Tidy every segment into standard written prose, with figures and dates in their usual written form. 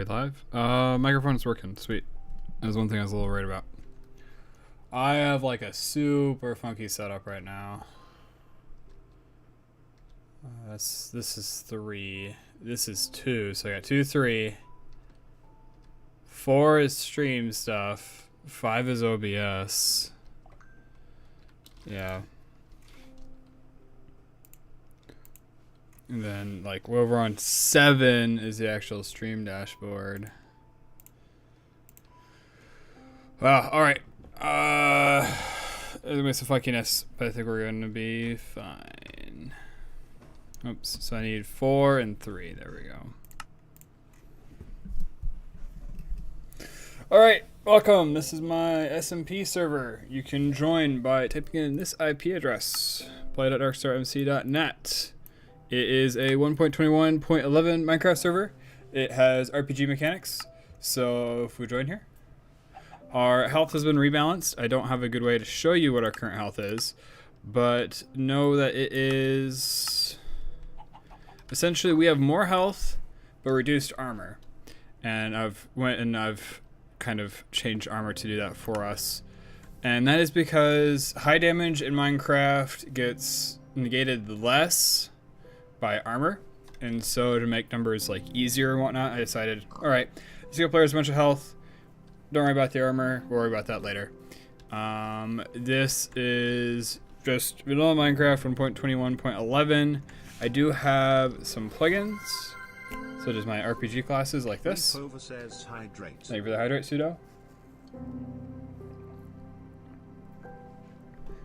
we live? Microphone's working. Sweet. That was one thing I was a little worried about. I have like a super funky setup right now. This is 3. This is 2. So I got 2, 3. 4 is stream stuff. 5 is OBS. Yeah. And then, like, over on 7 is the actual stream dashboard. Wow, alright. There's gonna be some funkiness, but I think we're gonna be fine. Oops, so I need 4 and 3. There we go. Alright, welcome. This is my SMP server. You can join by typing in this IP address, play.darkstarmc.net. It is a 1.21.11 Minecraft server. It has RPG mechanics. So if we join here, our health has been rebalanced. I don't have a good way to show you what our current health is, but know that it is essentially we have more health but reduced armor. And I've kind of changed armor to do that for us. And that is because high damage in Minecraft gets negated less by armor, and so to make numbers like easier and whatnot, I decided, all right, single player has a bunch of health, don't worry about the armor, we'll worry about that later. This is just vanilla Minecraft 1.21.11. I do have some plugins, such as my RPG classes like this. Thank you for the hydrate, pseudo.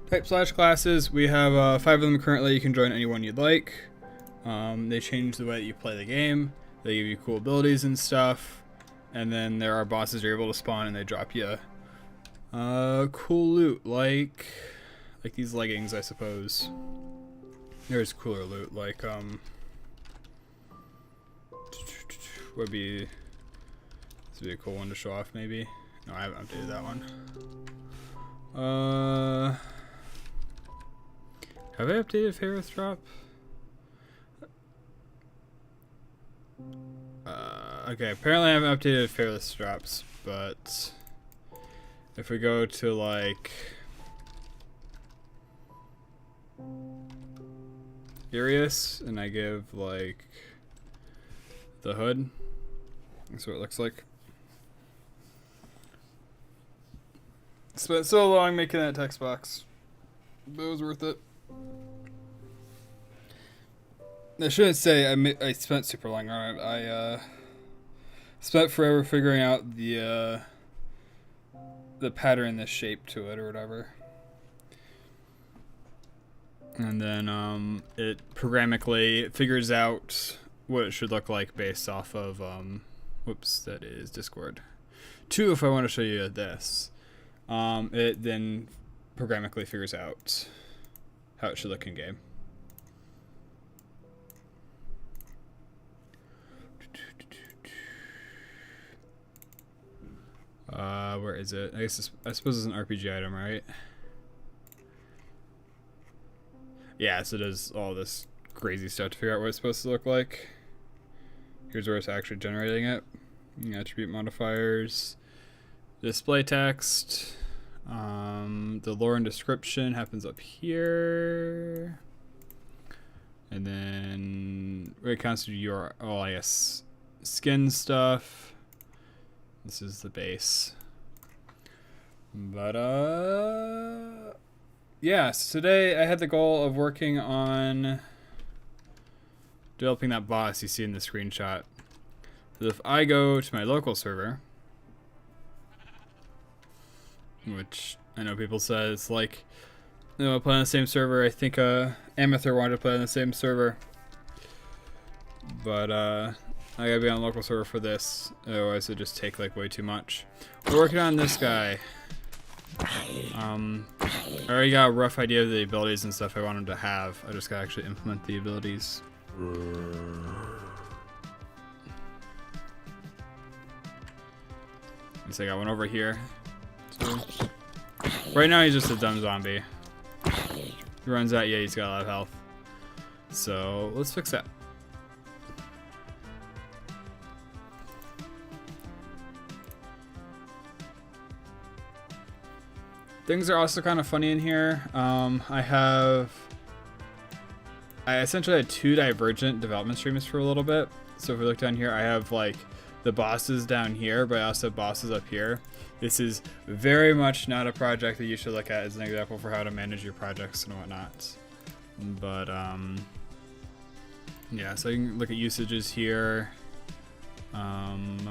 Type / classes, we have 5 of them currently. You can join any one you'd like. They change the way that you play the game. They give you cool abilities and stuff, and then there are bosses you're able to spawn and they drop you cool loot like these leggings, I suppose. There's cooler loot like would be this would be a cool one to show off maybe. No, I haven't updated that one. Have I updated Fairest Drop? Okay, apparently I haven't updated Fairless Drops, but if we go to like Furious and I give like the hood, that's what it looks like. Spent so long making that text box, but it was worth it. I shouldn't say I spent super long on it. I spent forever figuring out the pattern, the shape to it or whatever. And then it programmatically figures out what it should look like based off of whoops, that is Discord. 2 if I want to show you this. It then programmatically figures out how it should look in game. Where is it? I suppose it's an RPG item, right? Yeah, so it does all this crazy stuff to figure out what it's supposed to look like. Here's where it's actually generating it. Attribute modifiers, display text, the lore and description happens up here, and then it constitutes your I guess skin stuff. This is the base. But yeah, so today I had the goal of working on developing that boss you see in the screenshot. So if I go to my local server, which I know people say it's like, you know, play on the same server. I think Amethyr wanted to play on the same server, but I gotta be on a local server for this, otherwise it'd just take like way too much. We're working on this guy. I already got a rough idea of the abilities and stuff I want him to have. I just gotta actually implement the abilities. So I got one over here. So, right now he's just a dumb zombie. He runs out, yeah, he's got a lot of health. So let's fix that. Things are also kind of funny in here. I essentially had two divergent development streams for a little bit. So if we look down here, I have like the bosses down here, but I also have bosses up here. This is very much not a project that you should look at as an example for how to manage your projects and whatnot. But yeah, so you can look at usages here. Boss.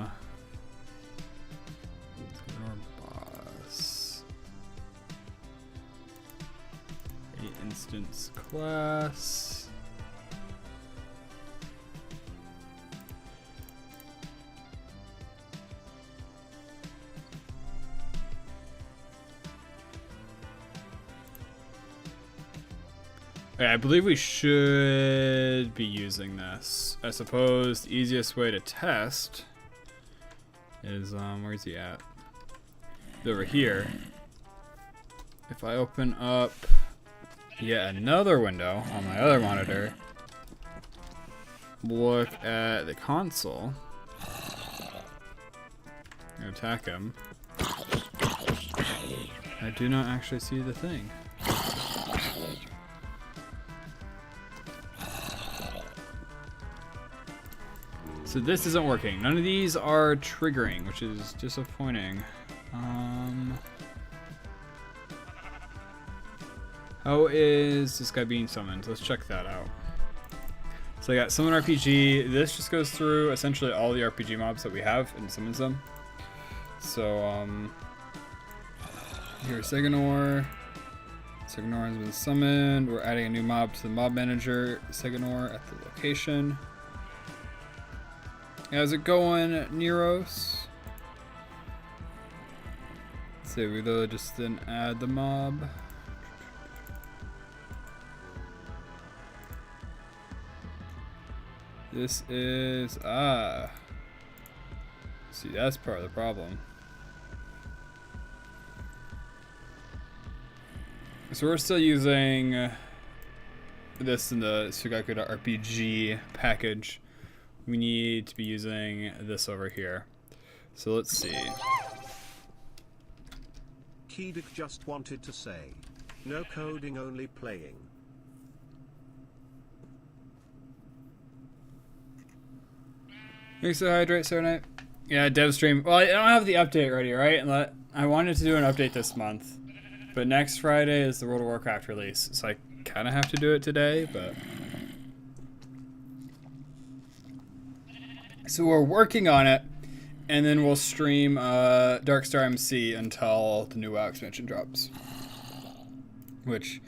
A instance class. Okay, I believe we should be using this. I suppose the easiest way to test is, where's he at? He's over here. If I open up yet another window on my other monitor, look at the console, and attack him, I do not actually see the thing. So this isn't working. None of these are triggering, which is disappointing. How is this guy being summoned? Let's check that out. So I got Summon RPG. This just goes through essentially all the RPG mobs that we have and summons them. So here's Seganor. Seganor has been summoned. We're adding a new mob to the mob manager, Seganor, at the location. How's it going, Neros? Let's see, we literally just didn't add the mob. This is, see, that's part of the problem. So we're still using this in the Sugaku.RPG package. We need to be using this over here. So let's see. Kedic just wanted to say, no coding, only playing. Thanks to Hydrate, Serenite. Yeah, dev stream. Well, I don't have the update ready, right? And I wanted to do an update this month, but next Friday is the World of Warcraft release, so I kind of have to do it today, but... So we're working on it, and then we'll stream Darkstar MC until the new WoW expansion drops. Which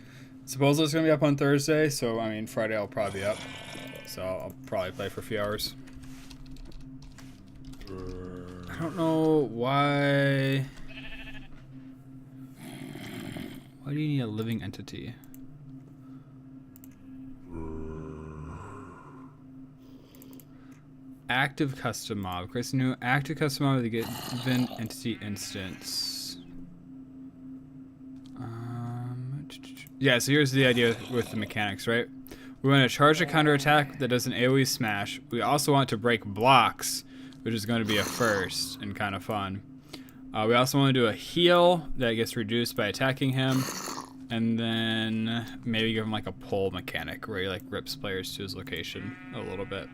supposedly is going to be up on Thursday, so I mean Friday I'll probably be up. So I'll probably play for a few hours. I don't know why... Why do you need a living entity? Active custom mob. Creates a new active custom mob with a given entity instance. Yeah, so here's the idea with the mechanics, right? We want to charge a counterattack that does an AoE smash. We also want to break blocks, which is going to be a first and kind of fun. We also want to do a heal that gets reduced by attacking him. And then maybe give him like a pull mechanic where he like rips players to his location a little bit.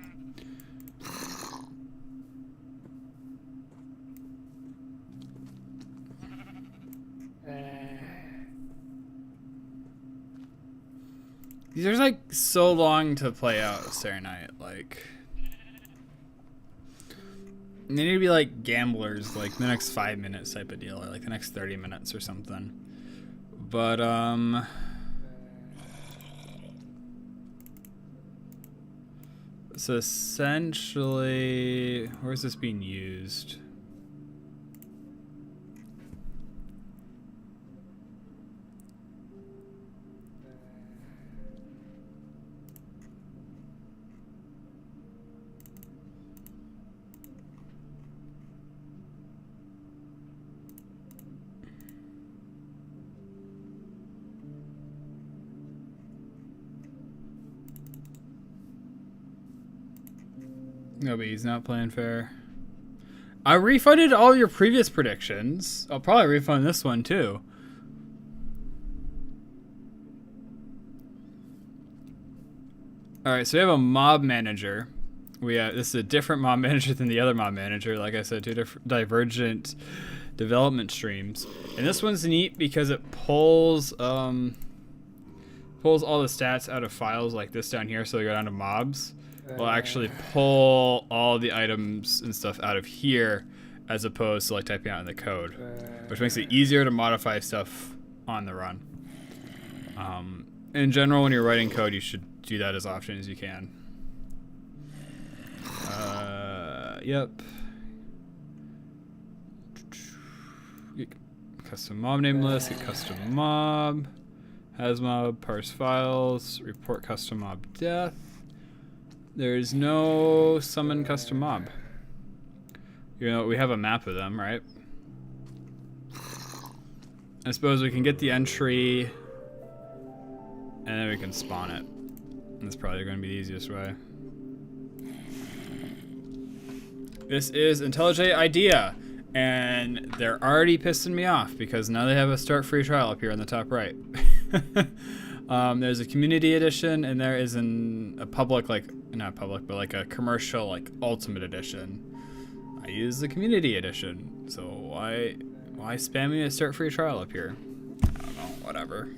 These are like so long to play out Serenite, like they need to be like gamblers, like the next 5 minutes type of deal, or like the next 30 minutes or something. But so essentially, where is this being used? No, but he's not playing fair. I refunded all your previous predictions. I'll probably refund this one too. All right, so we have a mob manager. This is a different mob manager than the other mob manager. Like I said, two different divergent development streams. And this one's neat because it pulls all the stats out of files like this down here. So they go down to mobs. We'll actually pull all the items and stuff out of here as opposed to like typing out in the code, which makes it easier to modify stuff on the run. In general, when you're writing code, you should do that as often as you can. Yep. Get custom mob name list, get custom mob, has mob, parse files, report custom mob death. There's no summon custom mob. You know, we have a map of them, right? I suppose we can get the entry and then we can spawn it. That's probably going to be the easiest way. This is IntelliJ IDEA, and they're already pissing me off because now they have a start free trial up here in the top right. There's a community edition, and there is a public, like, not public, but like a commercial, like, ultimate edition. I use the community edition, so why spam me a start free trial up here? I don't know, whatever.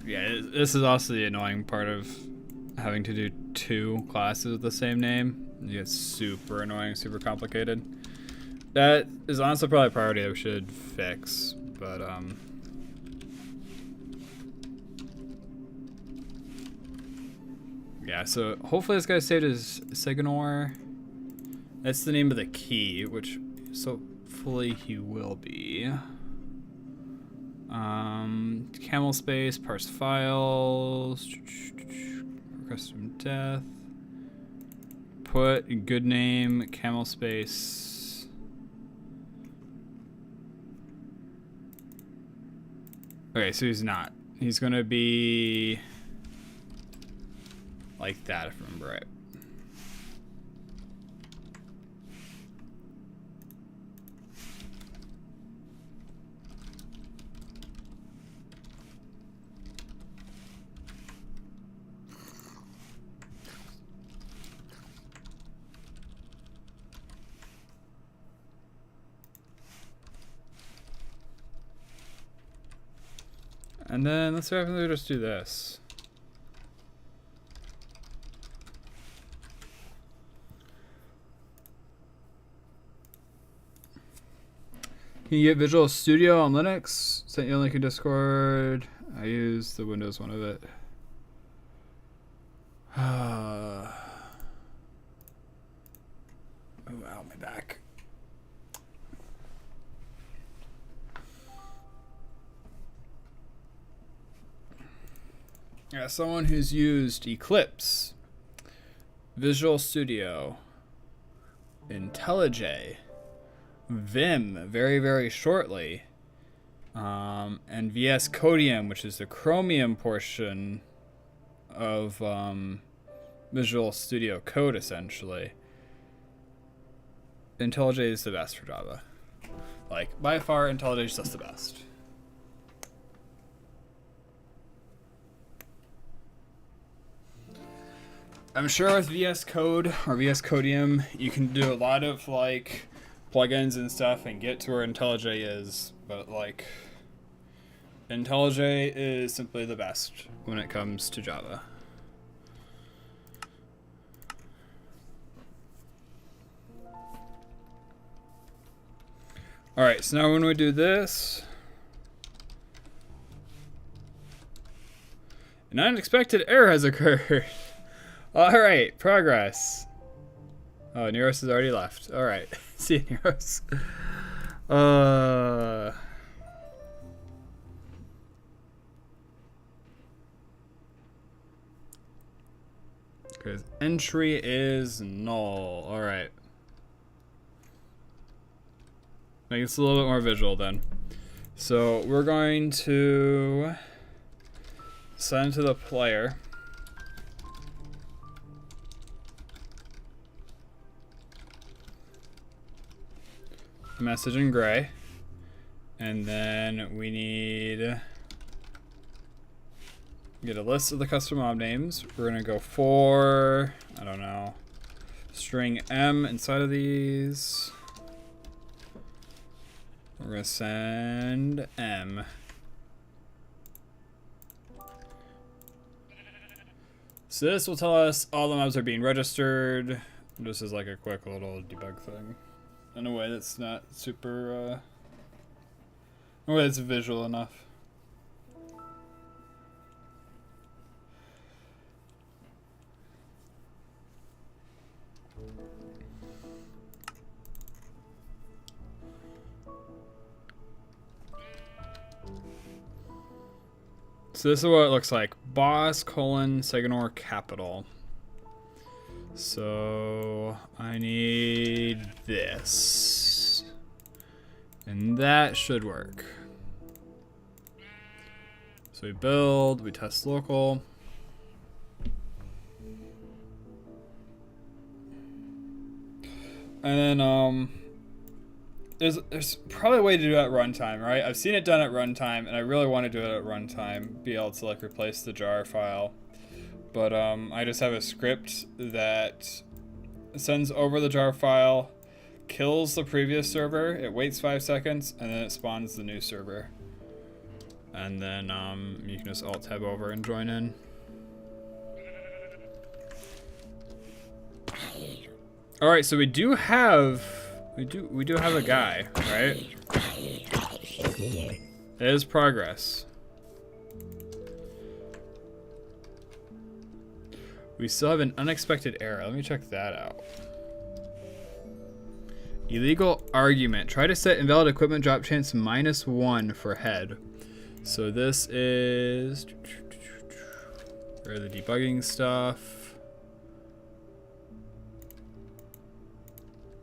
Yeah, this is also the annoying part of having to do two classes with the same name. It gets super annoying, super complicated. That is honestly probably a priority that we should fix, but yeah, so hopefully this guy saved his Signor. That's the name of the key, which so hopefully he will be. Camel space, parse files, custom death, put good name, camel space. Okay, so he's not. He's gonna be like that, if I remember right. And then let's see what happens if we just do this. Can you get Visual Studio on Linux? Sent you a link in Discord. I use the Windows one of it. Oh, ow, my back. Yeah, someone who's used Eclipse, Visual Studio, IntelliJ, Vim very, very shortly, and VS Codium, which is the Chromium portion of Visual Studio Code, essentially. IntelliJ is the best for Java. Like, by far, IntelliJ is just the best. I'm sure with VS Code or VS Codium, you can do a lot of like plugins and stuff and get to where IntelliJ is, but like IntelliJ is simply the best when it comes to Java. All right, so now when we do this, an unexpected error has occurred. All right, progress. Oh, Neros has already left. All right, see you, Neros. Because entry is null. All right. Make this a little bit more visual then. So we're going to send to the player. A message in gray. And then we need get a list of the custom mob names. We're gonna go for, I don't know, string M inside of these. We're gonna send M. So this will tell us all the mobs are being registered. This is like a quick little debug thing. In a way that's not super, in a way that's visual enough. So this is what it looks like. Boss colon Seganor capital. So I need this. And that should work. So we build, we test local. And then there's probably a way to do it at runtime, right? I've seen it done at runtime, and I really want to do it at runtime, be able to like replace the jar file. But I just have a script that sends over the jar file, kills the previous server, it waits 5 seconds, and then it spawns the new server. And then you can just alt-tab over and join in. All right, so we do have a guy, right? It is progress. We still have an unexpected error. Let me check that out. Illegal argument. Try to set invalid equipment drop chance -1 for head. So this is where the debugging stuff.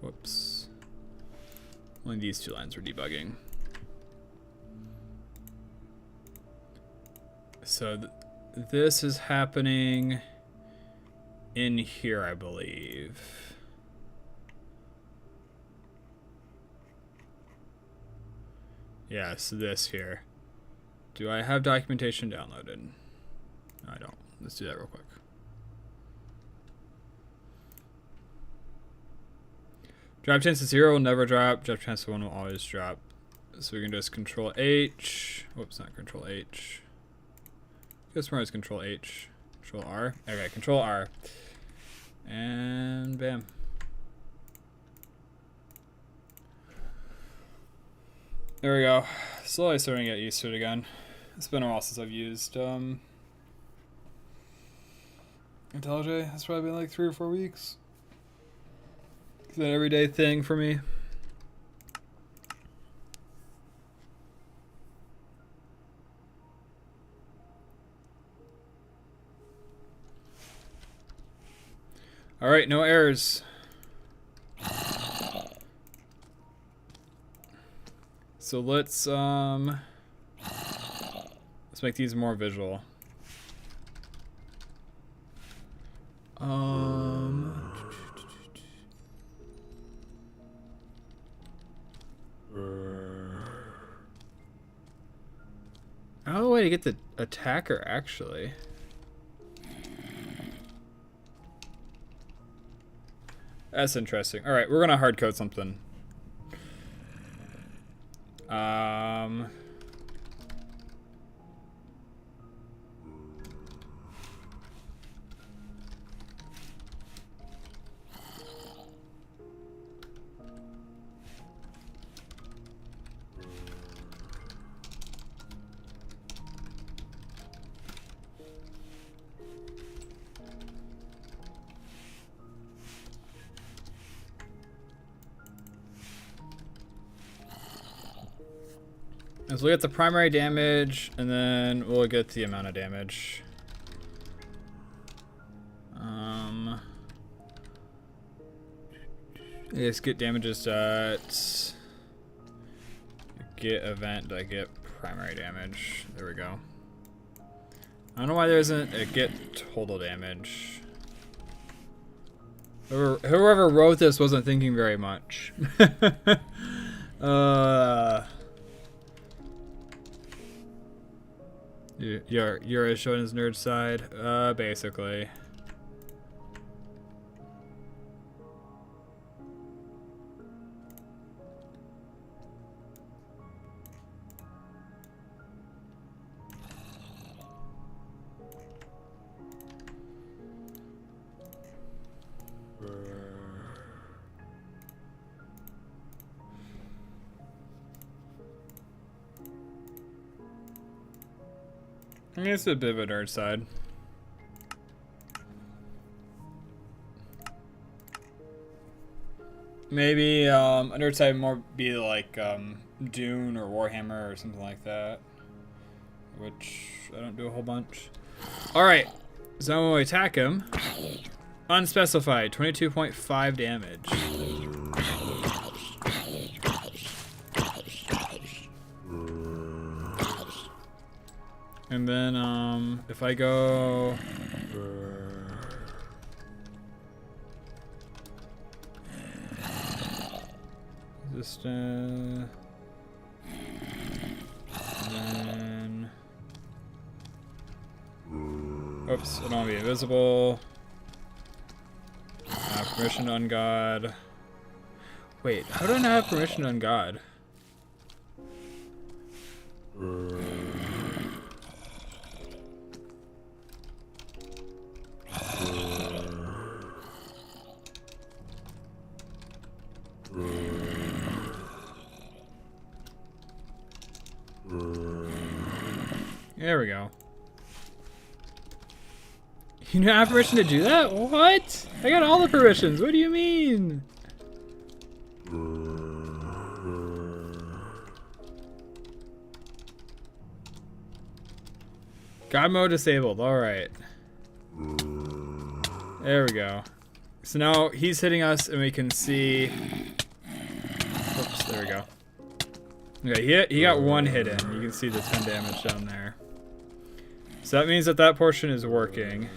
Whoops. Only these 2 lines were debugging. So this is happening in here, I believe. Yeah, so this here. Do I have documentation downloaded? No, I don't. Let's do that real quick. Drop chance of 0 will never drop. Drop chance of 1 will always drop. So we can just Control H. Whoops, not Control H. Guess where is Control H? Control R. Okay, Control R. And bam. There we go. Slowly starting to get used to it again. It's been a while since I've used IntelliJ. It's probably been like 3 or 4 weeks. It's an everyday thing for me. All right, no errors. So let's make these more visual. I don't know a way to get the attacker actually. That's interesting. All right, we're gonna hard code something. Let's look at the primary damage, and then we'll get the amount of damage. Let's get damages at get event to get primary damage. There we go. I don't know why there isn't a get total damage. Whoever wrote this wasn't thinking very much. You're showing his nerd side, basically. I mean, it's a bit of a nerd side. Maybe a nerd side more be like Dune or Warhammer or something like that, which I don't do a whole bunch. All right, so when we attack him, unspecified, 22.5 damage. And then, if I go... Resistant... And then... Oops, I don't want to be invisible. Permission to ungod. Wait, how do I not have permission to ungod? There we go. You don't have permission to do that? What? I got all the permissions. What do you mean? God mode disabled. All right. There we go. So now he's hitting us and we can see... Oops, there we go. Okay, he got one hit in. You can see the 10 damage down there. So that means that that portion is working.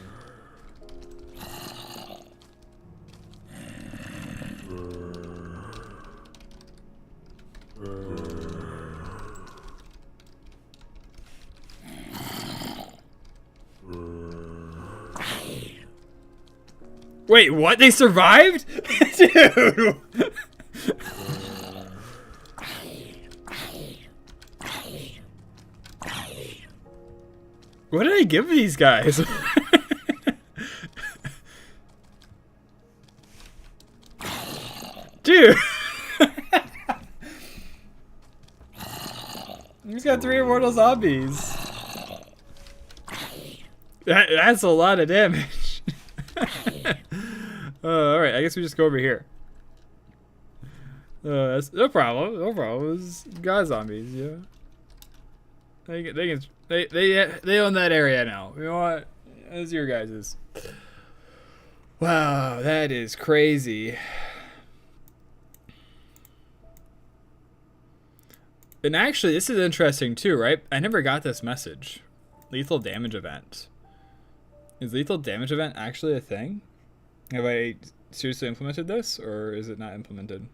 Wait, what? They survived? Dude! What did I give these guys? Dude! He's got 3 immortal zombies. That's a lot of damage. Alright, I guess we just go over here. That's no problem. No problem. It's god zombies, yeah. They own that area now. You know what? That's your guys's. Wow, that is crazy. And actually, this is interesting too, right? I never got this message. Lethal damage event. Is lethal damage event actually a thing? Have I seriously implemented this, or is it not implemented?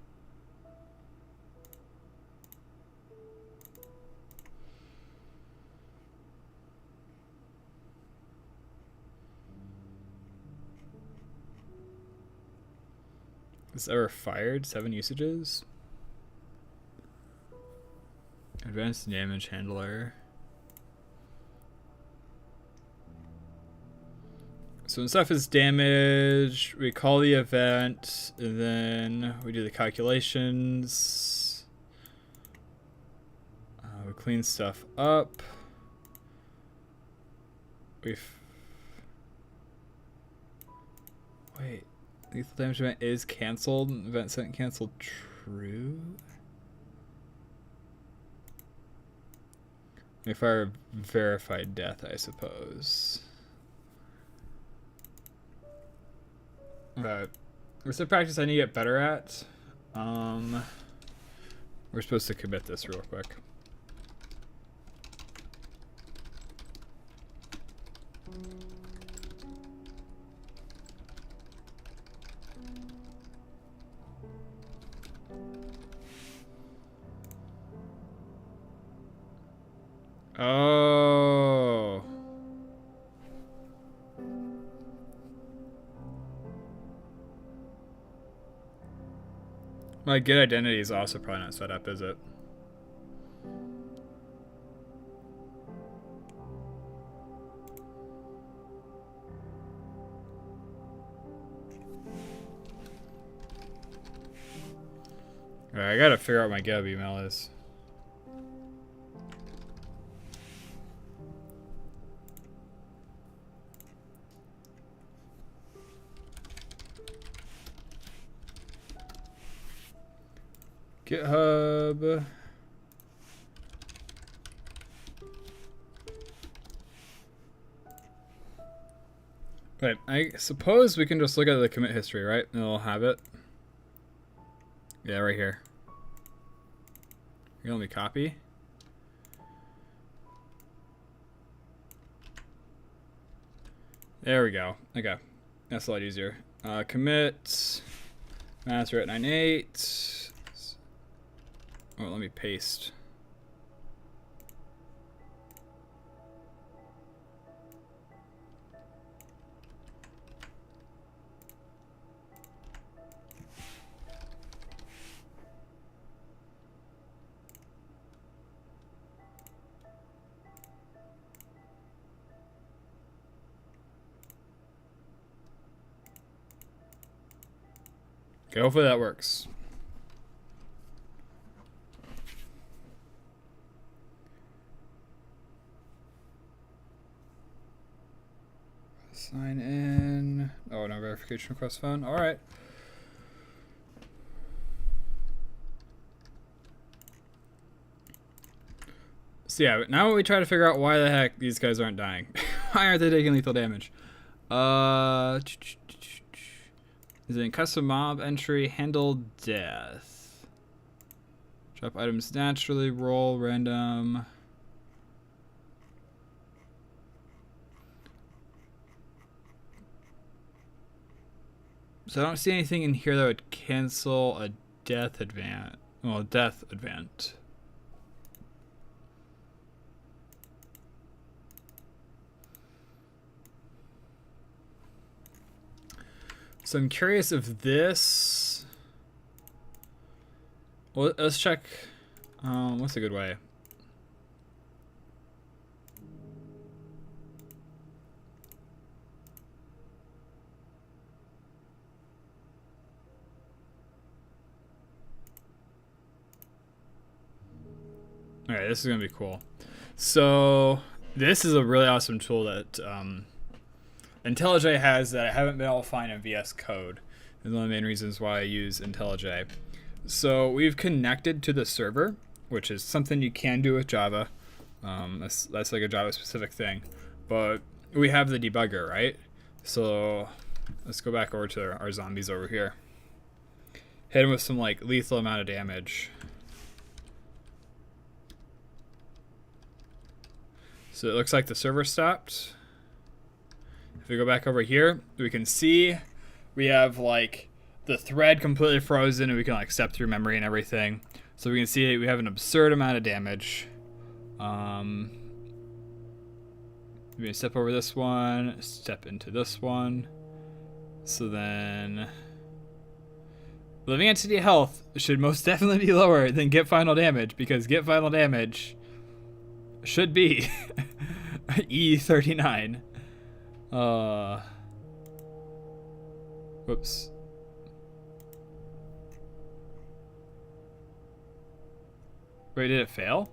Is ever fired? 7 usages? Advanced damage handler. So when stuff is damaged, we call the event, and then we do the calculations. We clean stuff up. Wait. Lethal damage event is canceled. Event sent canceled. True. If I verified death, I suppose. But it's a practice I need to get better at. We're supposed to commit this real quick. Oh. My get identity is also probably not set up, is it? Alright, I gotta figure out what my GitHub email is. GitHub. Right, I suppose we can just look at the commit history, right? And it'll have it. Yeah, right here. You let me copy? There we go. Okay. That's a lot easier. Commit. Master at 9.8. Oh, let me paste. Okay, hopefully that works. Sign in. Oh, no verification request found. All right. So yeah, now we try to figure out why the heck these guys aren't dying. Why aren't they taking lethal damage? Is it in custom mob entry? Handle death. Drop items naturally. Roll random. So I don't see anything in here that would cancel a death event. Well, death event. So I'm curious if this. Well, let's check. What's a good way? All right, this is gonna be cool. So this is a really awesome tool that IntelliJ has that I haven't been able to find in VS Code. It's one of the main reasons why I use IntelliJ. So we've connected to the server, which is something you can do with Java. That's like a Java specific thing. But we have the debugger, right? So let's go back over to our zombies over here. Hit them with some like lethal amount of damage. So it looks like the server stopped. If we go back over here, we can see we have like the thread completely frozen and we can like step through memory and everything. So we can see we have an absurd amount of damage. We can step over this one, step into this one. So then living entity health should most definitely be lower than get final damage, because get final damage should be E39. Whoops. Wait, did it fail?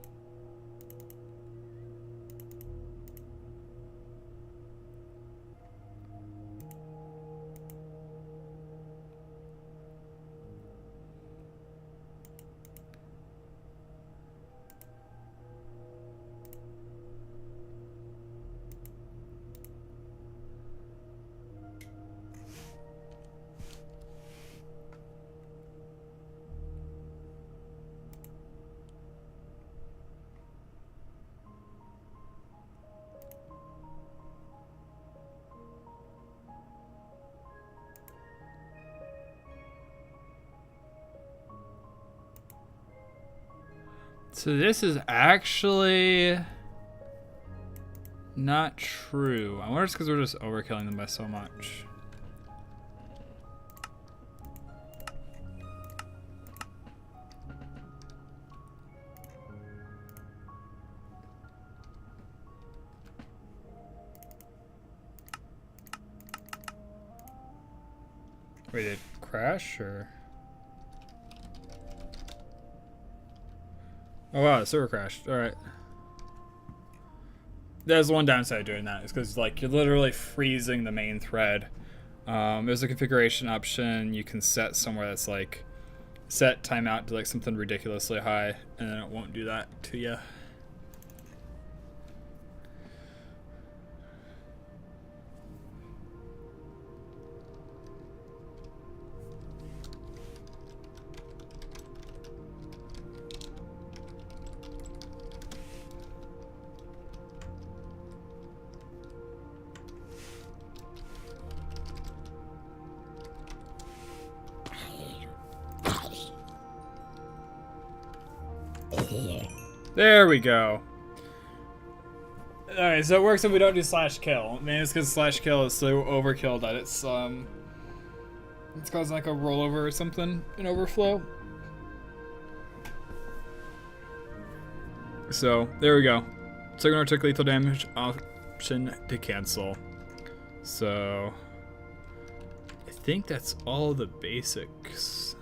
So this is actually not true. I wonder if it's because we're just overkilling them by so much. Wait, did it crash or? Oh wow, the server crashed. All right. There's one downside of doing that. It's because like you're literally freezing the main thread. There's a configuration option you can set somewhere that's like set timeout to like something ridiculously high, and then it won't do that to you. There we go. Alright, so it works if we don't do slash kill. Maybe it's because slash kill is so overkill that it's causing like a rollover or something, an overflow. So there we go. Second or took lethal damage option to cancel. So I think that's all the basics.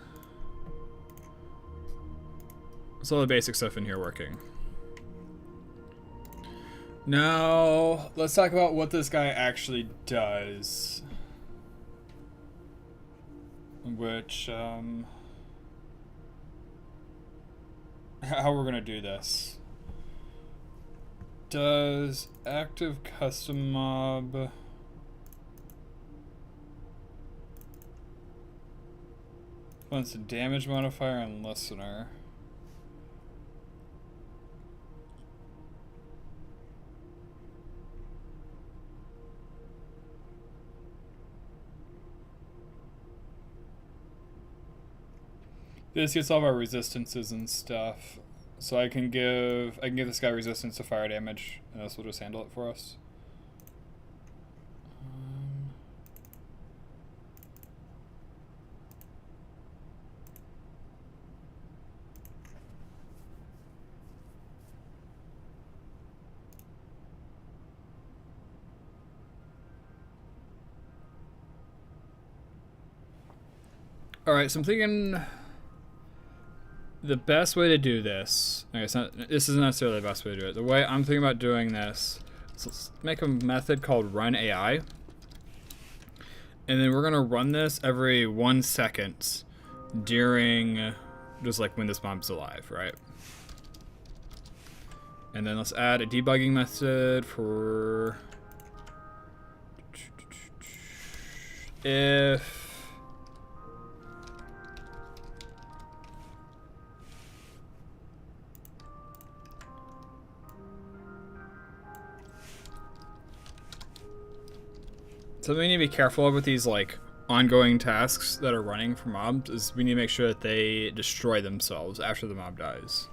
That's all the basic stuff in here working. Now, let's talk about what this guy actually does. Which, how we're gonna do this. Does active custom mob... Once a damage modifier and listener. This gets all of our resistances and stuff. So I can give this guy resistance to fire damage, and this will just handle it for us. Alright, so I'm thinking the best way to do this, okay, this isn't necessarily the best way to do it. The way I'm thinking about doing this, so let's make a method called run AI. And then we're gonna run this every 1 second during just like when this mob's alive, right? And then let's add a debugging method for if something we need to be careful of with these like ongoing tasks that are running for mobs is we need to make sure that they destroy themselves after the mob dies.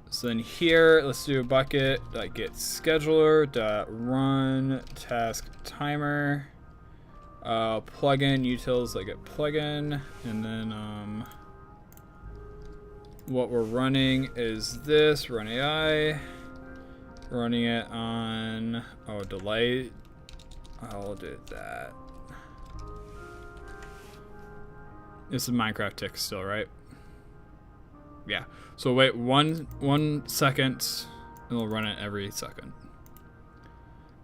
So then here, let's do a bucket that get scheduler dot run task timer, plugin utils that get plugin, and then what we're running is this run AI. Running it on delay. I'll do that. This is Miencraft tick still, right? Yeah. So wait 1 second, and we'll run it every second.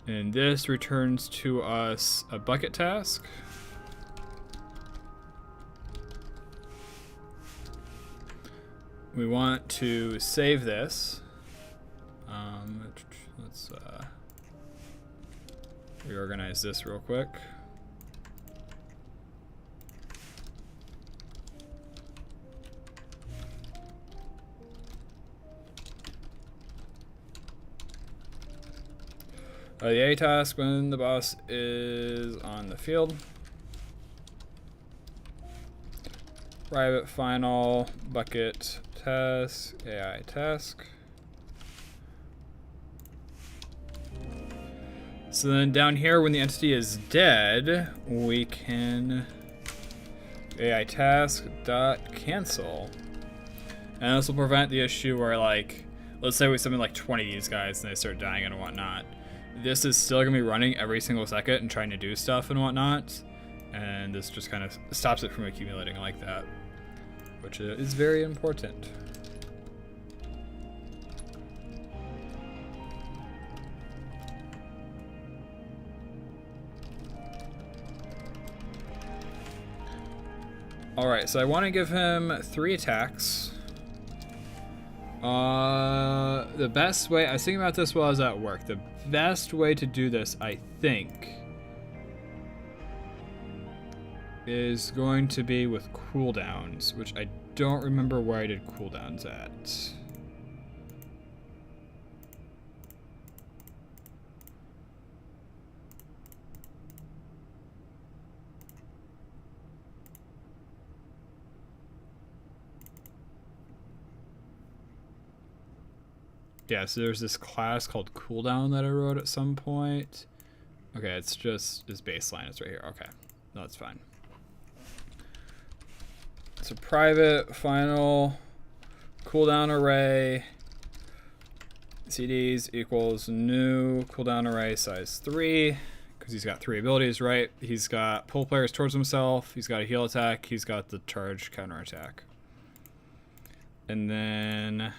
And this returns to us a bucket task. We want to save this. Let's reorganize this real quick. The A task when the boss is on the field. private final bucket task AI task. So then down here, when the entity is dead, we can AI task dot cancel, and this will prevent the issue where, like, let's say we summon like 20 of these guys and they start dying and whatnot. This is still gonna be running every single second and trying to do stuff and whatnot, and this just kind of stops it from accumulating like that, which is very important. Alright, so I want to give him 3 attacks. The best way, I was thinking about this while I was at work. The best way to do this, I think, is going to be with cooldowns, which I don't remember where I did cooldowns at. Yeah, so there's this class called cooldown that I wrote at some point. Okay, it's just this baseline. It's right here. Okay, no, that's fine. So private final cooldown array CDs equals new cooldown array size 3, because he's got 3 abilities, right? He's got pull players towards himself. He's got a heal attack. He's got the charge counter attack. And then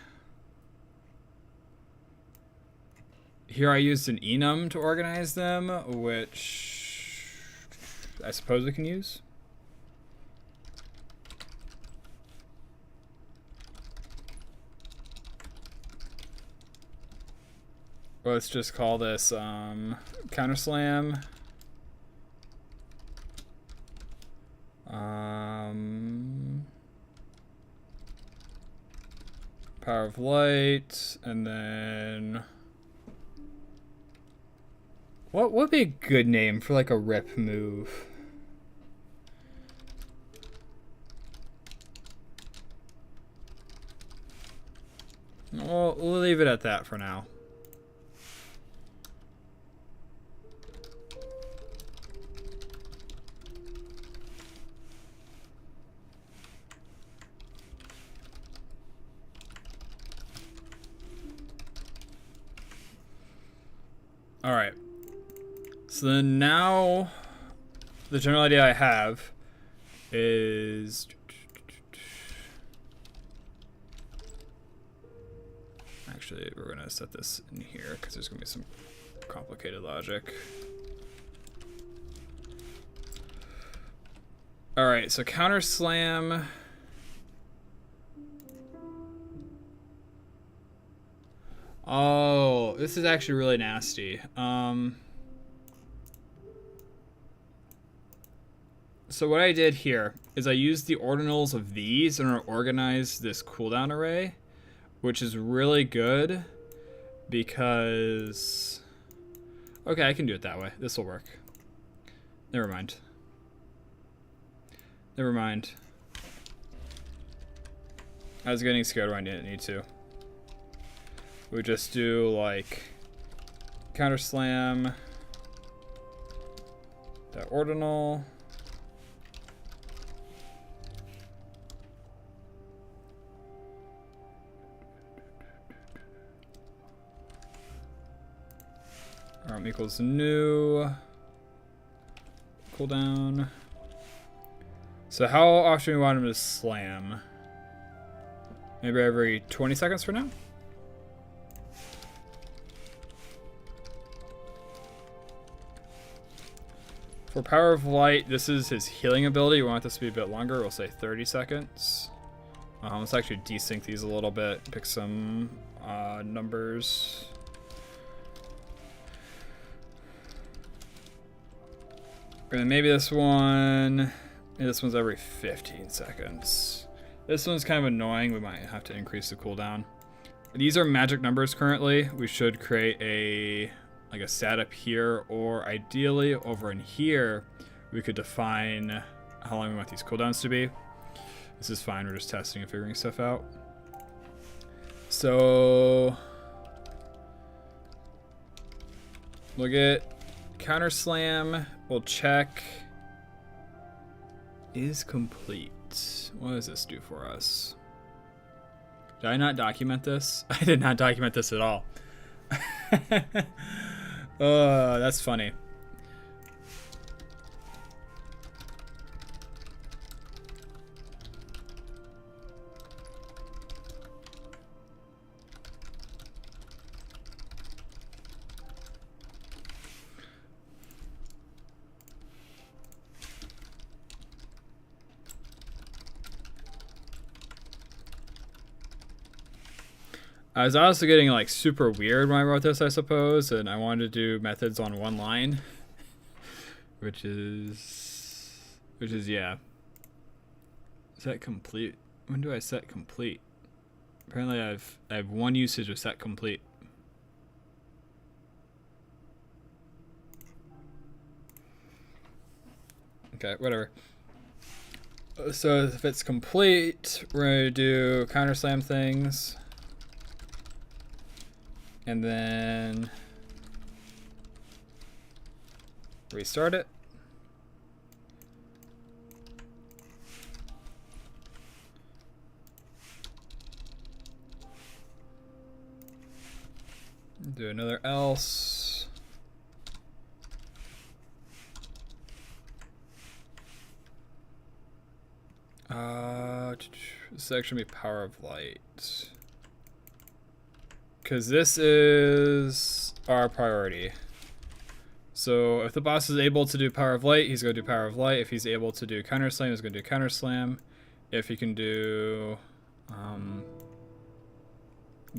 here I used an enum to organize them, which I suppose we can use. Let's just call this counter slam. Power of light, and then what would be a good name for like a rip move? Well, we'll leave it at that for now. All right. So then now the general idea I have is actually we're gonna set this in here because there's gonna be some complicated logic. All right, so counter slam. Oh, this is actually really nasty. So what I did here is I used the ordinals of these and organized this cooldown array, which is really good because, okay, I can do it that way. This will work. Never mind. Never mind. I was getting scared when I didn't need to. We just do like counter slam, that ordinal. Equals new cooldown. So how often do we want him to slam? Maybe every 20 seconds for now? For Power of Light, this is his healing ability. We want this to be a bit longer. We'll say 30 seconds. Let's actually desync these a little bit. Pick some numbers. And maybe this one. This one's every 15 seconds. This one's kind of annoying. We might have to increase the cooldown. These are magic numbers currently. We should create a setup here, or ideally over in here, we could define how long we want these cooldowns to be. This is fine. We're just testing and figuring stuff out. So we'll get counter slam. We'll check is complete. What does this do for us? Did I not document this? I did not document this at all. That's funny. I was also getting like super weird when I wrote this, I suppose, and I wanted to do methods on one line, which is yeah. Set complete. When do I set complete? Apparently, I have one usage of set complete. Okay, whatever. So if it's complete, we're gonna do counter slam things. And then restart it. Do another else. This actually be power of light. Because this is our priority. So if the boss is able to do power of light, he's going to do power of light. If he's able to do counter slam, he's going to do counter slam. If he can do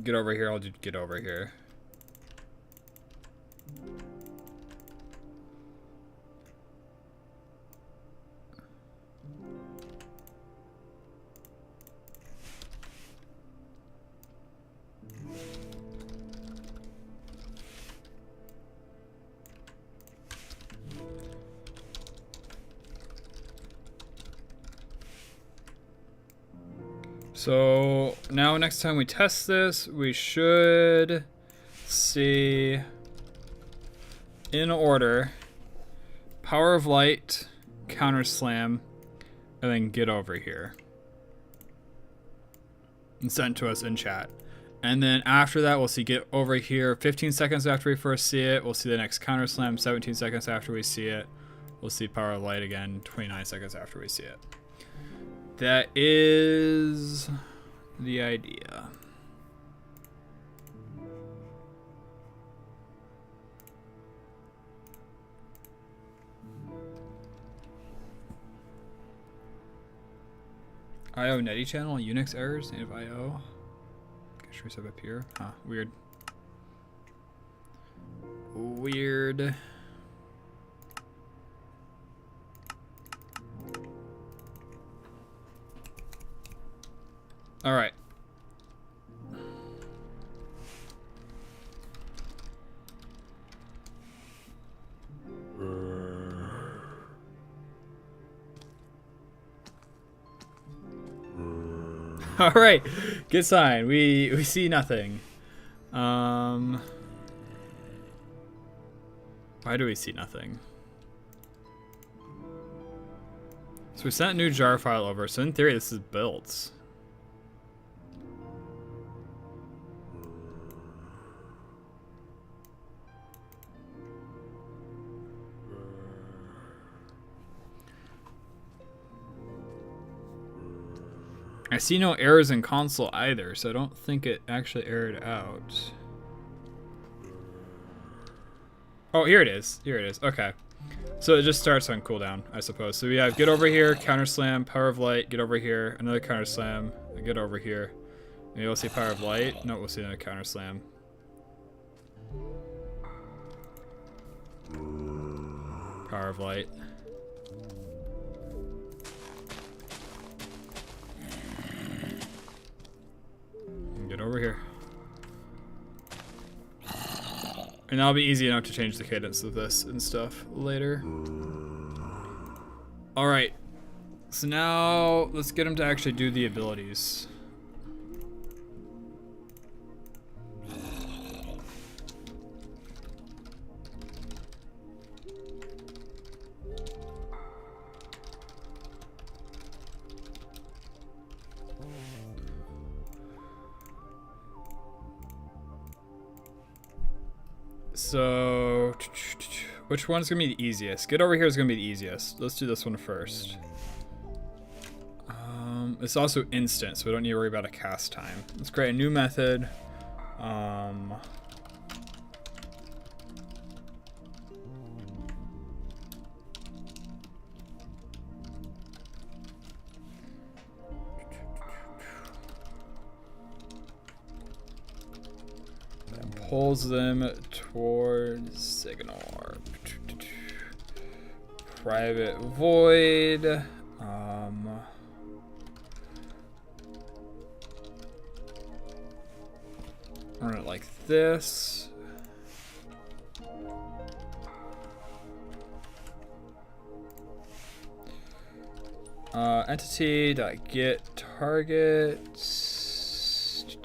get over here, I'll do get over here. So now next time we test this, we should see in order power of light, counter slam, and then get over here. And sent to us in chat. And then after that, we'll see get over here 15 seconds after we first see it. We'll see the next counter slam 17 seconds after we see it. We'll see power of light again 29 seconds after we see it. That is the idea. IO Netty channel, Unix errors, native IO. Should we set up here? Huh, weird. Weird. All right. All right. Good sign. We see nothing. Why do we see nothing? So we sent a new jar file over. So in theory, this is built. I see no errors in console either, so I don't think it actually errored out. Oh, here it is. Here it is. Okay. So it just starts on cooldown, I suppose. So we have get over here, counter slam, power of light, get over here, another counter slam, get over here. Maybe we'll see power of light. No, we'll see another counter slam. Power of light. Get over here. And that'll be easy enough to change the cadence of this and stuff later. Alright. So now let's get him to actually do the abilities. So, which one's gonna be the easiest? Get over here is gonna be the easiest. Let's do this one first. It's also instant, so we don't need to worry about a cast time. Let's create a new method. That pulls them towards ignore. Private void. Run it like this. Entity.get target. Is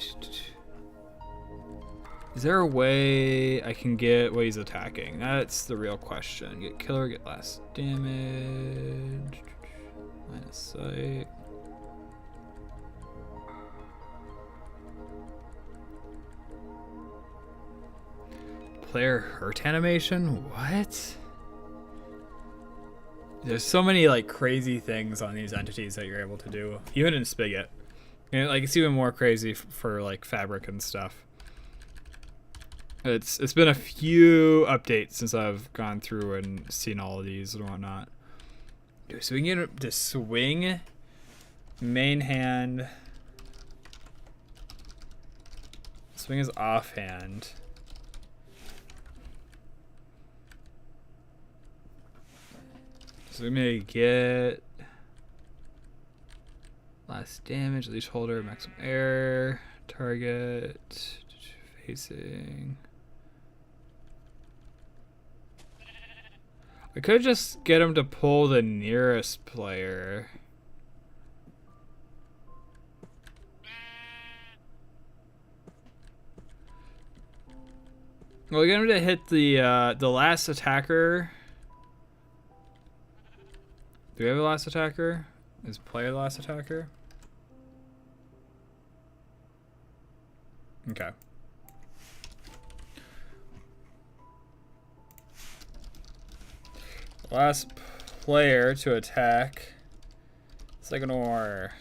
there a way I can get what he's attacking? That's the real question. Get killer, get less damage. Line of sight. Player hurt animation? What? There's so many like crazy things on these entities that you're able to do, even in Spigot. And like it's even more crazy for like Fabric and stuff. It's been a few updates since I've gone through and seen all of these and whatnot. Dude, so we can get to swing, main hand. Swing is offhand. So we may get last damage, leash holder, maximum air, target, facing. I could just get him to pull the nearest player. Well, get him to hit the last attacker. Do we have a last attacker? Is player the last attacker? Okay. Last player to attack. Second or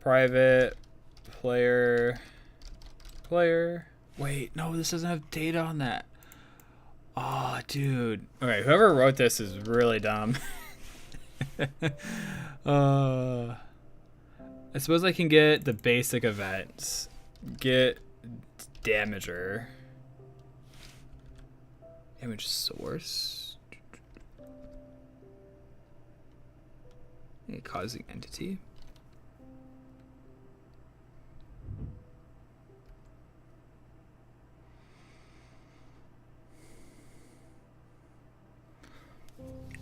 private player. Wait, no, this doesn't have data on that. Oh, dude. Okay, whoever wrote this is really dumb. I suppose I can get the basic events. Get damager. Damage source. Causing entity.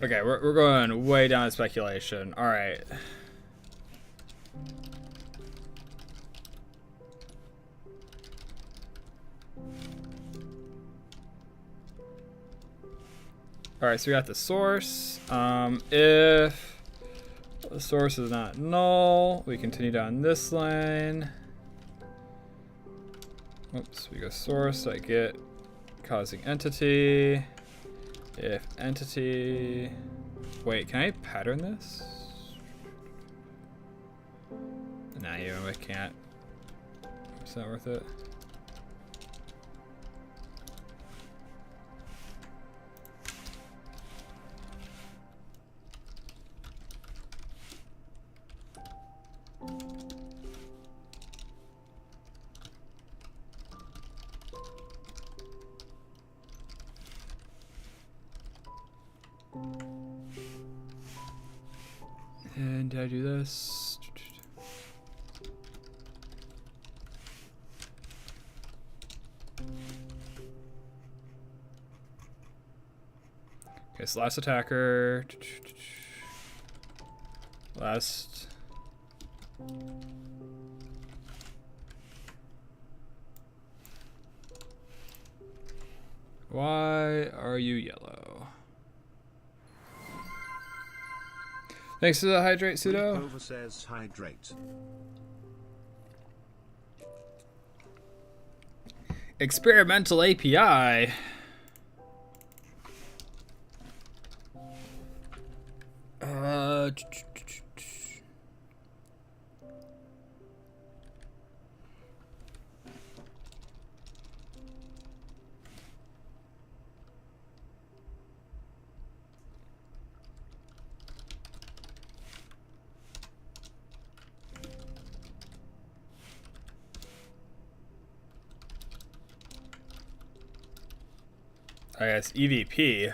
Okay, we're going way down to speculation. All right. All right, so we got the source. If the source is not null, we continue down this line. Oops, we go source, I get causing entity. If entity, wait, can I pattern this? Nah, I can't. It's not worth it. And did I do this? Okay, so last attacker. Last. Why are you yellow? Thanks for the hydrate, Pseudo. Over says hydrate. Experimental API. I guess EVP.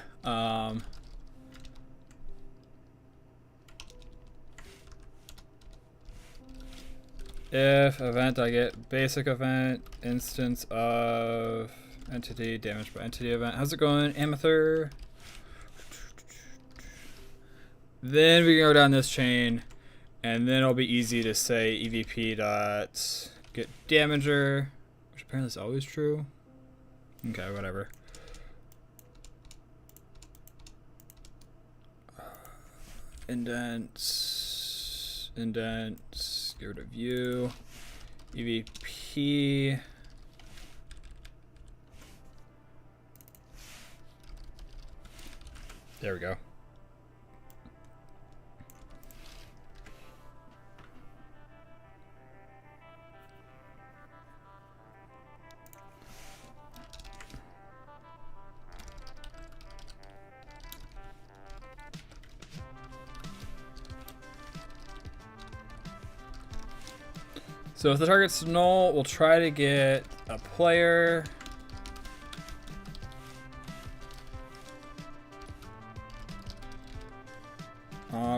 If event, I get basic event, instance of entity, damage by entity event. How's it going, Amethyr? Then we can go down this chain, and then it'll be easy to say EVP dot get damager, which apparently is always true. Okay, whatever. Indents, get rid of view, EVP. There we go. So if the target's null, we'll try to get a player.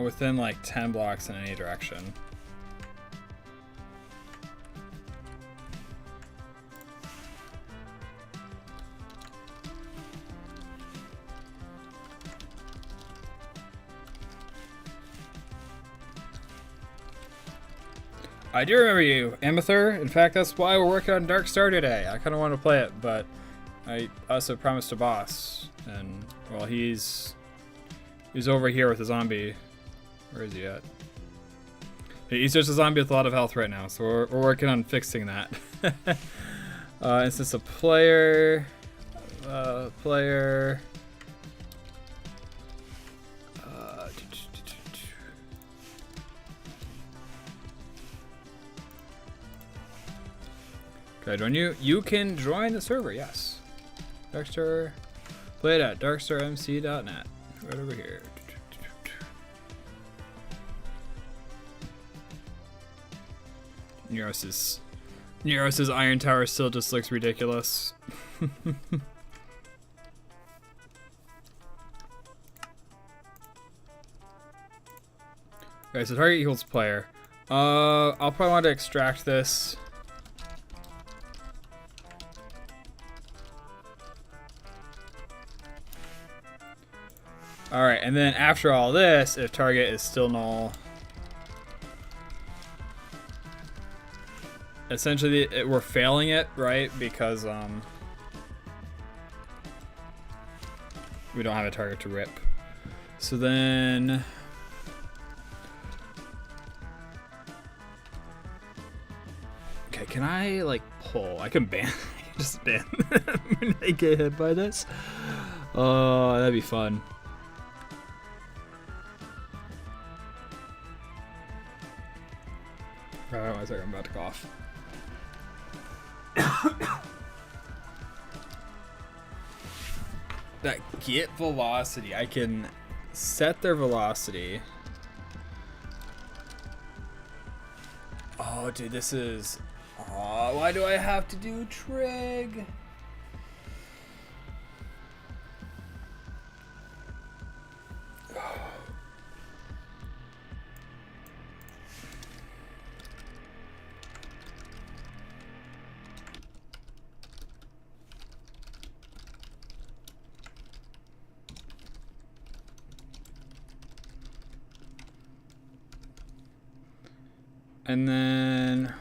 Within like 10 blocks in any direction. I do remember you, Amethyr. In fact, that's why we're working on Dark Star today. I kind of want to play it, but I also promised a boss, and well, he's over here with a zombie. Where is he at? He's just a zombie with a lot of health right now, so we're working on fixing that. Instance of player. Can I join you? You can join the server, yes. Darkstar, play it at darkstarmc.net. Right over here. Neuros's Iron Tower still just looks ridiculous. Okay, so target equals player. I'll probably want to extract this. Alright, and then after all this, if target is still null, essentially we're failing it, right? Because we don't have a target to rip. So then okay, can I like pull? I can ban. I can just ban when I get hit by this. Oh, that'd be fun. Alright, 1 second, I'm about to cough. That get velocity, I can set their velocity. Oh, dude, this is... Oh, why do I have to do trig? And then,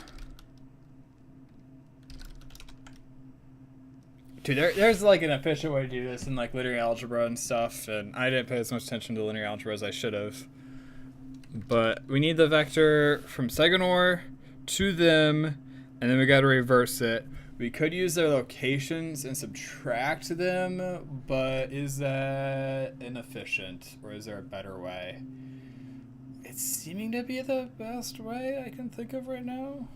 dude, there's like an efficient way to do this in like linear algebra and stuff, and I didn't pay as much attention to linear algebra as I should have. But we need the vector from Seganor to them, and then we got to reverse it. We could use their locations and subtract them, but is that inefficient, or is there a better way? It's seeming to be the best way I can think of right now.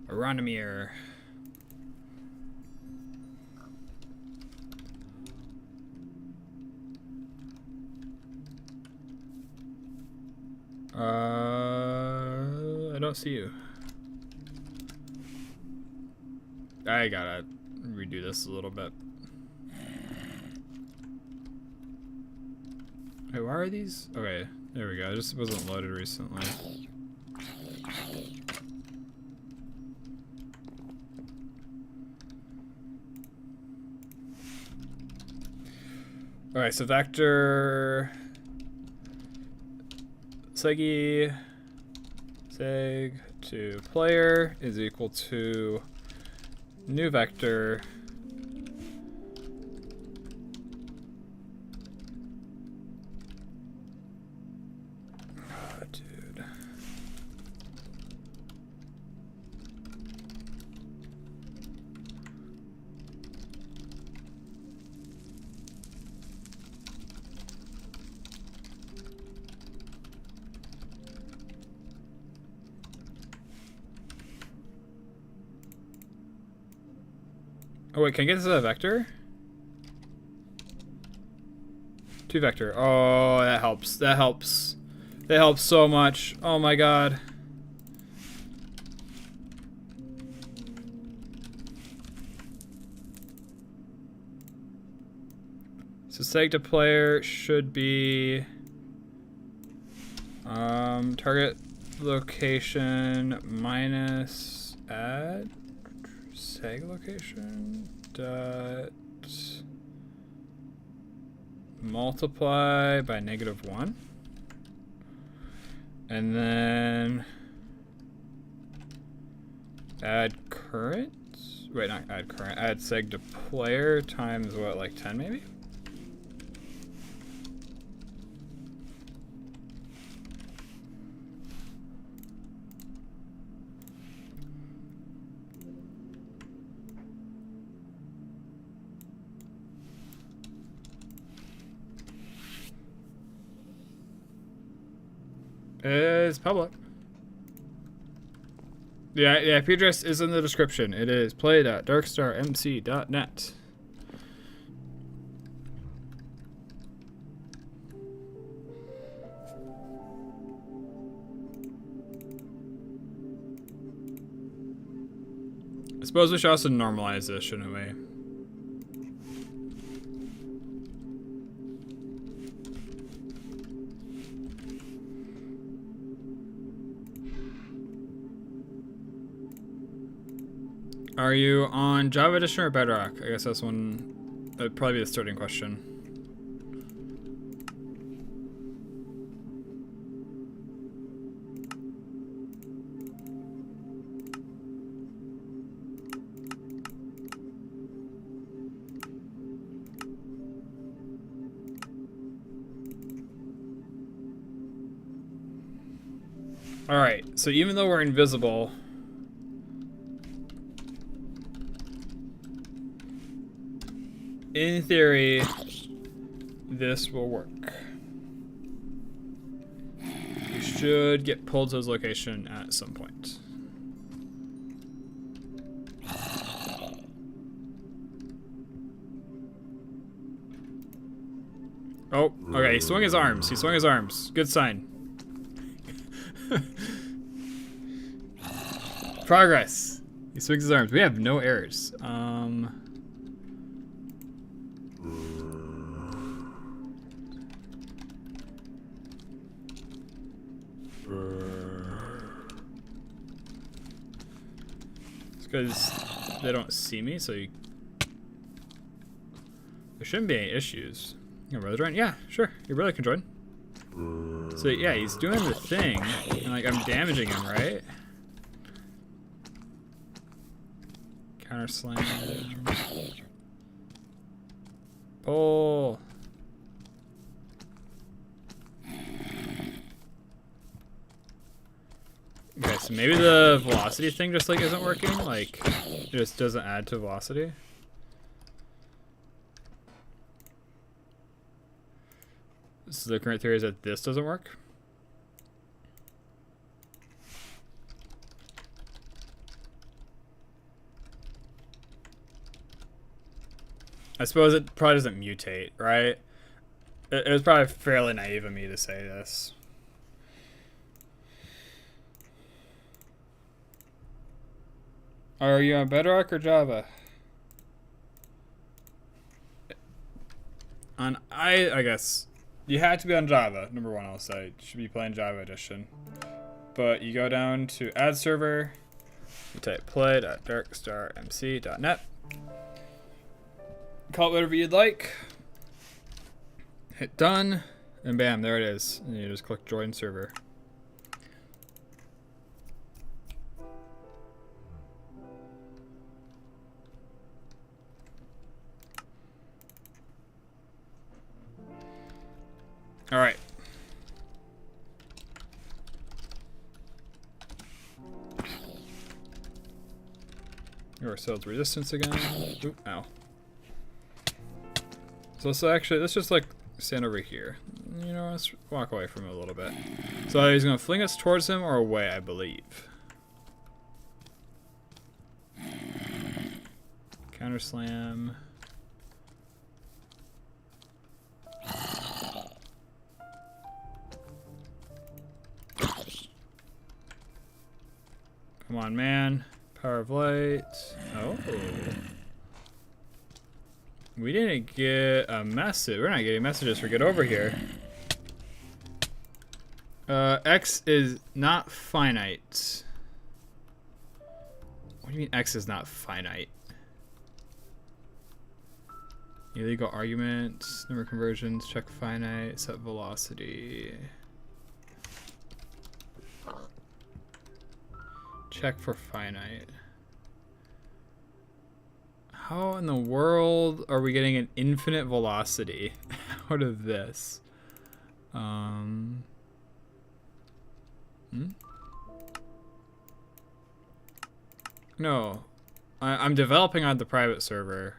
Aronomir. I don't see you. I gotta redo this a little bit. Hey, why are these? Okay, there we go. It just wasn't loaded recently. All right, so vector seg to player is equal to new vector dude. Oh wait, can I get this as a vector? Two vector. Oh, that helps. That helps. That helps so much. Oh my god. So seg to player should be target location minus add seg location dot multiply by -1, and then add current. Wait, not add current. Add seg to player times what, like 10 maybe? It's public. Yeah, IP address is in the description. It is play.darkstarmc.net. I suppose we should also normalize this, shouldn't we? Are you on Java Edition or Bedrock? I guess that's one. That'd probably be the starting question. All right. So even though we're invisible, in theory, this will work. We should get pulled to his location at some point. Oh, okay, he swung his arms. He swung his arms. Good sign. Progress. He swings his arms. We have no errors. It's because they don't see me, so there shouldn't be any issues. Your brother join? Yeah, sure. Your brother can join. So yeah, he's doing the thing, and like I'm damaging him, right? Counter slam. Pull. Okay, so maybe the velocity thing just like isn't working. Like, it just doesn't add to velocity. So the current theory is that this doesn't work. I suppose it probably doesn't mutate, right? It was probably fairly naive of me to say this. Are you on Bedrock or Java? I guess you had to be on Java. Number one, I'll say you should be playing Java Edition. But you go down to Add Server. You type play.darkstarmc.net. Call it whatever you'd like. Hit done, and bam, there it is. And you just click Join Server. All right. Your sales resistance again. Oop, ow. So let's just like stand over here. You know, let's walk away from it a little bit. So he's gonna fling us towards him or away, I believe. Counter slam. Come on, man. Power of light. Oh. We didn't get a message. We're not getting messages for get over here. X is not finite. What do you mean X is not finite? Illegal arguments, number conversions, check finite, set velocity. Check for finite. How in the world are we getting an infinite velocity out of this? No, I'm developing on the private server,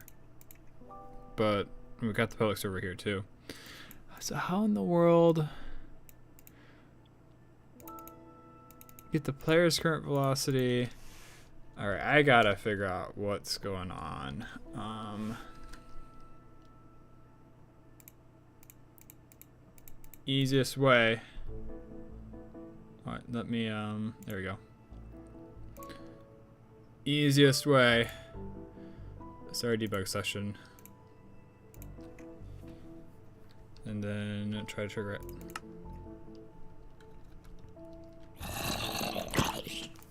but we got the public server here too. So how in the world get the player's current velocity? All right, I gotta figure out what's going on. Easiest way. All right, let me, there we go. Easiest way. Start a debug session. And then try to trigger it.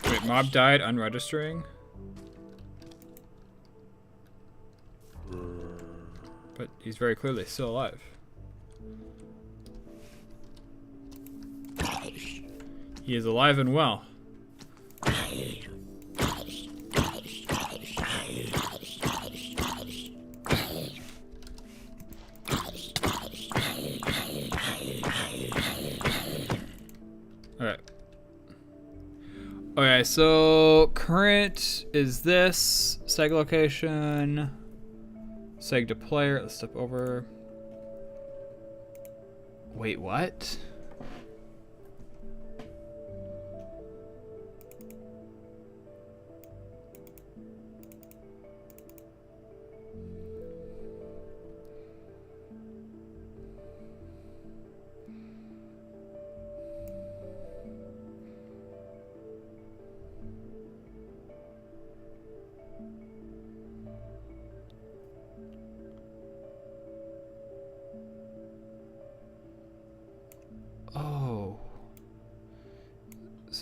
Wait, mob died unregistering? But he's very clearly still alive. He is alive and well. Alright. Okay, so current is this. Seg location. Seg to player. Let's step over. Wait, what?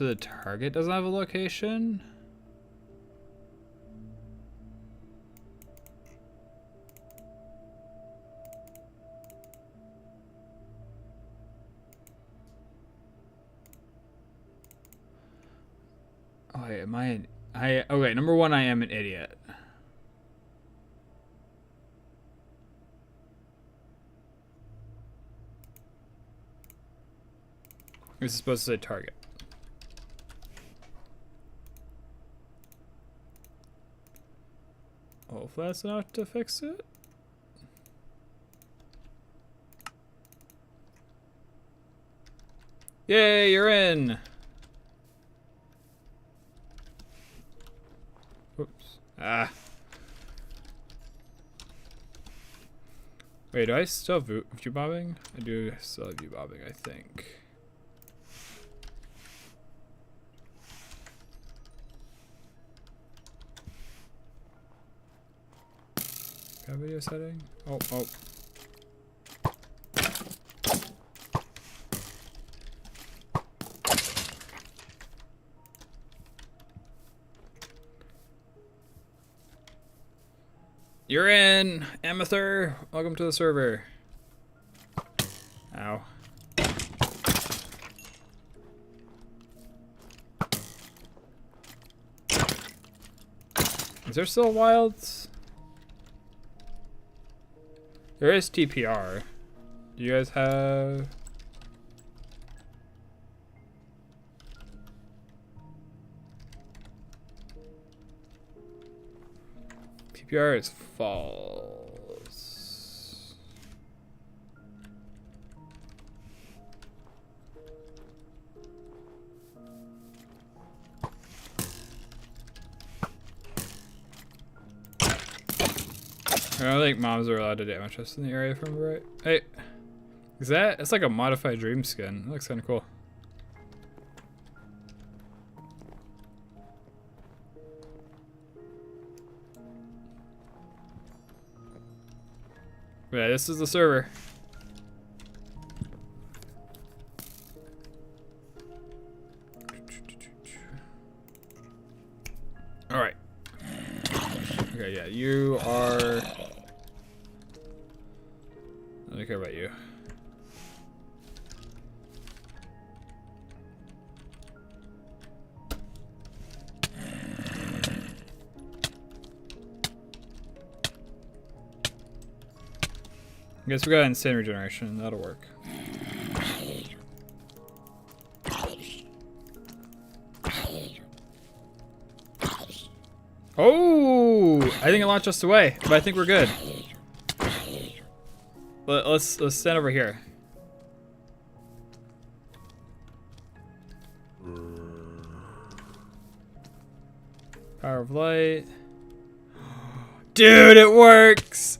So the target doesn't have a location? Oh, wait, am okay, number one, I am an idiot. This is supposed to say target. Hopefully that's enough to fix it. Yay, you're in! Oops. Ah. Wait, do I still have view bobbing? I do still have view bobbing, I think. Got video setting? Oh. You're in, Amethyr. Welcome to the server. Ow. Is there still wilds? There is TPR. Do you guys have... TPR is false. I don't think mobs are allowed to damage us in the area from right. Hey, is that? It's like a modified dream skin. It looks kind of cool. Yeah, this is the server. All right. Okay, yeah, you are. I don't care about you. I guess we got insane regeneration. That'll work. Oh! I think it launched us away, but I think we're good. Let's stand over here. Power of light. Dude, it works!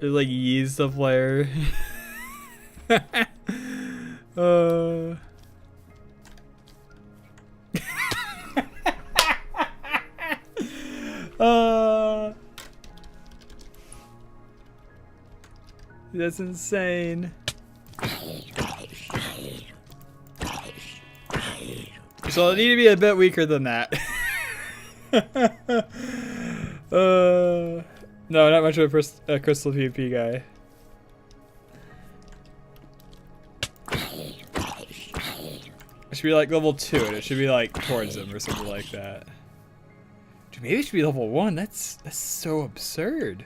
It like yeast the player. That's insane. So I need to be a bit weaker than that. No, not much of a crystal PvP guy. It should be like level 2 and it should be like towards him or something like that. Dude, maybe it should be level 1. That's so absurd.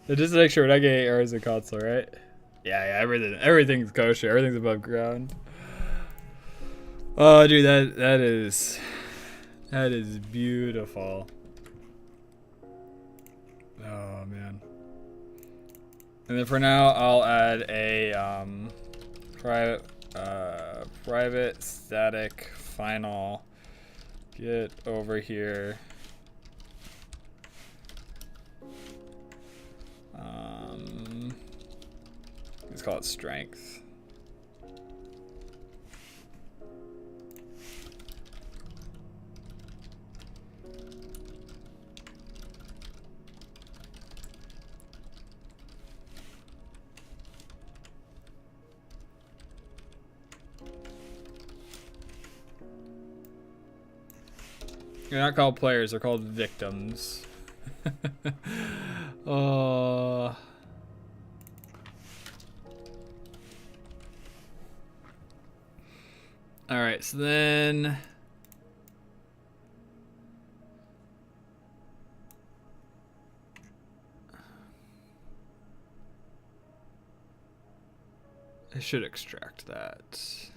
Just to make sure we're not getting errors in console, right? Yeah, everything's kosher. Everything's above ground. Oh, dude, that is beautiful. Oh man. And then for now, I'll add a private static final. Get over here. call it strength. They're not called players, they're called victims. Oh. Alright, so then I should extract that.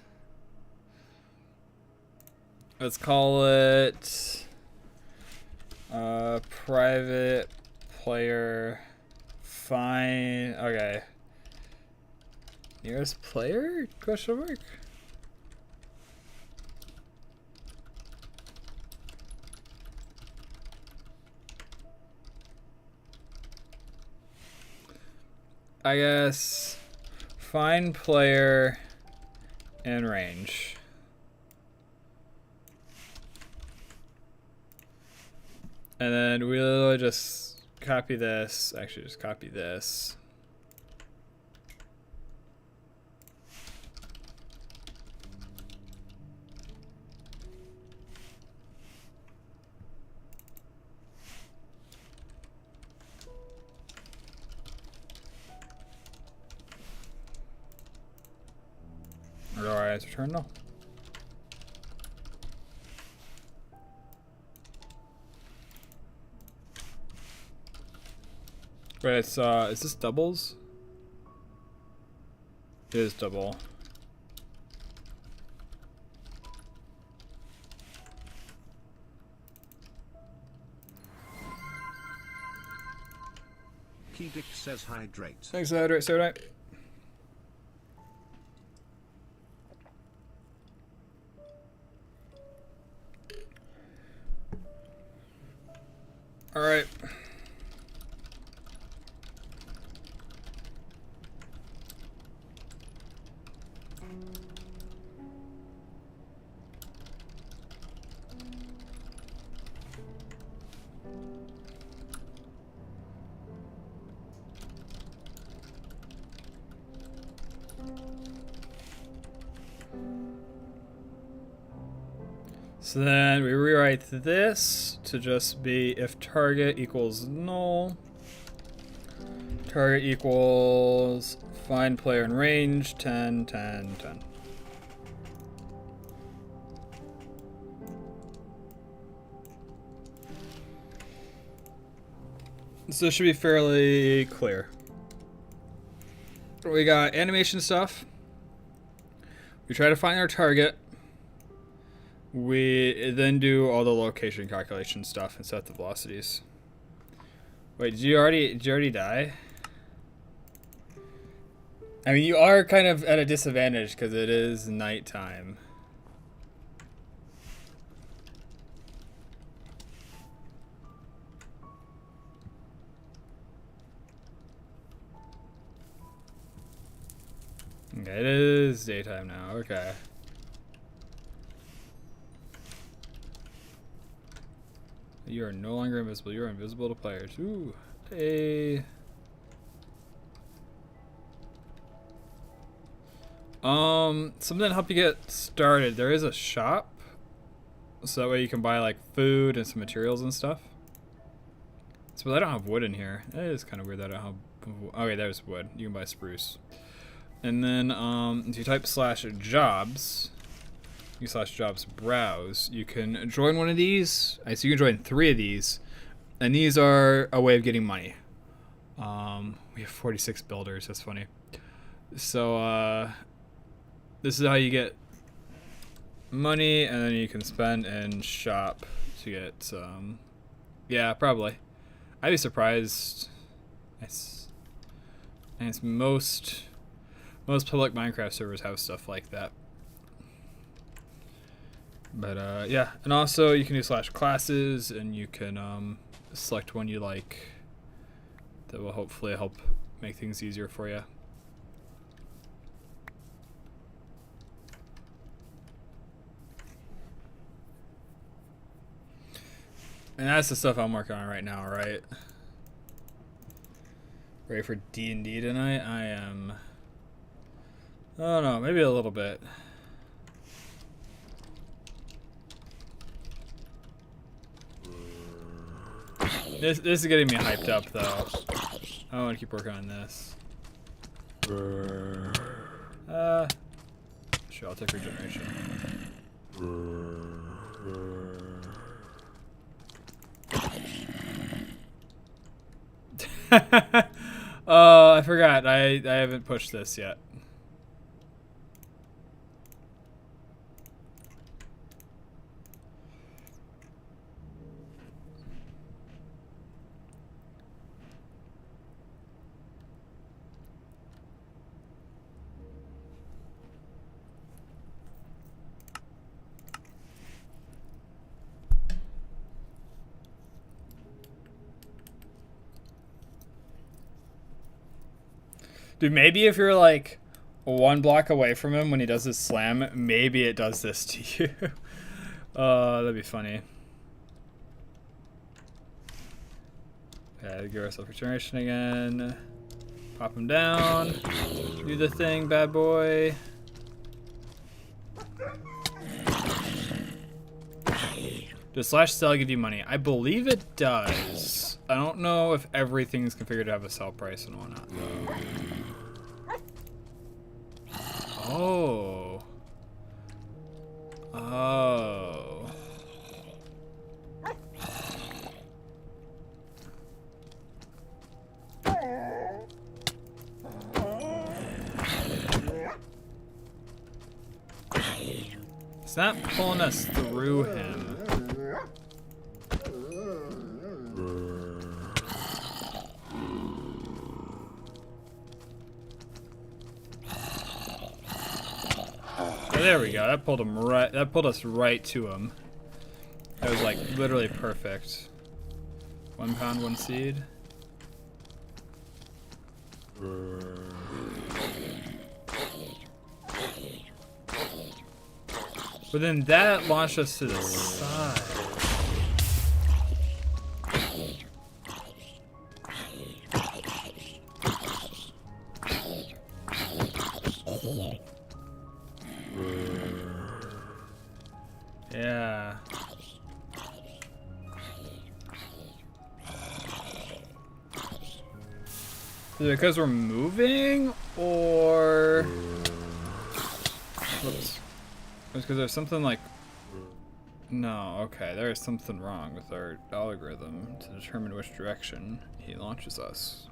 Let's call it private player fine. Okay. Nearest player? Question mark? I guess find player and range. And then we'll just copy this. Actually, just copy this. Otherwise, return null. Wait, it's is this doubles? It is double. Kedic says hydrate. Thanks, hydrate, so right. All right. So then we rewrite this to just be if target equals null, target equals find player in range 10, 10, 10. So this should be fairly clear. We got animation stuff. We try to find our target. We then do all the location calculation stuff and set the velocities. Wait, did you already die? I mean, you are kind of at a disadvantage because it is nighttime. Okay, it is daytime now. Okay. You are no longer invisible. You are invisible to players. Ooh. Hey. Something to help you get started. There is a shop. So that way you can buy like food and some materials and stuff. So I don't have wood in here. That is kind of weird that I don't have. Okay, there's wood. You can buy spruce. And then if you type /jobs, you /jobs browse, you can join one of these. So you can join 3 of these, and these are a way of getting money. We have 46 builders. That's funny. So this is how you get money, and then you can spend and shop to get. Yeah, probably. I'd be surprised. It's most public Minecraft servers have stuff like that. But yeah, and also you can do /classes, and you can select one you like. That will hopefully help make things easier for you. And that's the stuff I'm working on right now, right? Ready for D&D tonight? I am... I don't know, maybe a little bit. This is getting me hyped up, though. I want to keep working on this. Sure, I'll take regeneration. I forgot. I haven't pushed this yet. Dude, maybe if you're like one block away from him when he does his slam, maybe it does this to you. That'd be funny. Okay, give ourselves regeneration again. Pop him down. Do the thing, bad boy. Does slash sell give you money? I believe it does. I don't know if everything's configured to have a sell price and whatnot. Oh. Oh. It's not pulling us through him. There we go. That pulled him right. That pulled us right to him. That was like literally perfect. 1 pound, 1 seed. But then that launched us to the side. Yeah. Is it because we're moving, or... Whoops. It's because there's something like... No, okay, there is something wrong with our algorithm to determine which direction he launches us.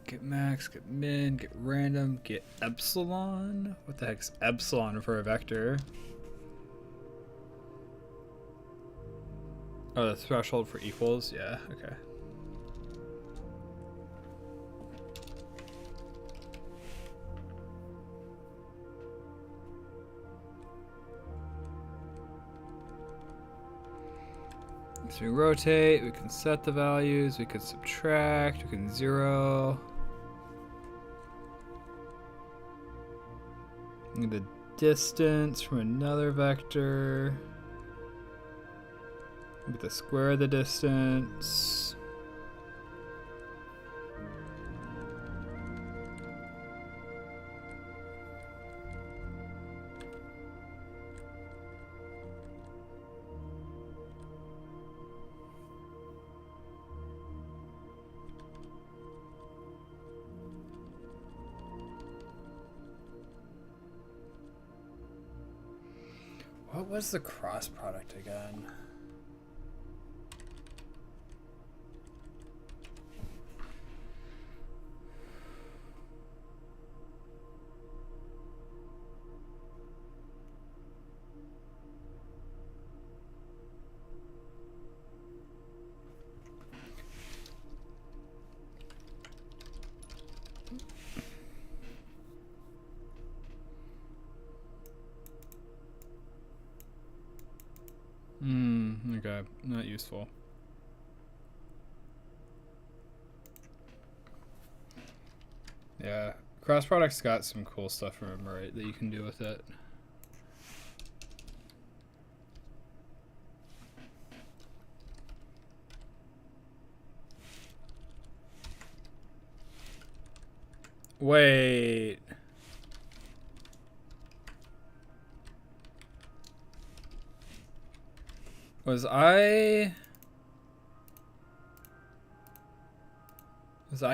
Get max, get min, get random, get epsilon. What the heck's epsilon for a vector? Oh, the threshold for equals? Yeah, okay. So we rotate, we can set the values, we can subtract, we can zero. The distance from another vector. Get the square of the distance. What was the cross product again? Okay, not useful. Yeah, cross product's got some cool stuff. Remember, right, that you can do with it. Wait. Was I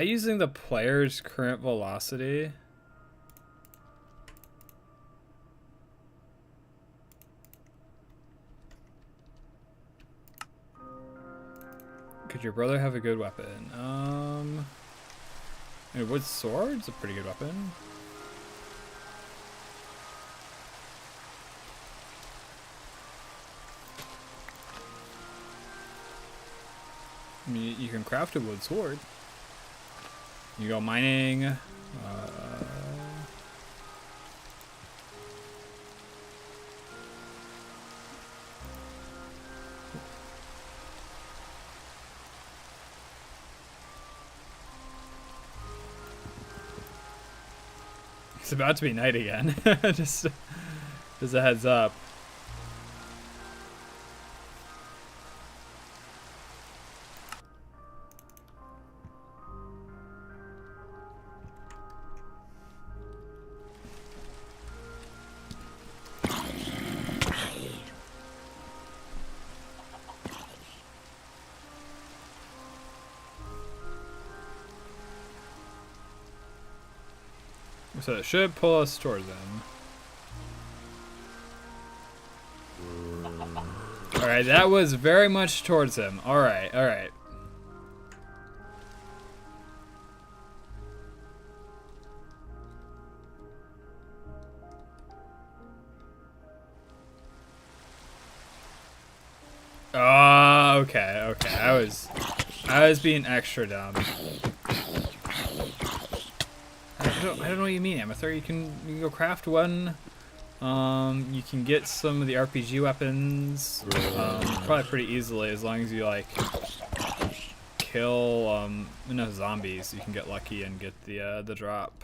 using the player's current velocity? Could your brother have a good weapon? A wood sword's a pretty good weapon. I mean, you can craft a wood sword. You go mining. It's about to be night again. Just as a heads up. So it should pull us towards them. Alright, that was very much towards him. Alright, alright. Oh, okay, okay. I was being extra dumb. I don't know what you mean, Amethyr. You can go craft one. You can get some of the RPG weapons probably pretty easily as long as you like kill enough zombies. You can get lucky and get the drop.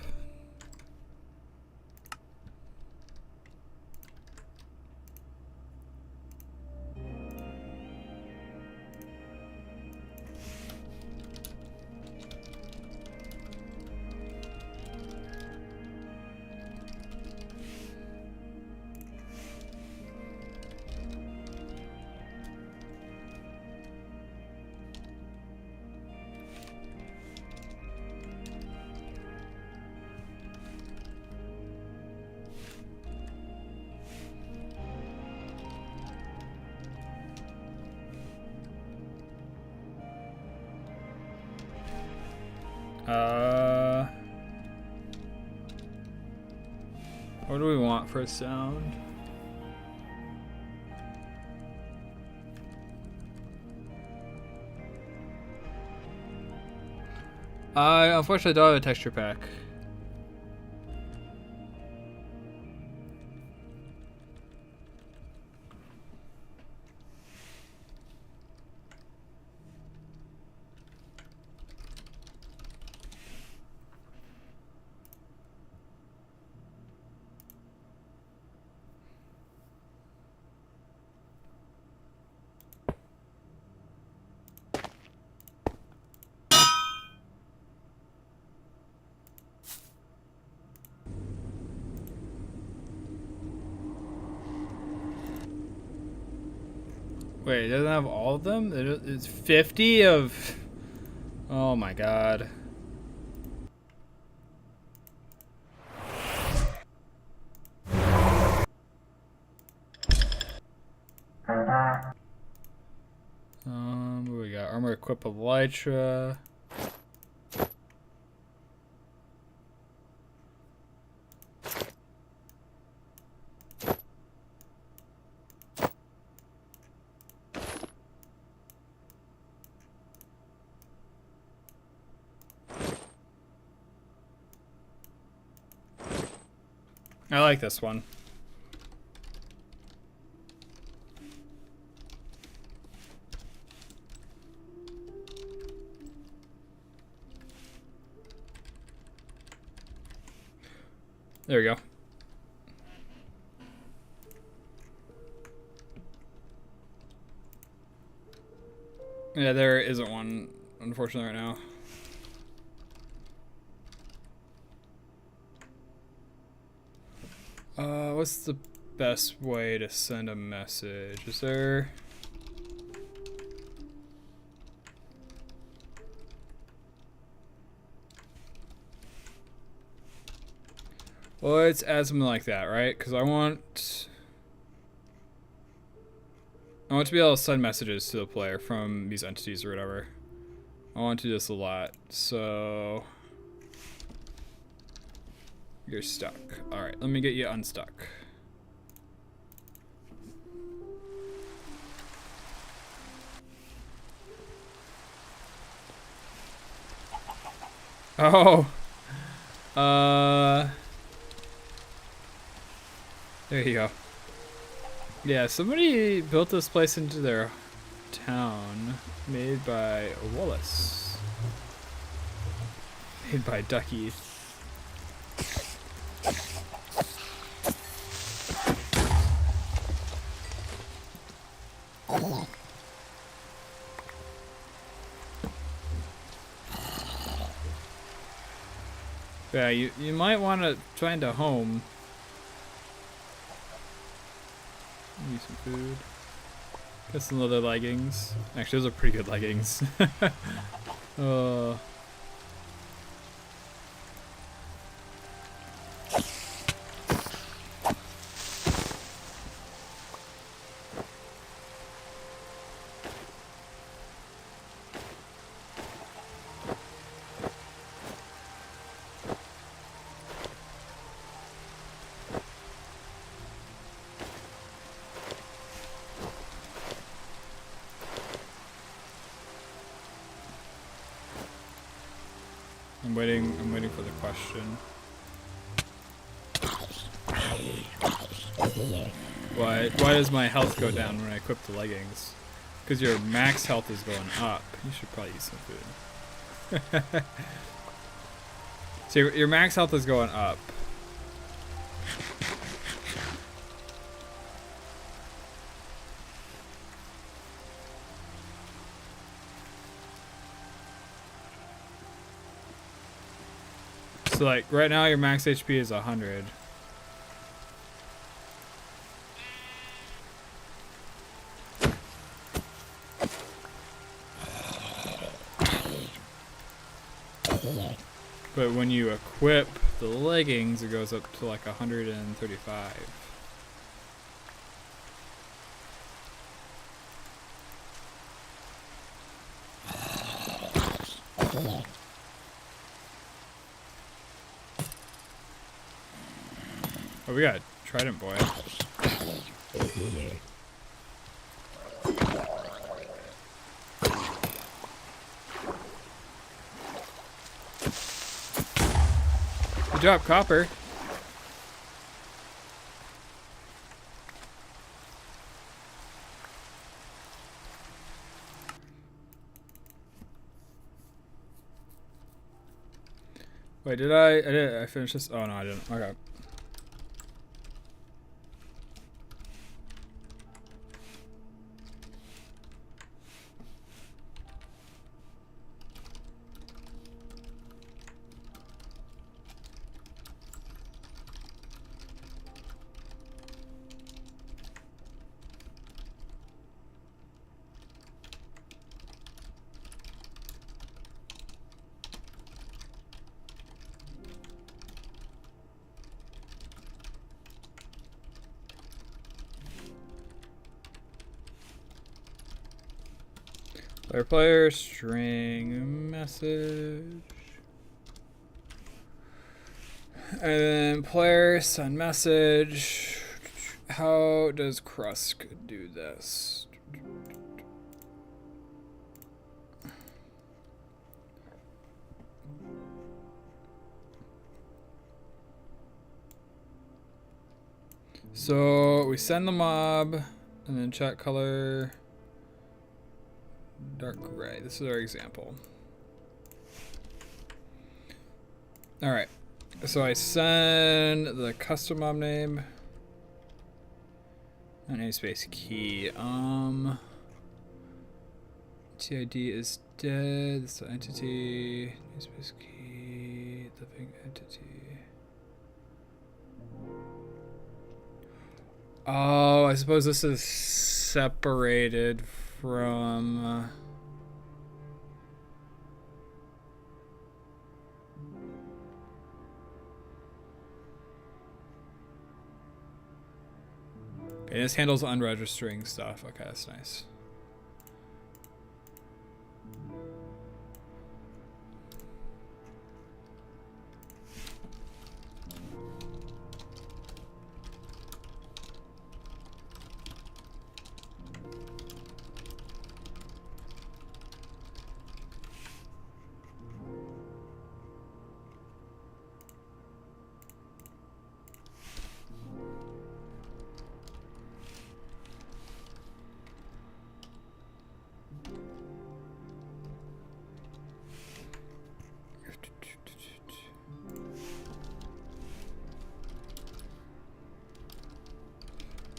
What do we want for a sound? I unfortunately don't have a texture pack. Wait, it doesn't have all of them? It's 50 of... Oh my god. What we got? Armor equip of Elytra. I like this one. There we go. Yeah, there isn't one, unfortunately, right now. What's the best way to send a message? Is there... Well, let's add something like that, right? Because I want to be able to send messages to the player from these entities or whatever. I want to do this a lot, so... You're stuck. Alright, let me get you unstuck. Oh! There you go. Yeah, somebody built this place into their town, made by Wallace. Made by Ducky. Yeah, you might want to find a home. Need some food. Got some other leggings. Actually, those are pretty good leggings. I'm waiting for the question. Why does my health go down when I equip the leggings? Because your max health is going up. You should probably eat some food. So your max health is going up. So like right now your max HP is 100. But when you equip the leggings, it goes up to like 135. Oh, we got a trident boy. Good job, Copper. Wait, did I finish this? Oh no, I didn't. Okay. Player string message. And then player send message. How does Krusk do this? So we send the mob and then chat color. Dark gray. This is our example. All right. So I send the custom mob name. Not namespace key. TID is dead. It's the entity. Namespace key. Living entity. Oh, I suppose this is separated from. Okay, this handles unregistering stuff. Okay, that's nice.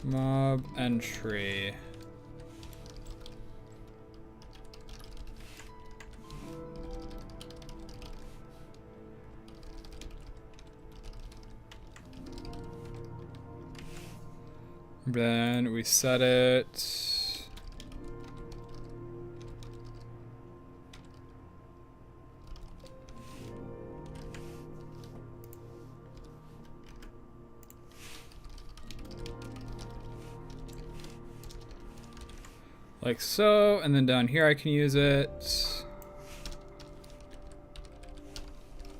Mob entry. Then we set it. Like so, and then down here I can use it.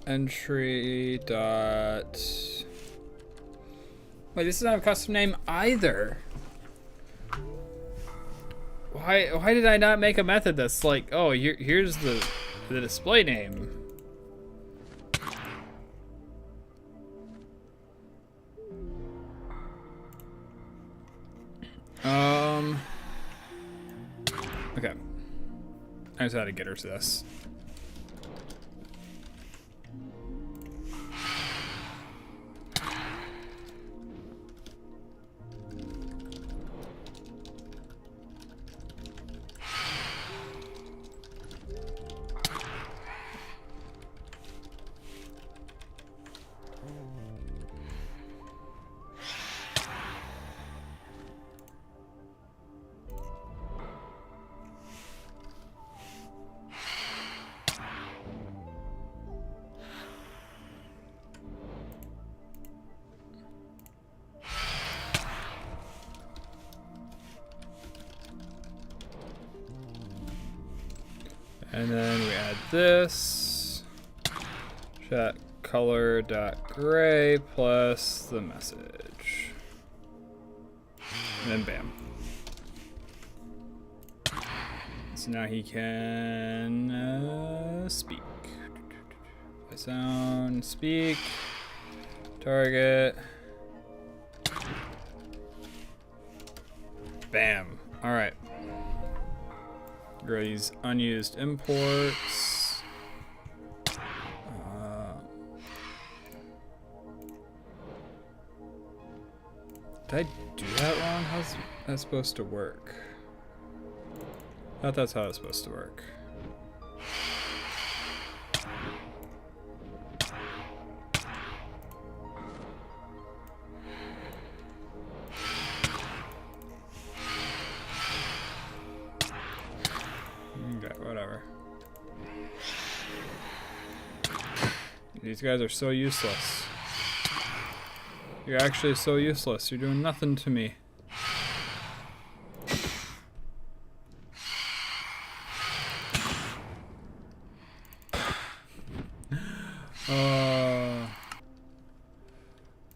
Entry dot. Wait, this doesn't have a custom name either. Why did I not make a method that's like, oh, here's the display name. Okay. I just had to get her to this. And then we add this. Chat color dot gray plus the message. And then bam. So now he can speak. Play sound, speak, target. Bam. All right. Grow these unused imports. Did I do that wrong? How's that supposed to work? I thought that's how it's supposed to work. Whatever. These guys are so useless. You're actually so useless. You're doing nothing to me.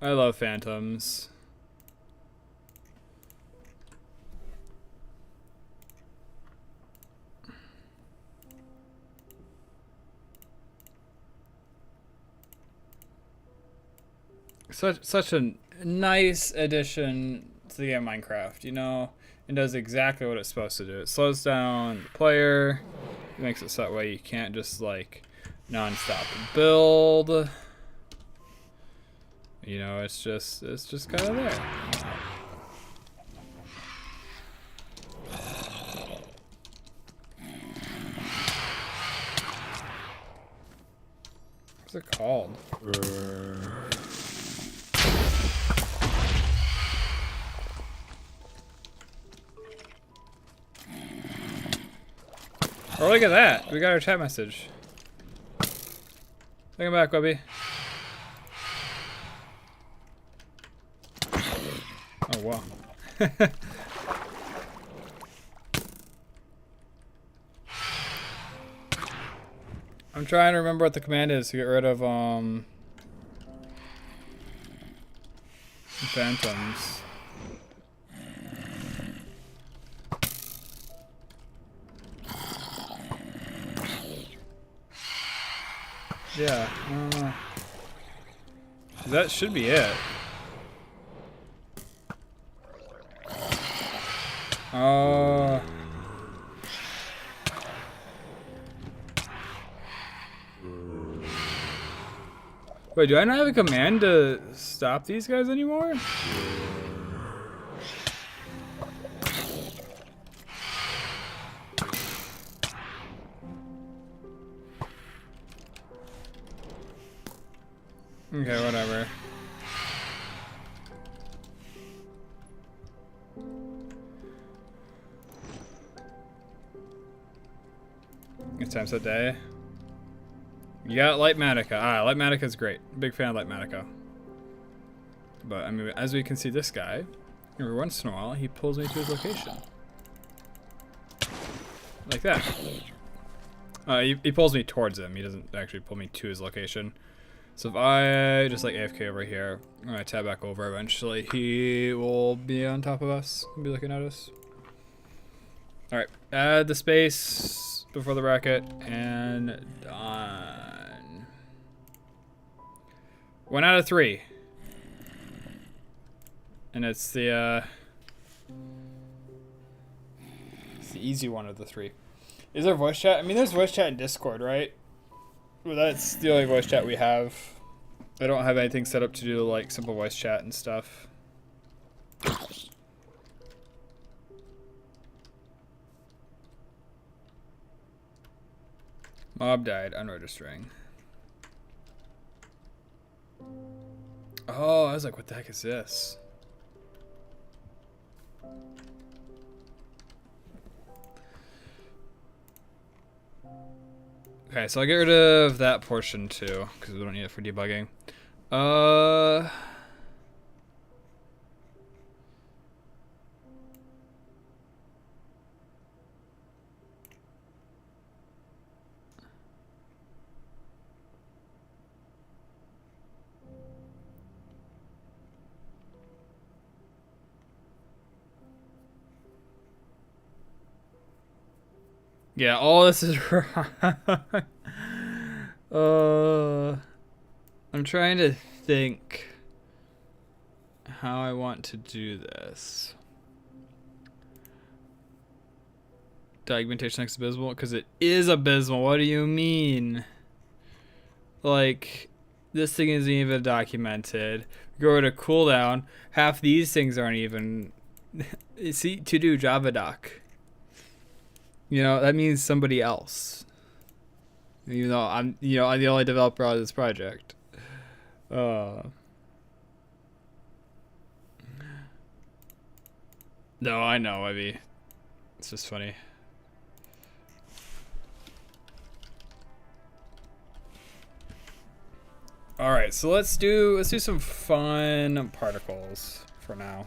I love phantoms. Such a nice addition to the game Minecraft, you know? It does exactly what it's supposed to do. It slows down the player. It makes it so that way you can't just like non-stop build. You know, it's just kind of there. What's it called? Oh, look at that. We got our chat message. Welcome back, Webby. Oh, wow. I'm trying to remember what the command is to get rid of, phantoms. Yeah, I don't know. That should be it. Oh. Wait, do I not have a command to stop these guys anymore? Okay, whatever. It's times a day. You got Lightmatica. Ah, Lightmatica's great. Big fan of Lightmatica. But, I mean, as we can see this guy, every once in a while, he pulls me to his location. Like that. He pulls me towards him. He doesn't actually pull me to his location. So if I just like AFK over here, when I tab back over, eventually he will be on top of us and be looking at us. All right, add the space before the bracket and done. 1 out of 3. And it's the easy one of the 3. Is there voice chat? I mean, there's voice chat in Discord, right? Well, that's the only voice chat we have. I don't have anything set up to do like simple voice chat and stuff. Mob died, unregistering. Oh, I was like, what the heck is this? Okay, so I'll get rid of that portion too, because we don't need it for debugging. Yeah, all this is wrong. I'm trying to think how I want to do this. Documentation looks abysmal because it is abysmal. What do you mean? Like, this thing isn't even documented. Go to cooldown. Half these things aren't even. See, to do Java doc. You know, that means somebody else. Even though I'm the only developer on this project. No, I know, it's just funny. All right, so let's do some fun particles for now.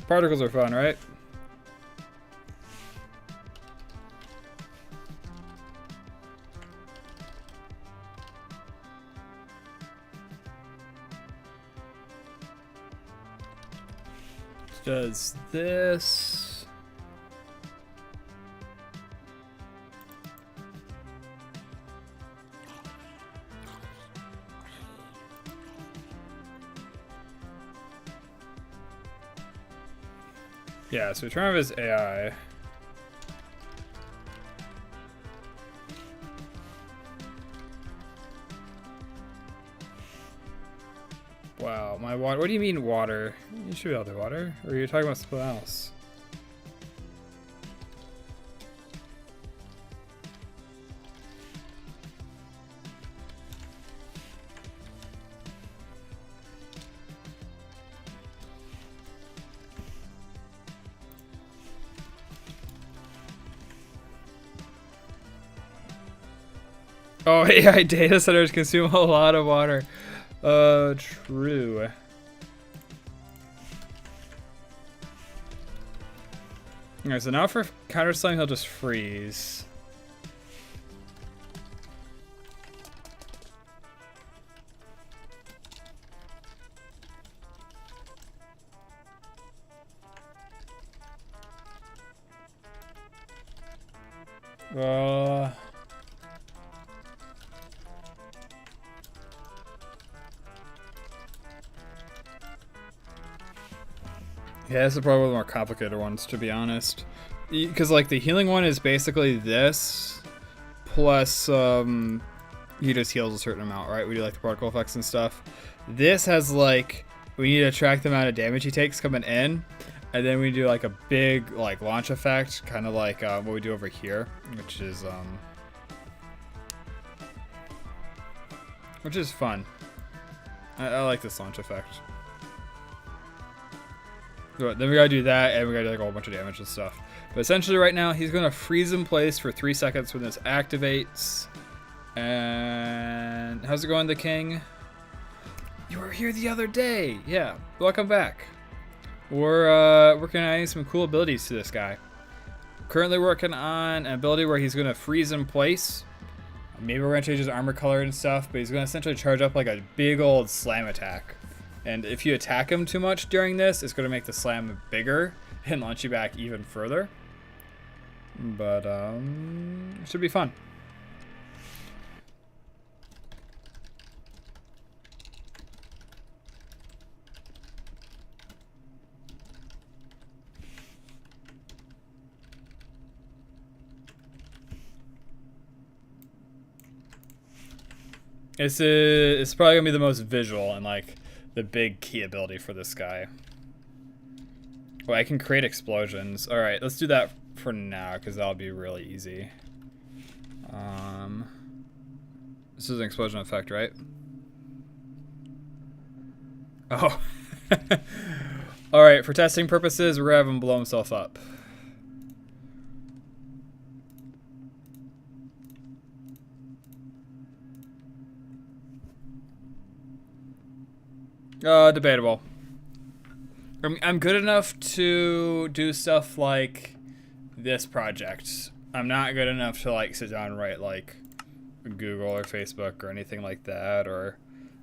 Particles are fun, right? Does this. Yeah, so we turn off his AI. my water. What do you mean water? You should be able to do water. Or are you talking about something else? Oh, AI data centers consume a lot of water. True. Alright, so now for counter slam, he'll just freeze. Yeah, this is probably one of the more complicated ones, to be honest. Because, like, the healing one is basically this, plus, he just heals a certain amount, right? We do, like, the particle effects and stuff. This has, like, we need to track the amount of damage he takes coming in, and then we do, like, a big, like, launch effect, kind of like what we do over here, which is fun. I like this launch effect. Then we gotta do that, and we gotta do like a whole bunch of damage and stuff. But essentially right now, he's gonna freeze in place for 3 seconds when this activates. And how's it going, the king? You were here the other day. Yeah, welcome back. We're working on adding some cool abilities to this guy. Currently working on an ability where he's gonna freeze in place. Maybe we're gonna change his armor color and stuff, but he's gonna essentially charge up like a big old slam attack. And if you attack him too much during this, it's going to make the slam bigger and launch you back even further. But, it should be fun. It's probably going to be the most visual and, like, the big key ability for this guy. Well, I can create explosions. All right, let's do that for now because that'll be really easy. This is an explosion effect, right? Oh. All right, for testing purposes, we're gonna have him blow himself up. Debatable. I'm good enough to do stuff like this project. I'm not good enough to like sit down and write like Google or Facebook or anything like that. Or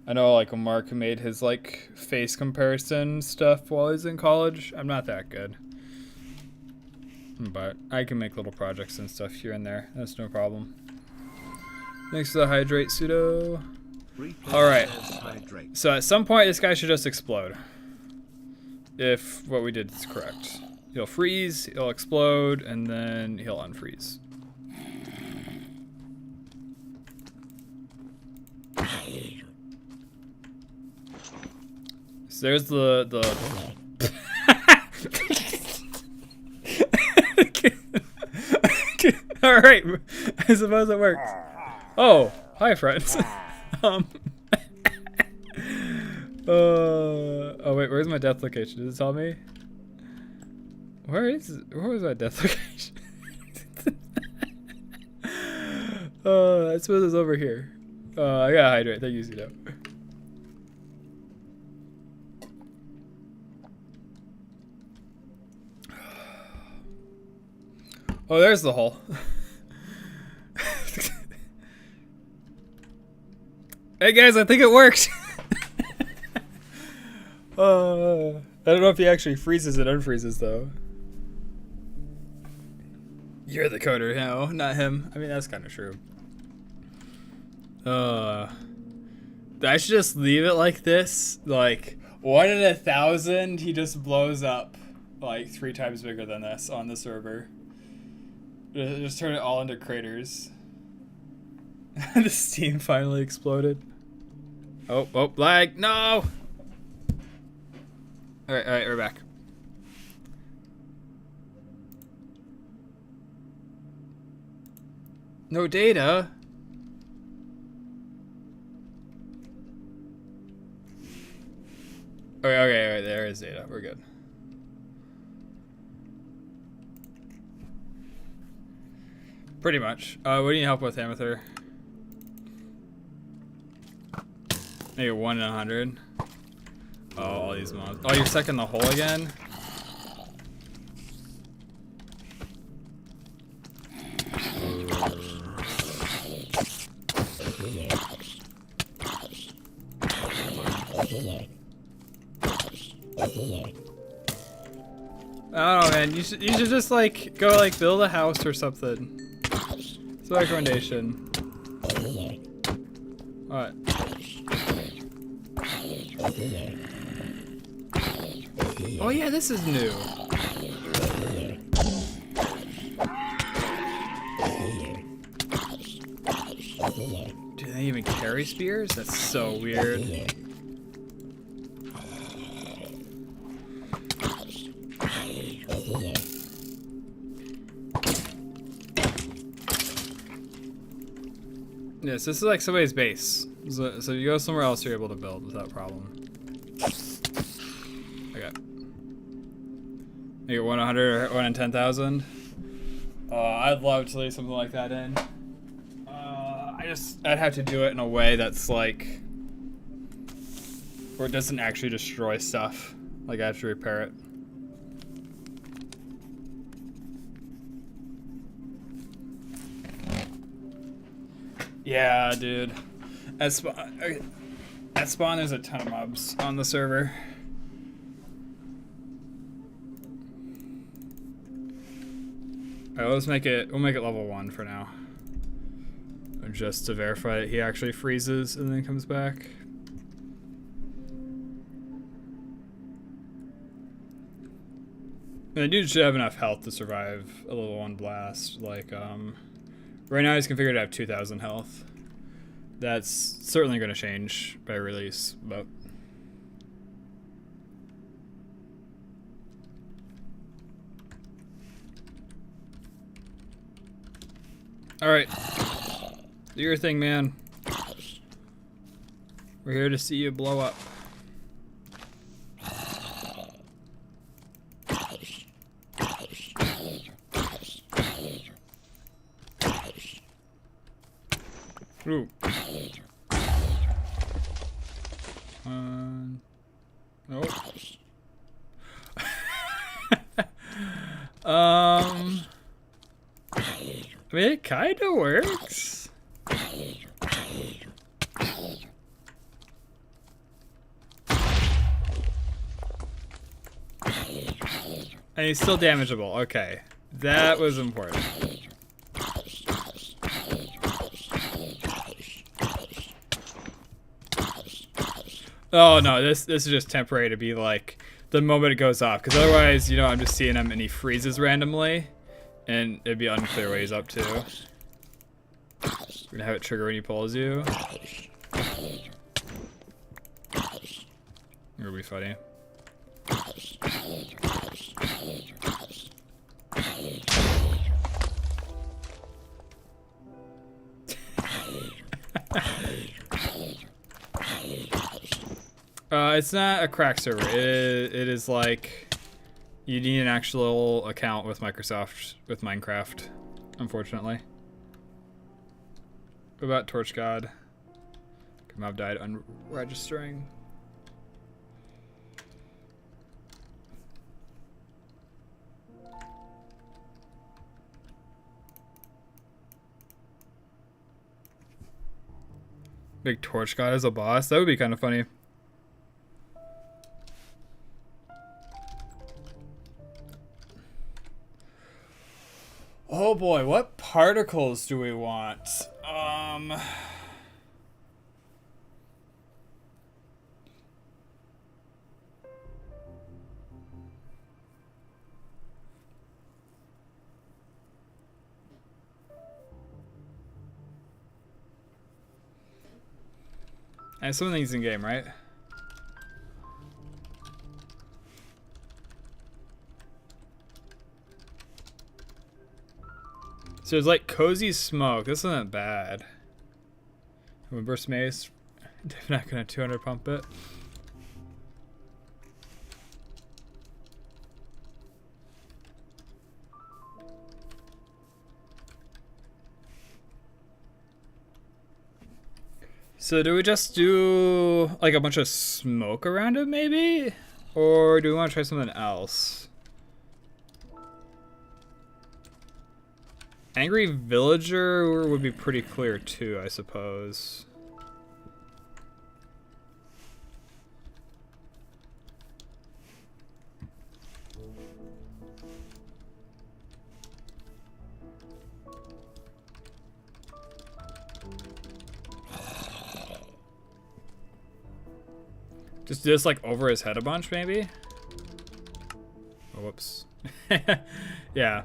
I know like Mark made his like face comparison stuff while he's in college. I'm not that good. But I can make little projects and stuff here and there. That's no problem. Thanks for the hydrate, pseudo. Alright, so at some point this guy should just explode. If what we did is correct. He'll freeze, he'll explode, and then he'll unfreeze. So there's the Alright, I suppose it works. Oh, hi friends. Oh wait, where's my death location? Does it tell me? Where was my death location? I suppose it's over here. I gotta hydrate. Thank you, Zito. Oh, there's the hole. Hey guys, I think it worked. I don't know if he actually freezes and unfreezes though. You're the coder, no, not him. I mean, that's kind of true. I should just leave it like this. Like 1 in 1,000, he just blows up like 3 times bigger than this on the server. Just turn it all into craters. The steam finally exploded. Oh, lag, no! All right, we're back. No data. Okay, there is data. We're good. Pretty much. What do you need help with, Amethyr? Maybe 1 in 100. Oh, all these mobs. Oh, you're stuck in the hole again? I don't know, man. You should just like go like build a house or something. It's a recommendation. What? Oh yeah, this is new. Do they even carry spears? That's so weird. Yes, this is like somebody's base. So you go somewhere else, you're able to build without problem. Okay. You get 1 in 100 or 1 in 10,000. I'd love to leave something like that in. I'd have to do it in a way that's like, where it doesn't actually destroy stuff. Like I have to repair it. Yeah, dude. At spawn, there's a ton of mobs on the server. Alright, we'll make it level 1 for now. Just to verify that he actually freezes and then comes back. And the dude should have enough health to survive a level 1 blast. Like, right now he's configured to have 2,000 health. That's certainly going to change by release, but... Alright. Do your thing, man. We're here to see you blow up. Ooh. Nope. I mean, it kinda works. And he's still damageable. Okay. That was important. Oh no, this is just temporary to be like the moment it goes off, because otherwise, you know, I'm just seeing him and he freezes randomly, and it'd be unclear what he's up to. We're gonna have it trigger when he pulls you. It'll be funny. It's not a crack server. It is like you need an actual account with Microsoft with Miencraft, unfortunately. What about Torch God? Mob died unregistering. Big Torch God as a boss? That would be kind of funny. Oh boy, what particles do we want? And some of these in game, right? So there's like cozy smoke. This isn't bad. When burst mace, not gonna 200 pump it. So do we just do like a bunch of smoke around it maybe? Or do we want to try something else? Angry Villager would be pretty clear too, I suppose. Just do this like over his head a bunch, maybe? Oh, whoops. Yeah.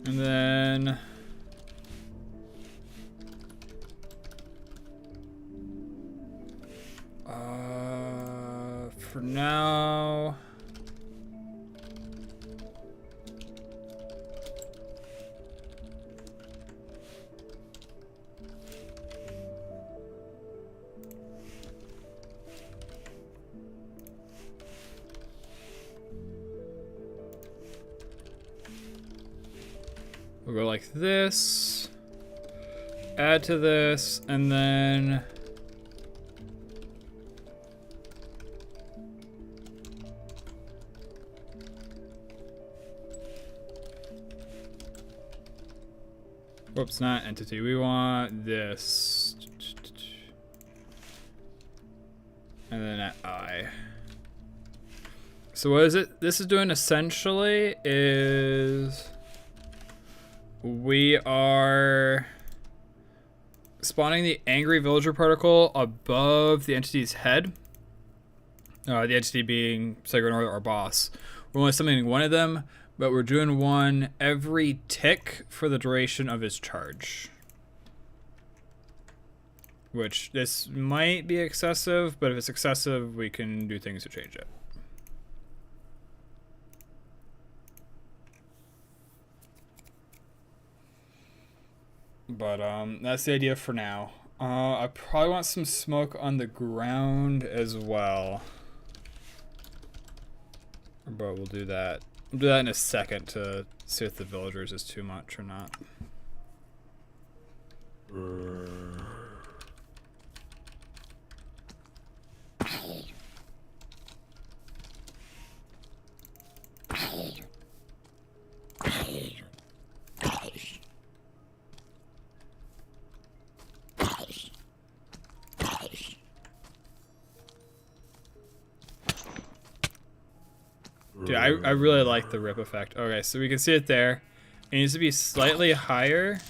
And then for now we'll go like this, add to this, and then whoops, not entity. We want this. And then at I. So what is it? This is doing essentially is we are spawning the angry villager particle above the entity's head. The entity being Psychonor, our boss. We're only summoning one of them, but we're doing one every tick for the duration of his charge. Which, this might be excessive, but if it's excessive, we can do things to change it. But that's the idea for now. I probably want some smoke on the ground as well. But we'll do that. We'll do that in a second to see if the villagers is too much or not. Dude, I really like the rip effect. Okay, so we can see it there. It needs to be slightly higher.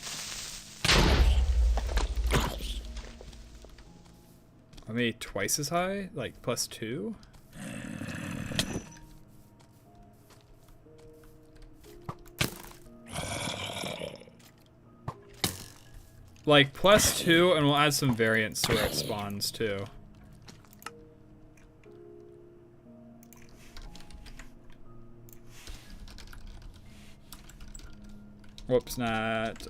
Or maybe twice as high? Like +2? Like +2, and we'll add some variance to where it spawns too. Whoops, not.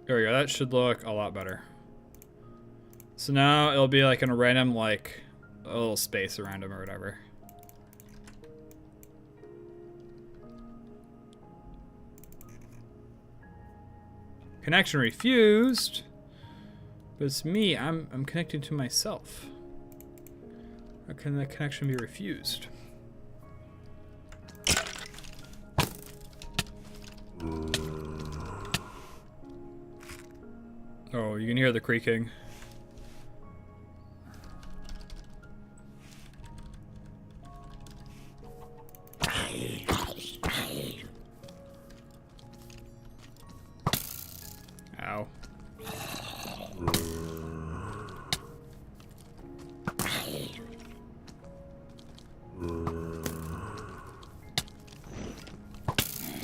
There we go, that should look a lot better. So now it'll be like in a random, like, a little space around him or whatever. Connection refused. But it's me. I'm connecting to myself. How can the connection be refused? Oh, you can hear the creaking. Ow.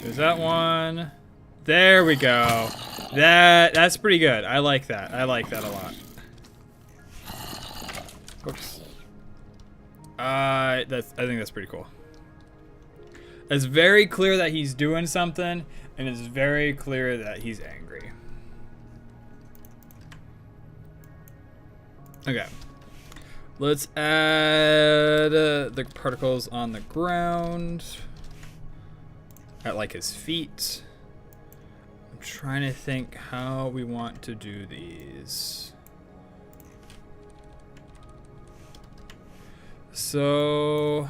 There's that one. There we go. That's pretty good. I like that. I like that a lot. Oops. I think that's pretty cool. It's very clear that he's doing something, and it's very clear that he's angry. Okay. Let's add the particles on the ground. At like his feet. I'm trying to think how we want to do these. So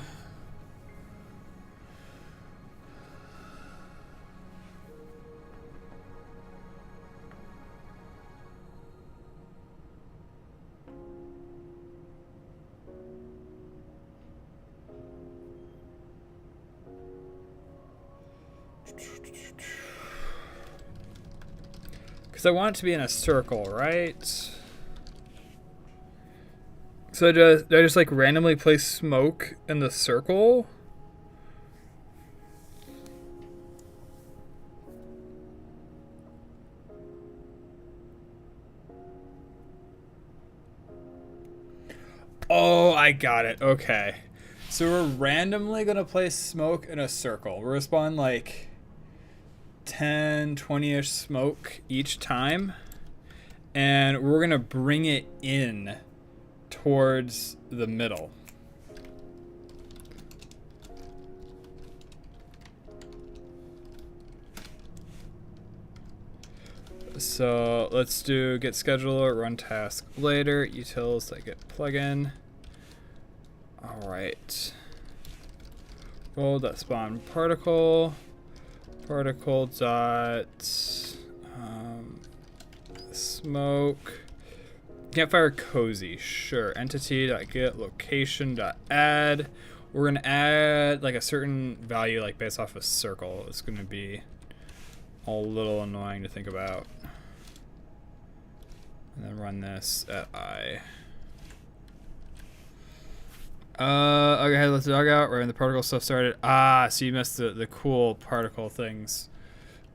because I want it to be in a circle, right? So do I just like randomly place smoke in the circle? Oh, I got it. Okay. So we're randomly going to place smoke in a circle. We're going to spawn like 10, 20-ish smoke each time. And we're going to bring it in towards the middle. So let's do get scheduler, run task later, utils that get plugin. All right. Roll that spawn particle dot smoke. Campfire cozy, sure. Entity.get location.add. We're gonna add like a certain value, like based off a circle. It's gonna be a little annoying to think about. And then run this at I. Okay, let's dog out. We're in the particle stuff started. Ah, so you missed the cool particle things.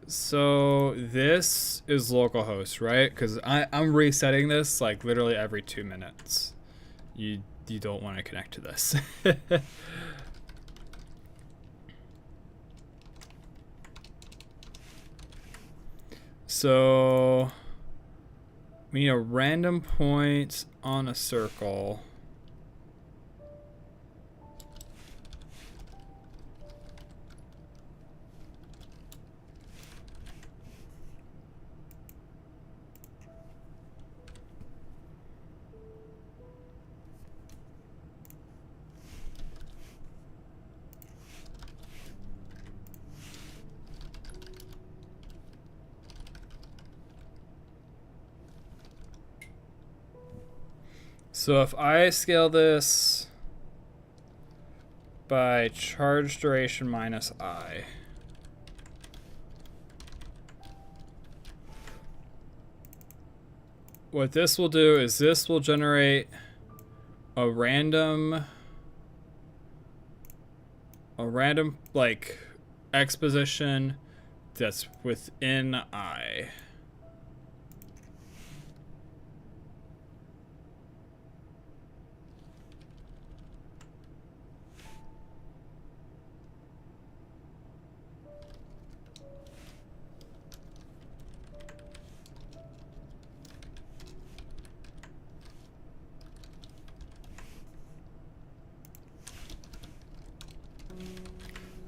So this is localhost, right? Because I'm resetting this like literally every 2 minutes. You don't want to connect to this. So we need a random point on a circle. So if I scale this by charge duration minus I, what this will do is this will generate a random like exposition that's within I.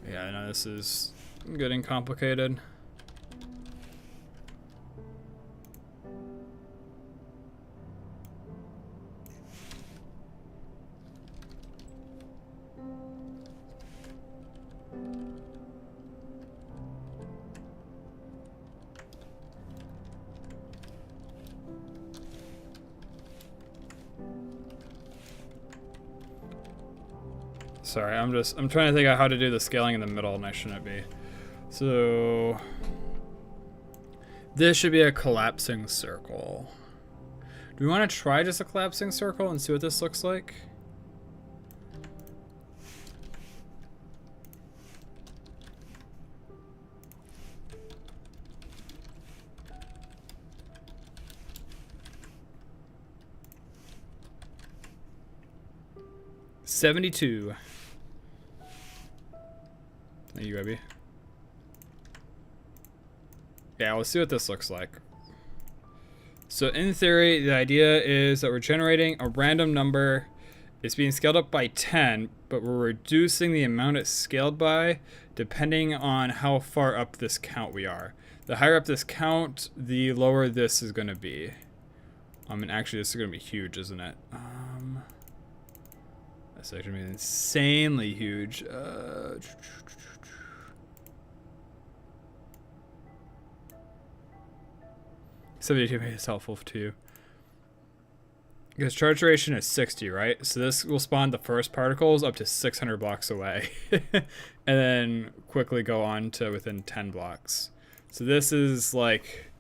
Yeah, I know this is getting complicated. Sorry, I'm trying to think of how to do the scaling in the middle, and I shouldn't be. So this should be a collapsing circle. Do we want to try just a collapsing circle and see what this looks like? $72. Thank you, Abby. Yeah, we'll see what this looks like. So in theory, the idea is that we're generating a random number. It's being scaled up by 10, but we're reducing the amount it's scaled by depending on how far up this count we are. The higher up this count, the lower this is going to be. And actually, this is going to be huge, isn't it? That's actually going to be insanely huge. 72 is helpful too. Because charge duration is 60, right? So this will spawn the first particles up to 600 blocks away. And then quickly go on to within 10 blocks. So this is like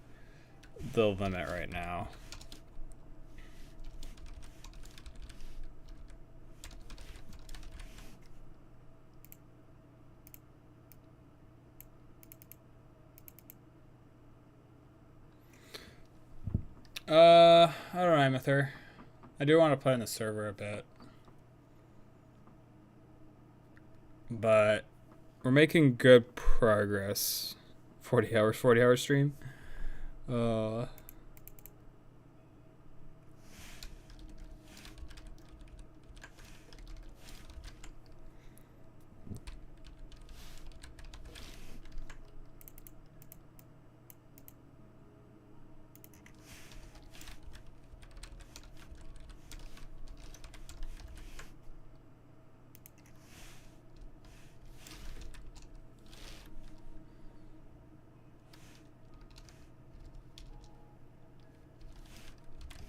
the limit right now. I don't know, Amethyr. I do want to play on the server a bit. But we're making good progress. 40 hour stream.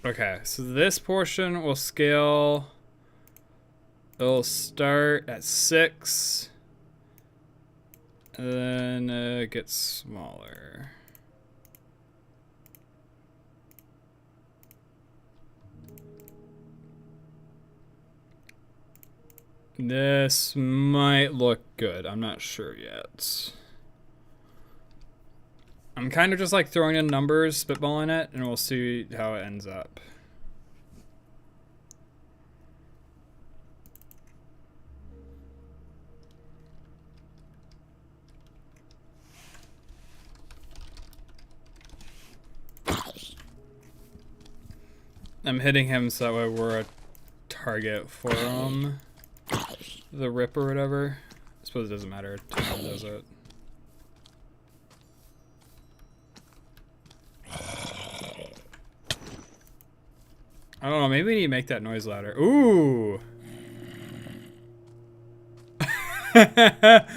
Okay, so this portion will scale. It'll start at 6. And then it gets smaller. This might look good. I'm not sure yet. I'm kind of just like throwing in numbers, spitballing it, and we'll see how it ends up. I'm hitting him so that way we're a target for the rip or whatever. I suppose it doesn't matter. Time does it. I don't know, maybe we need to make that noise louder. Ooh! I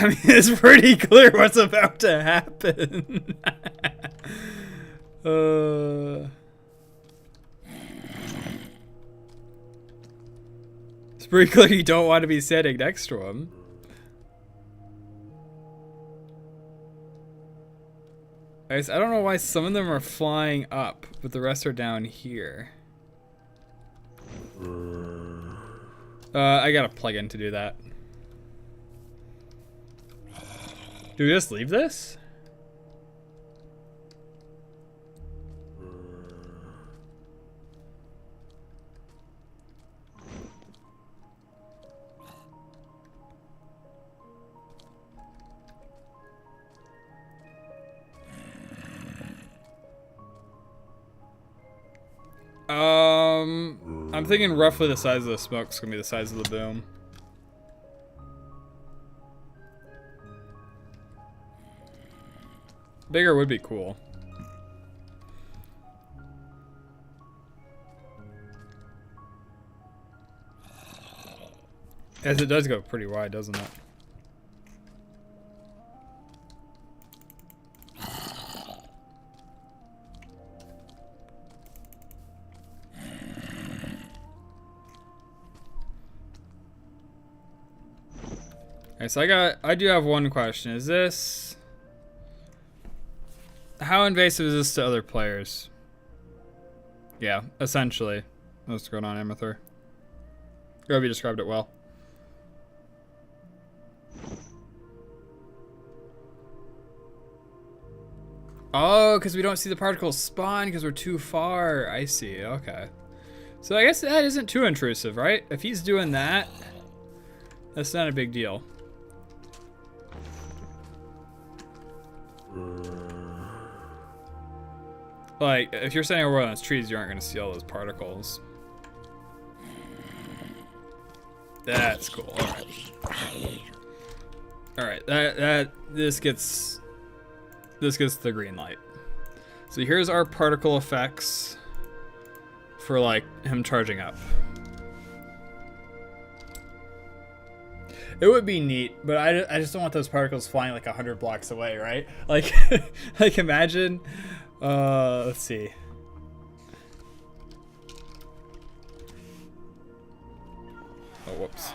mean, it's pretty clear what's about to happen. It's pretty clear you don't want to be sitting next to him. I don't know why some of them are flying up, but the rest are down here. I gotta plug in to do that. Do we just leave this? I'm thinking roughly the size of the smoke's gonna be the size of the boom. Bigger would be cool. As it does go pretty wide, doesn't it? Alright, so I do have one question. Is this... How invasive is this to other players? Yeah, essentially. What's going on, Amethyr? You described it well. Oh, because we don't see the particles spawn because we're too far. I see, okay. So I guess that isn't too intrusive, right? If he's doing that, that's not a big deal. Like, if you're standing over those trees, you aren't going to see all those particles. That's cool. All right. This gets the green light. So here's our particle effects for like him charging up. It would be neat, but I just don't want those particles flying like 100 blocks away, right? Like, like imagine. Let's see. Oh, whoops.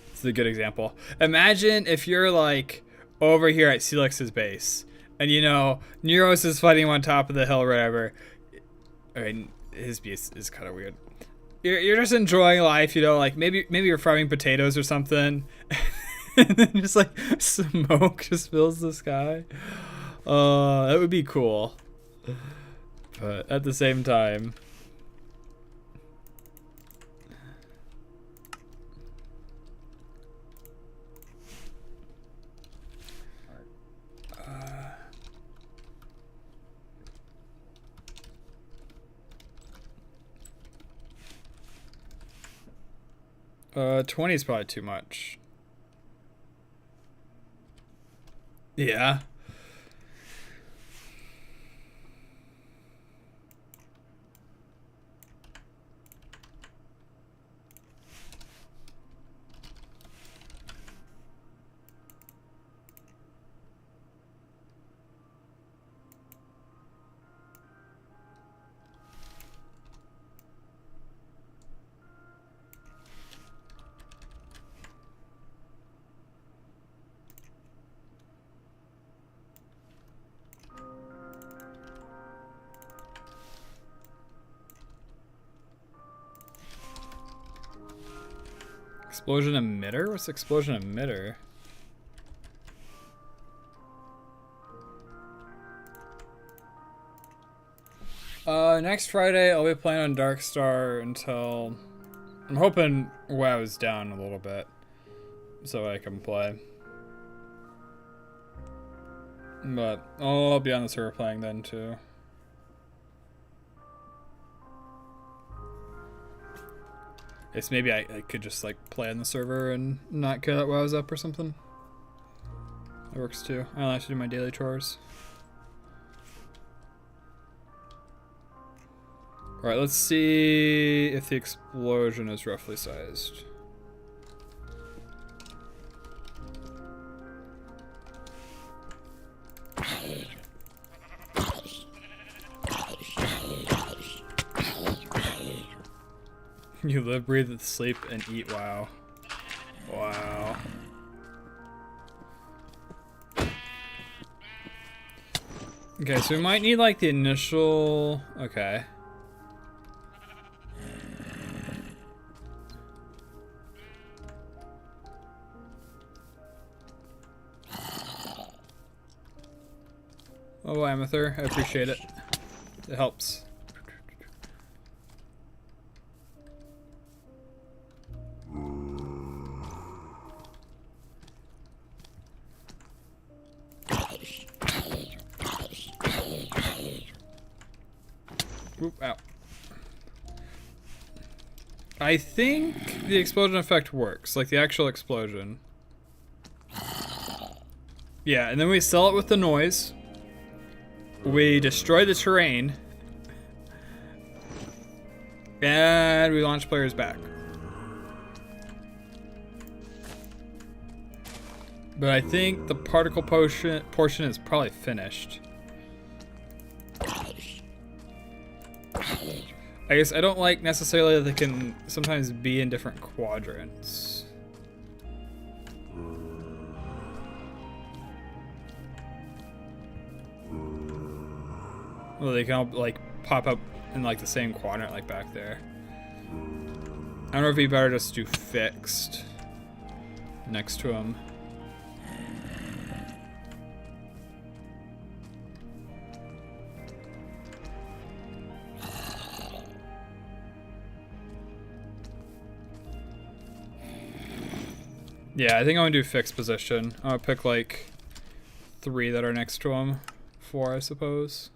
This is a good example. Imagine if you're like over here at Celix's base, and you know Neros is fighting on top of the hill or whatever. I mean, his base is kind of weird. You're just enjoying life, you know, like maybe you're farming potatoes or something, and then just like smoke just fills the sky. That would be cool, but at the same time, uh, 20 is probably too much. Yeah. Explosion emitter? What's explosion emitter? Next Friday I'll be playing on Darkstar until I'm hoping WoW is down a little bit so I can play. But I'll be on the server playing then too. Guess maybe I could just like play on the server and not care that WoW's up or something. That works too. I only have to do my daily chores. Alright, let's see if the explosion is roughly sized. You live, breathe, sleep, and eat WoW. Wow. Okay, so we might need like the initial... Okay. Oh, Amethyr, I appreciate it. It helps. Oop, ow. I think the explosion effect works, like the actual explosion. Yeah, and then we sell it with the noise. We destroy the terrain. And we launch players back. But I think the particle portion is probably finished. I guess I don't like necessarily that they can sometimes be in different quadrants. Well, they can all like pop up in like the same quadrant like back there. I don't know if it'd be better just to do fixed next to them. Yeah, I think I'm gonna do fixed position. I'm gonna pick like 3 that are next to them. 4, I suppose.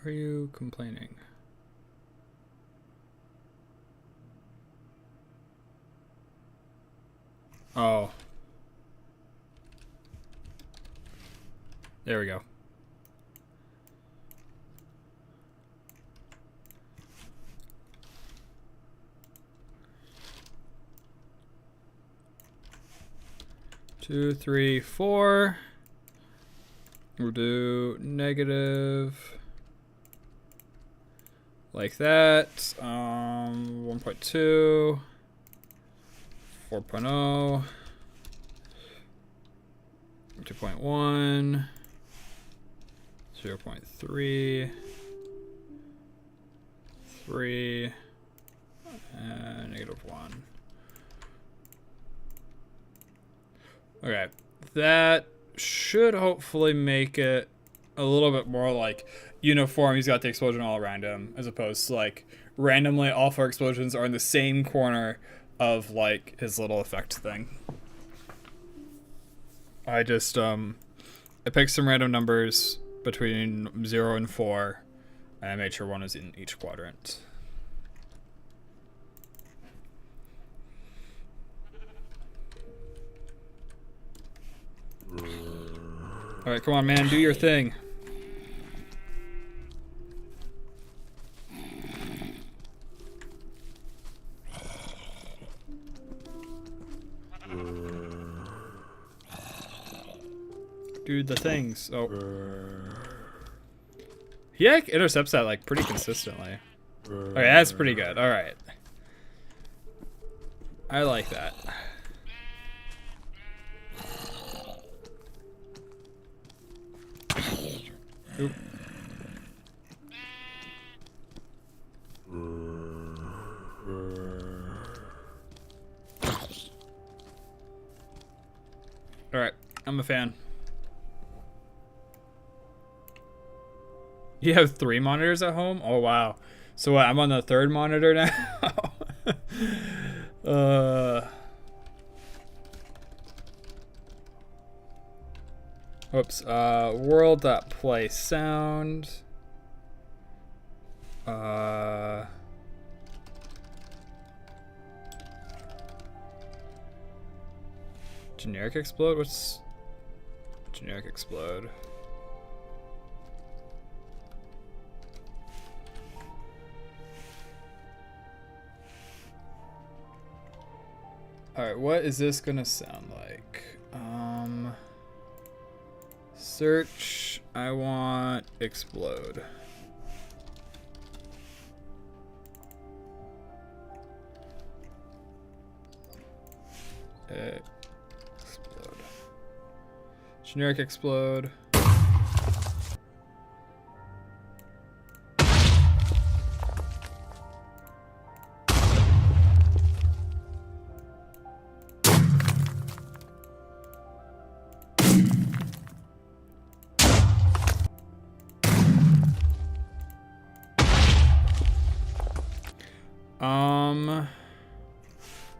Are you complaining? Oh. There we go. Two, 3, 4. We'll do negative. Like that. 1.2. 4.0. 2.1. 0.3. 3. And negative 1. Okay. That should hopefully make it a little bit more like uniform. He's got the explosion all around him, as opposed to like randomly all 4 explosions are in the same corner of like his little effect thing. I just I picked some random numbers between 0 and 4, and I made sure 1 is in each quadrant. All right, come on, man, do your thing. Do the things. Oh. He like intercepts that like pretty consistently. Okay, that's pretty good. All right. I like that. Oop. All right, I'm a fan. You have 3 monitors at home? Oh wow. So what, I'm on the 3rd monitor now? Whoops. World.play sound. Generic explode? What's generic explode? Alright, what is this gonna sound like? Search, I want explode. Explode. Generic explode.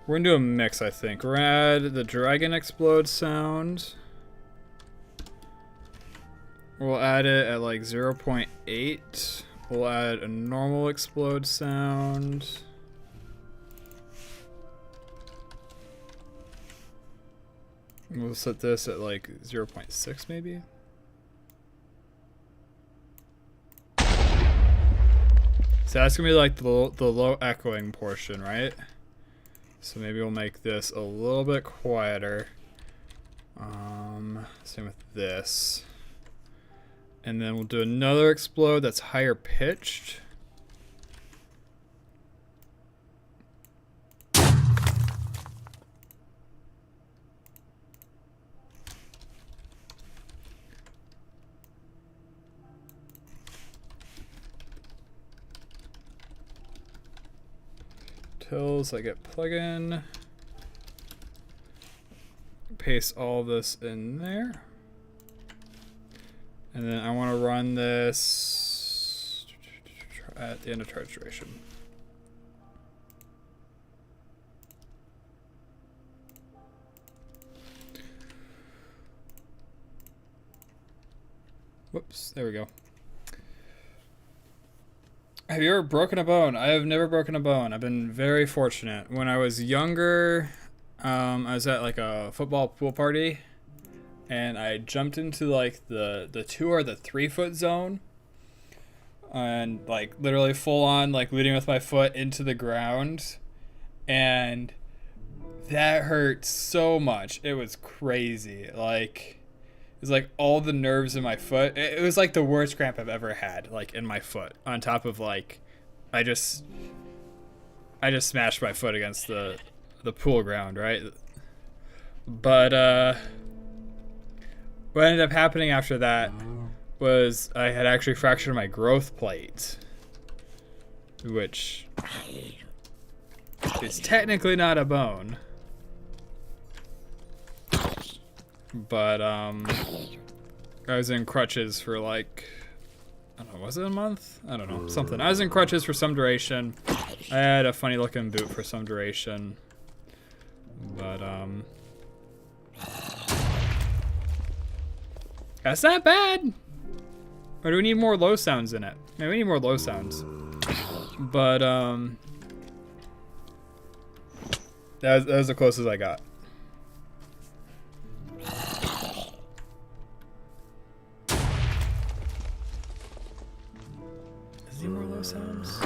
We're gonna do a mix, I think. We're gonna add the dragon explode sound. We'll add it at like 0.8. We'll add a normal explode sound. We'll set this at like 0.6 maybe. So that's gonna be like the low echoing portion, right? So maybe we'll make this a little bit quieter. Same with this. And then we'll do another explode that's higher pitched. Tills I get plugin. Paste all this in there. And then I want to run this at the end of charge duration. Whoops, there we go. Have you ever broken a bone? I have never broken a bone. I've been very fortunate. When I was younger, I was at like a football pool party, and I jumped into like the 2 or the 3 foot zone, and like literally full on like leading with my foot into the ground, and that hurt so much. It was crazy. Like it was like all the nerves in my foot. It was like the worst cramp I've ever had, like in my foot. On top of like, I just smashed my foot against the pool ground, right? But what ended up happening after that was I had actually fractured my growth plate, which is technically not a bone. But I was in crutches for like, I don't know, was it a month? I don't know, something. I was in crutches for some duration. I had a funny looking boot for some duration. But that's not bad. Or do we need more low sounds in it? Maybe we need more low sounds. But that was the closest I got. Any more low sounds?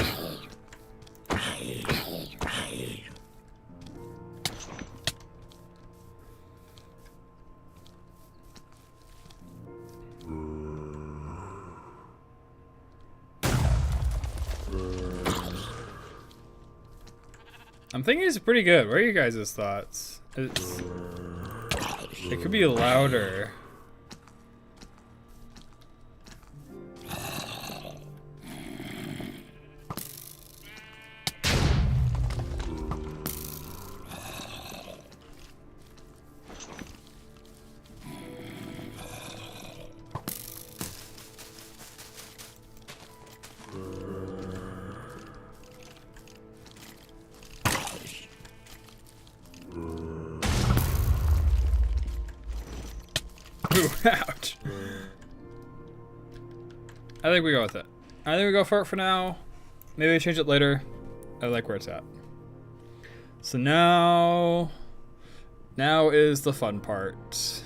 I'm thinking it's pretty good. What are you guys' thoughts? It could be louder. Ouch. I think we go with it. I think we go for it for now. Maybe we change it later. I like where it's at. So now is the fun part.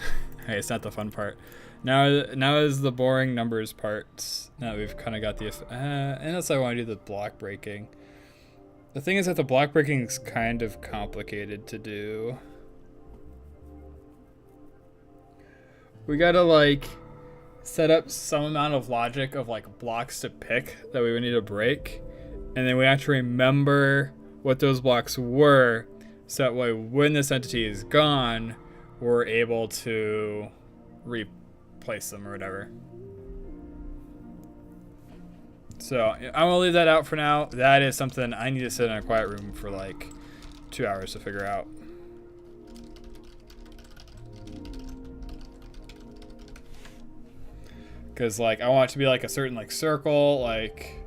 Hey, it's not the fun part. Now is the boring numbers part. Now we've kind of got the unless I want to do the block breaking. The thing is that the block breaking is kind of complicated to do. We gotta like set up some amount of logic of like blocks to pick that we would need to break, and then we have to remember what those blocks were, so that way when this entity is gone, we're able to replace them or whatever. So I'm gonna leave that out for now. That is something I need to sit in a quiet room for like 2 hours to figure out. Because like I want it to be like a certain like circle, like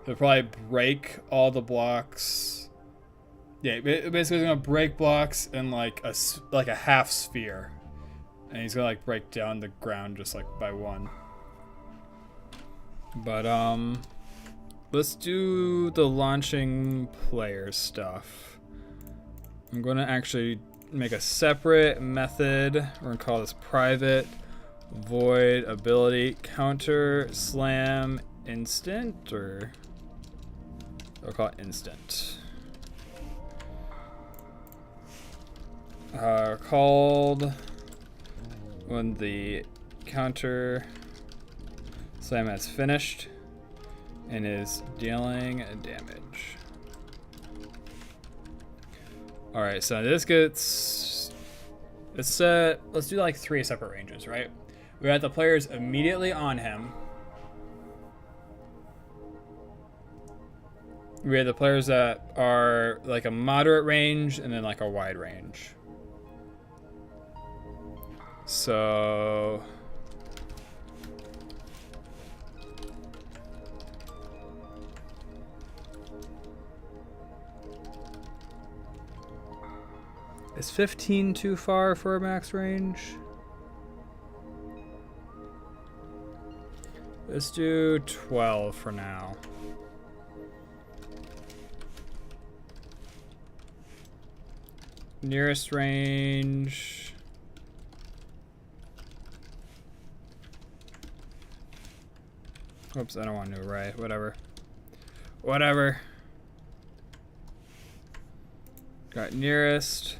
he'll probably break all the blocks. Yeah, basically he's gonna break blocks in like a half sphere, and he's gonna like break down the ground just like by one. But let's do the launching player stuff. I'm going to actually make a separate method. We're going to call this private void ability counter slam instant, or I'll call it instant. Called when the counter slam has finished and is dealing damage. Alright, so this gets, let's do like 3 separate ranges, right? We got the players immediately on him. We have the players that are like a moderate range and then like a wide range. So is 15 too far for a max range? Let's do 12 for now. Nearest range. Oops, I don't want new array. Whatever. Whatever. Got nearest.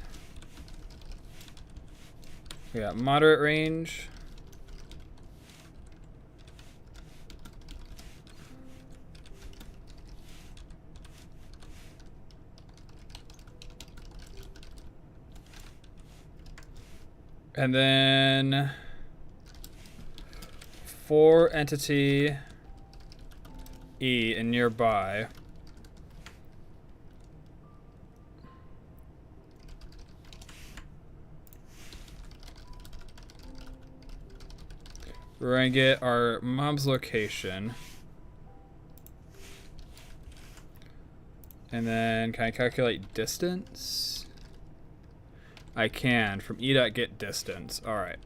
We got moderate range. And then for entity E and nearby. We're gonna get our mob's location. And then can I calculate distance? I can from e.get distance. All right.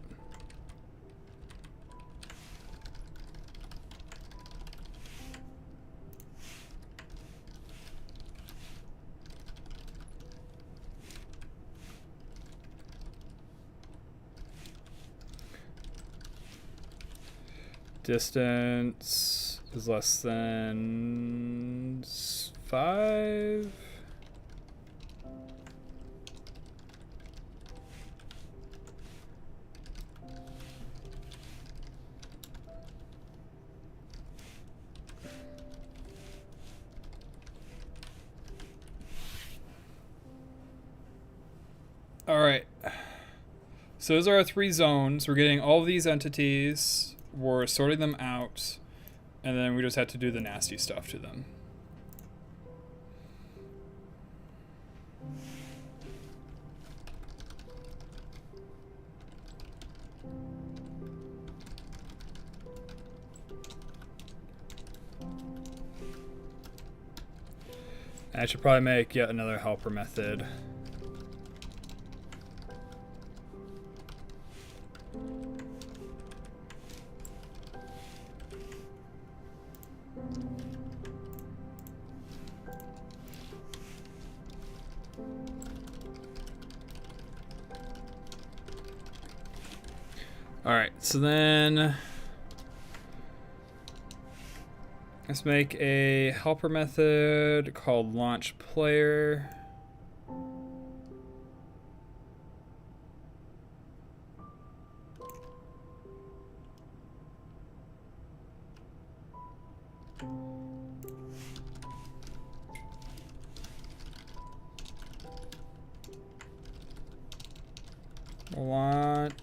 Distance is less than 5. All right. So those are our 3 zones. We're getting all of these entities. We're sorting them out. And then we just have to do the nasty stuff to them. I should probably make yet another helper method. Alright, so then let's make a helper method called launch player. Launch.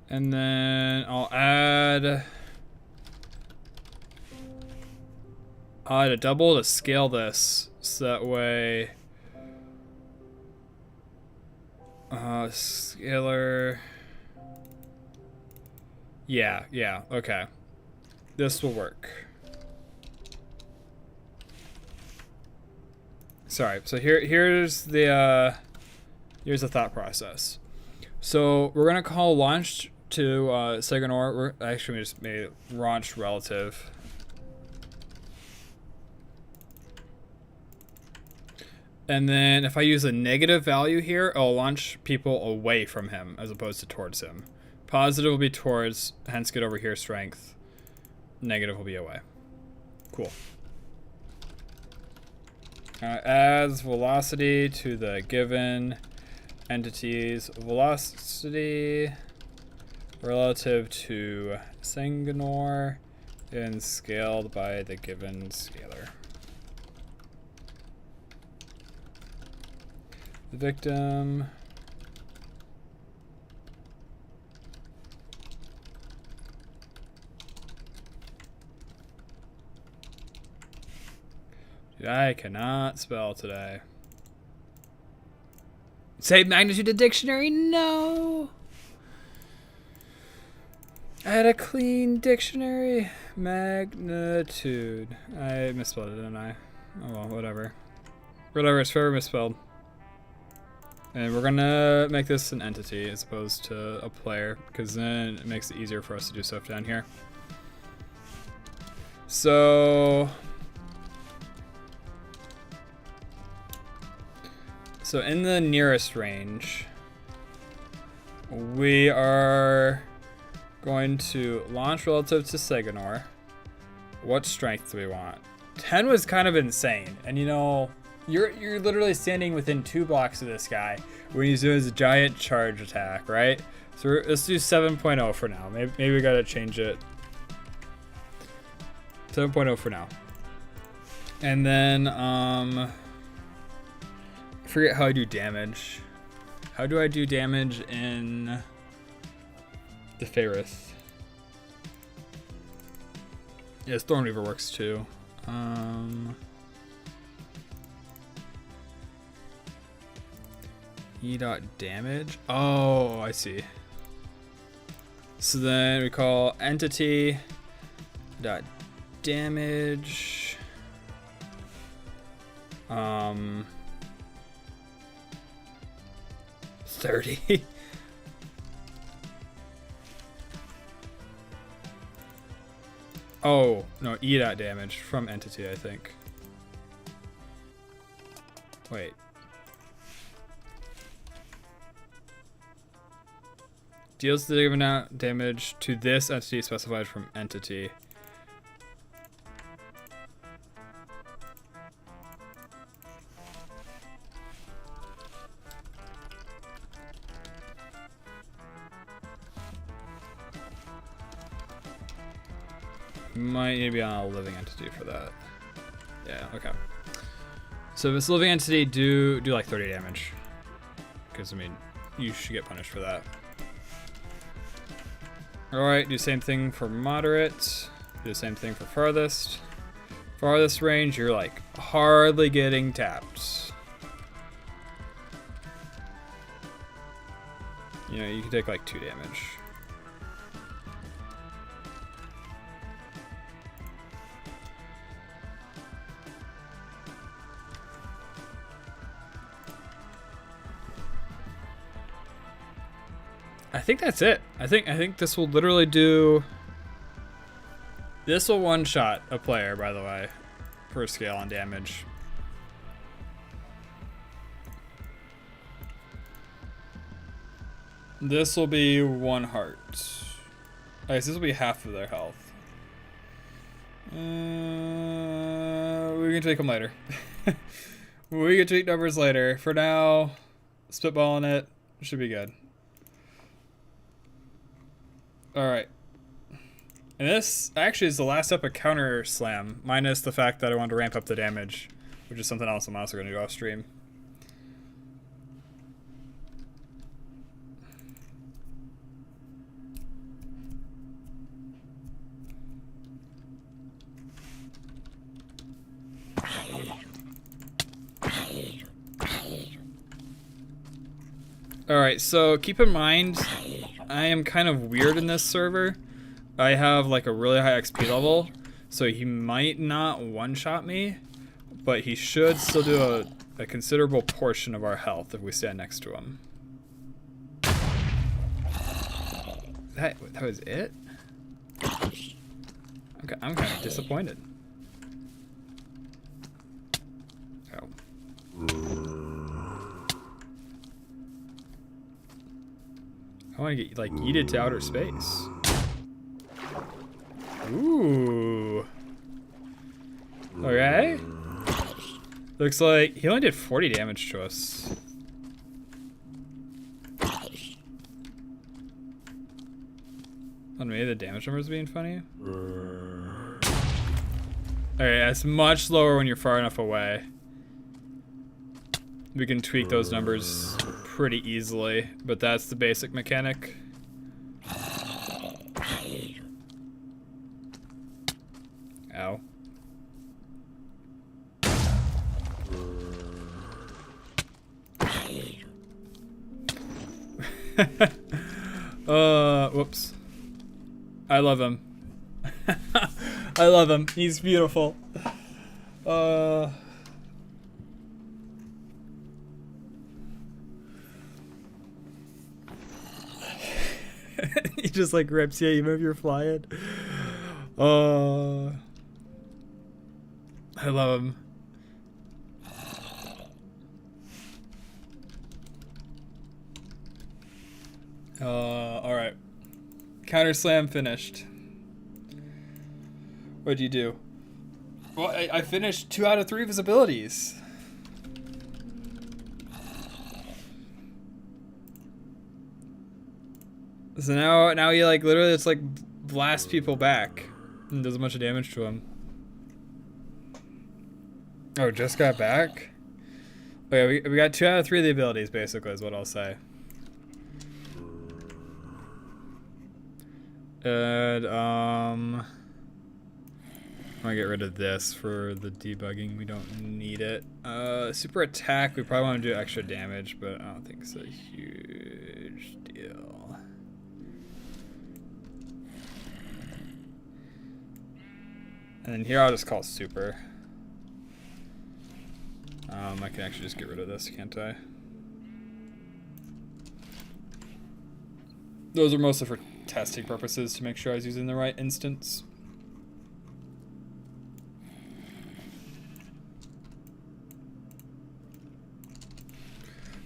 And then I'll add a double to scale this, so that way Scalar. Yeah, okay. This will work. Sorry, so here's the thought process. So we're gonna call launch to Seganor. We just made it launch relative. And then if I use a negative value here, I'll launch people away from him as opposed to towards him. Positive will be towards, hence get over here strength. Negative will be away. Cool. Adds velocity to the given entity's velocity relative to Sanganor and scaled by the given scalar. The victim. Dude, I cannot spell today. Say magnitude of dictionary? No. I had a clean dictionary. Magnitude. I misspelled it, didn't I? Oh well, whatever. Whatever, it's forever misspelled. And we're gonna make this an entity as opposed to a player, because then it makes it easier for us to do stuff down here. So in the nearest range, we are going to launch relative to Seganor. What strength do we want? 10 was kind of insane, and you know, you're literally standing within 2 blocks of this guy when he's doing his giant charge attack, right? So let's do 7.0 for now. Maybe we gotta change it. 7.0 for now. And then I forget how I do damage. How do I do damage in the Ferris? Yes, Thornweaver works too. E dot damage. Oh, I see. So then we call entity dot damage. 30. Oh no, E dot damage from entity, I think. Wait. Deals the given out damage to this entity specified from entity. Might need to be on a living entity for that. Yeah, okay. So if it's a living entity, do like 30 damage. Because I mean, you should get punished for that. Alright, do the same thing for moderate. Do the same thing for farthest. Farthest range, you're like hardly getting tapped. You know, you can take like 2 damage. I think that's it. I think this will literally do. This will one-shot a player, by the way, for scale on damage. This will be 1 heart. I guess this will be half of their health. We can tweak them later. We can tweak numbers later. For now, spitballing it should be good. Alright. And this actually is the last step of counter slam, minus the fact that I wanted to ramp up the damage, which is something else I'm also going to do off stream. Alright, so keep in mind, I am kind of weird in this server. I have like a really high XP level, so he might not one-shot me, but he should still do a considerable portion of our health if we stand next to him. That was it? I'm kind of disappointed. Oh. I want to get like yeeted to outer space. Ooh. Okay. Looks like he only did 40 damage to us. On me, the damage numbers being funny. Alright, it's much lower when you're far enough away. We can tweak those numbers pretty easily, but that's the basic mechanic. Ow. Whoops. I love him. I love him. He's beautiful. He just like rips you even if you're flying. I love him. Alright. Counter slam finished. What'd you do? Well, I finished 2 out of 3 of his abilities. So now he like literally just like blasts people back and does a bunch of damage to them. Oh, just got back? Okay, we got 2 out of 3 of the abilities basically is what I'll say. And I'm gonna get rid of this for the debugging. We don't need it. Super attack, we probably want to do extra damage, but I don't think it's a huge deal. And then here I'll just call super. I can actually just get rid of this, can't I? Those are mostly for testing purposes to make sure I was using the right instance.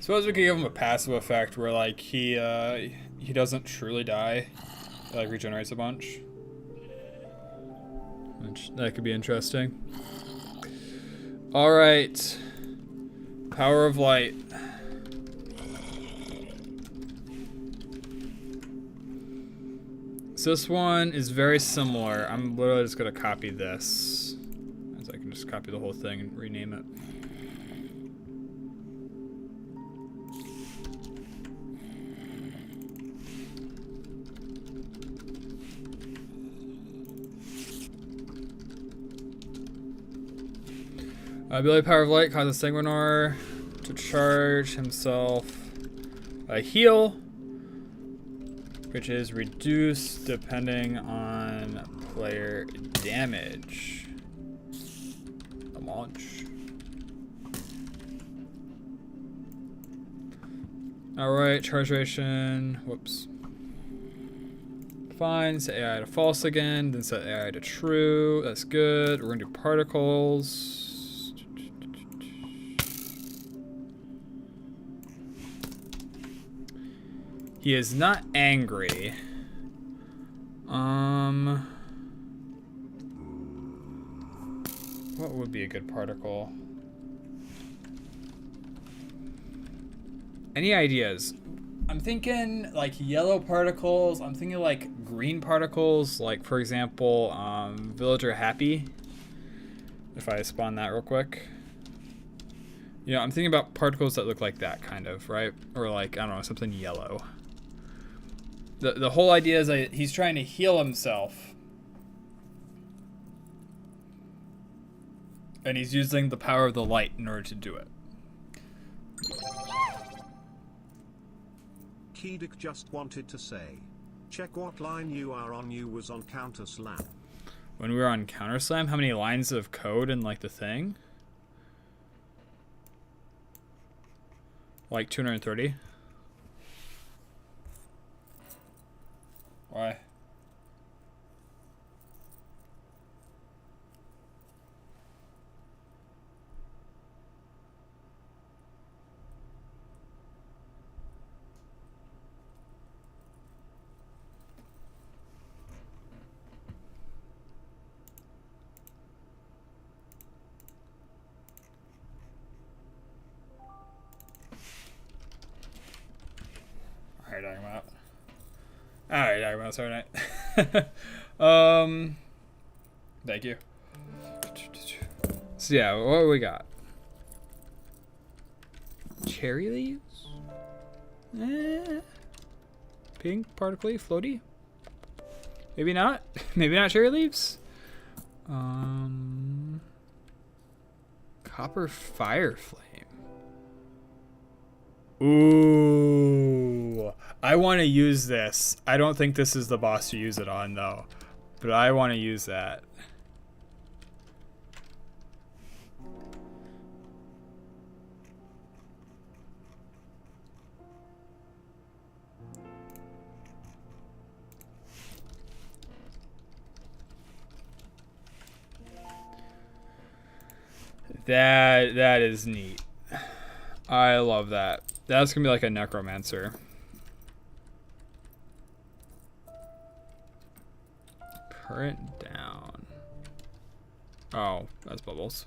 Suppose we could give him a passive effect where like he doesn't truly die. It, like regenerates a bunch. Which that could be interesting. Alright. Power of light. So this one is very similar. I'm literally just gonna copy this. As I can just copy the whole thing and rename it. Ability Power of Light causes Sanguinar to charge himself a heal, which is reduced depending on player damage. A launch. Alright, charge duration. Whoops. Fine, set AI to false again, then set AI to true. That's good. We're gonna do particles. He is not angry. What would be a good particle? Any ideas? I'm thinking like yellow particles. I'm thinking like green particles. Like for example, Villager Happy. If I spawn that real quick. You know, I'm thinking about particles that look like that kind of, right? Or like, I don't know, something yellow. The whole idea is that he's trying to heal himself. And he's using the power of the light in order to do it. Kedic just wanted to say, check what line you are on. You was on Counter Slam. When we were on Counter Slam, how many lines of code in like the thing? Like 230. Why? Alright, talking about sorry night. Thank you. So yeah, what do we got? Cherry leaves? Pink, particle leaf, floaty? Maybe not. Maybe not cherry leaves. Copper fire flame. Ooh, I want to use this. I don't think this is the boss to use it on though, but I want to use that. That is neat. I love that. That's gonna be like a necromancer. Current down. Oh, that's bubbles.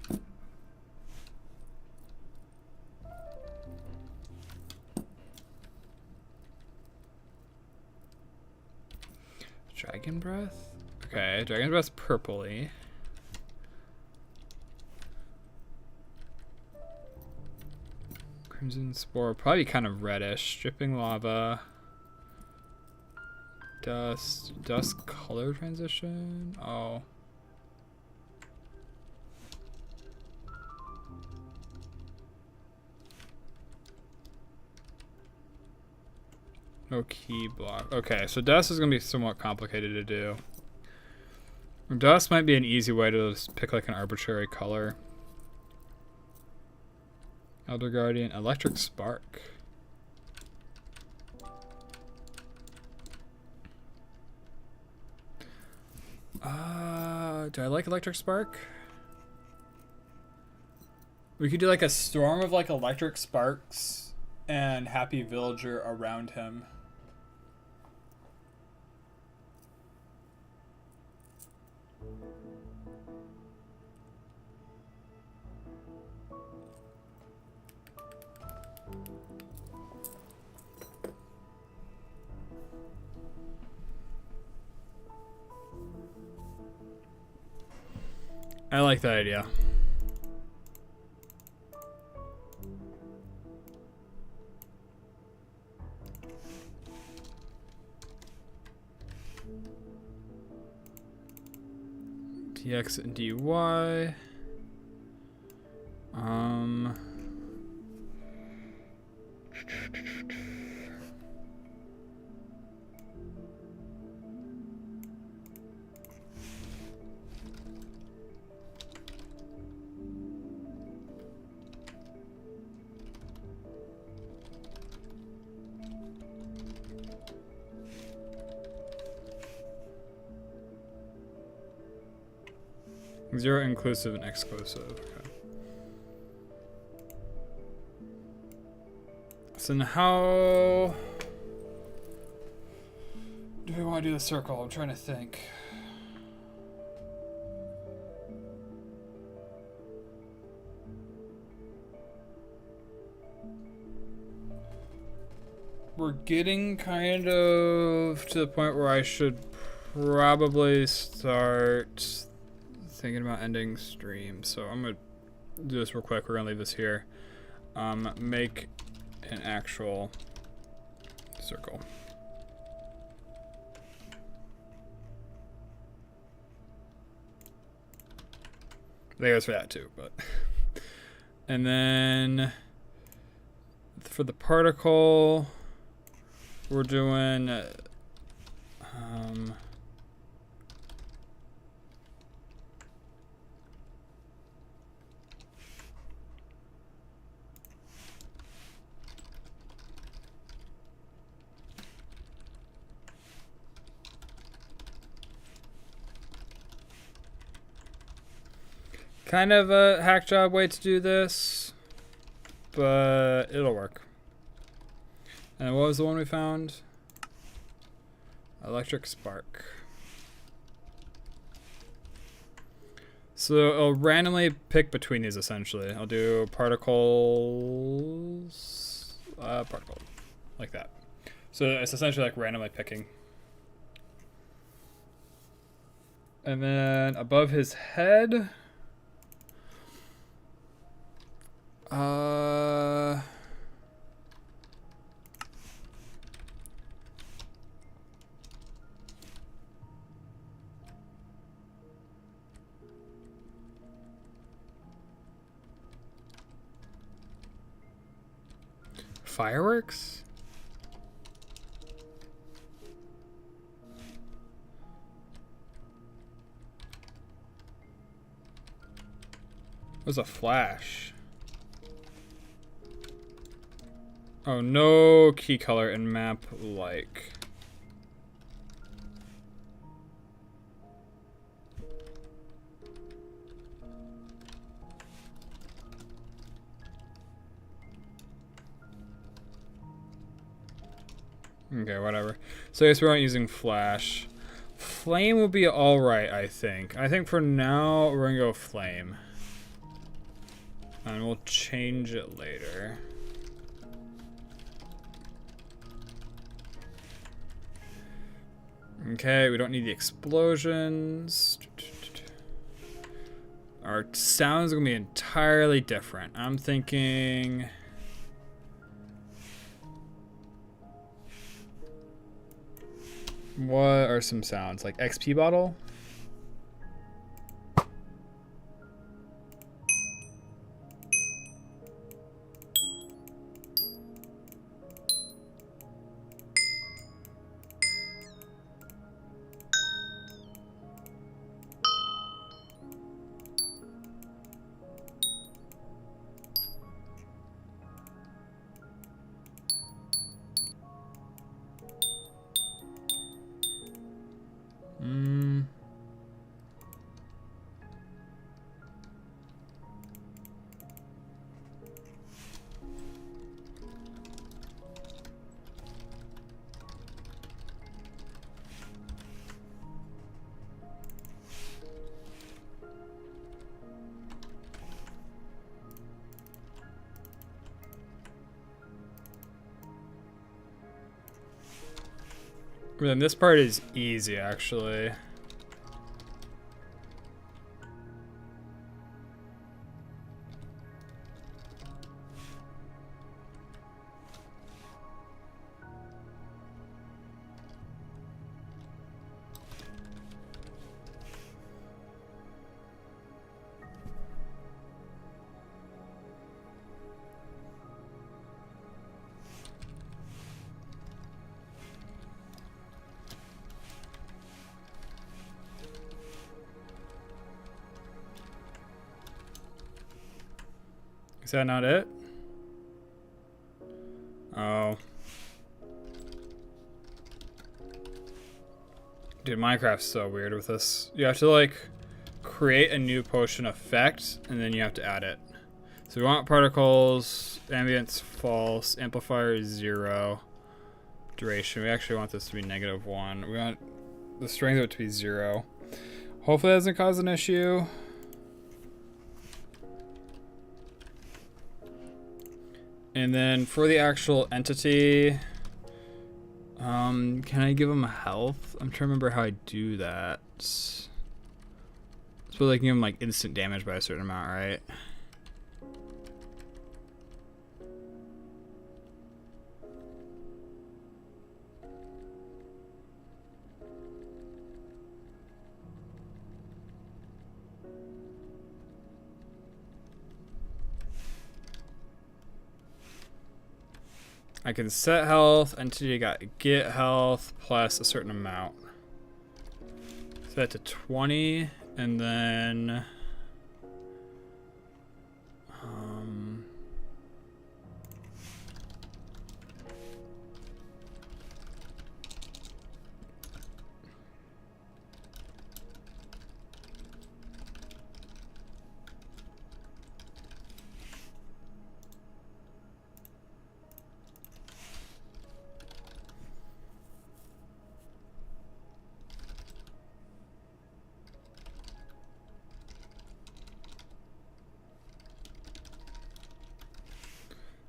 Dragon breath? Okay, dragon breath's purpley. Crimson spore, probably kind of reddish. Dripping lava. Dust color transition. Oh. No key block. Okay, so dust is gonna be somewhat complicated to do. Dust might be an easy way to just pick like an arbitrary color. Elder Guardian, Electric Spark. Do I like Electric Spark? We could do like a storm of like electric sparks and happy villager around him. I like that idea. DX and DY. Zero inclusive and exclusive. Okay. So now how do we want to do the circle? I'm trying to think. We're getting kind of to the point where I should probably start thinking about ending stream, so I'm gonna do this real quick. We're gonna leave this here. Make an actual circle. That goes for that too, but and then for the particle, we're doing kind of a hack job way to do this, but it'll work. And what was the one we found? Electric spark. So I'll randomly pick between these essentially. I'll do particles, particle, like that. So it's essentially like randomly picking. And then above his head, fireworks? What's a flash? Oh, no key color in map like. Okay, whatever. So I guess we aren't using flash. Flame will be alright, I think. I think for now, we're gonna go flame. And we'll change it later. Okay, we don't need the explosions. Our sound's gonna be entirely different. I'm thinking... What are some sounds? Like XP bottle? Then this part is easy, actually. Is that not it? Oh. Dude, Minecraft's so weird with this. You have to like create a new potion effect and then you have to add it. So we want particles, ambience false, amplifier is 0, duration. We actually want this to be -1. We want the strength of it to be 0. Hopefully that doesn't cause an issue. And then for the actual entity, can I give him health? I'm trying to remember how I do that. So like give him like instant damage by a certain amount, right? I can set health. Entity got get health plus a certain amount. Set that to 20, and then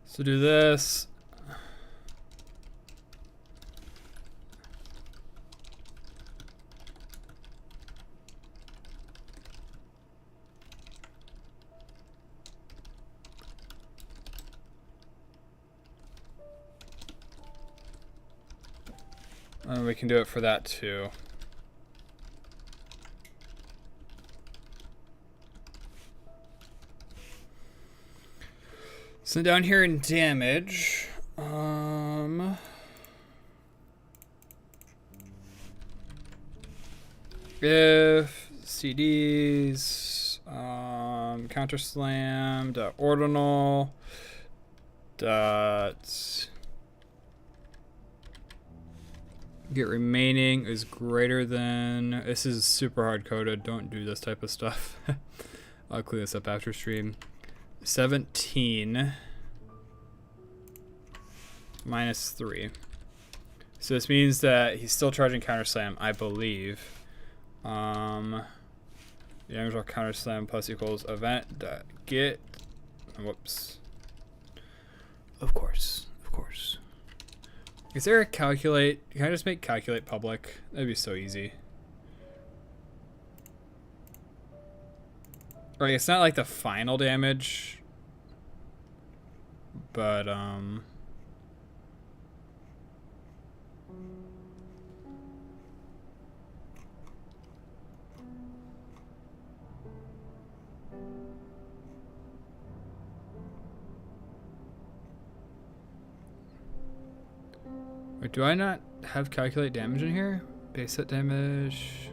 so do this. And we can do it for that too. So down here in damage, if CDs, counter slam, ordinal, dot get remaining is greater than, this is super hard coded, don't do this type of stuff. I'll clean this up after stream. 17 minus 3. So this means that he's still charging counter slam, I believe. The damage or counter slam plus equals event dot get. Whoops. Of course. Is there a calculate? Can I just make calculate public? That'd be so easy. Right, it's not like the final damage, but wait, do I not have calculate damage in here? Base set damage.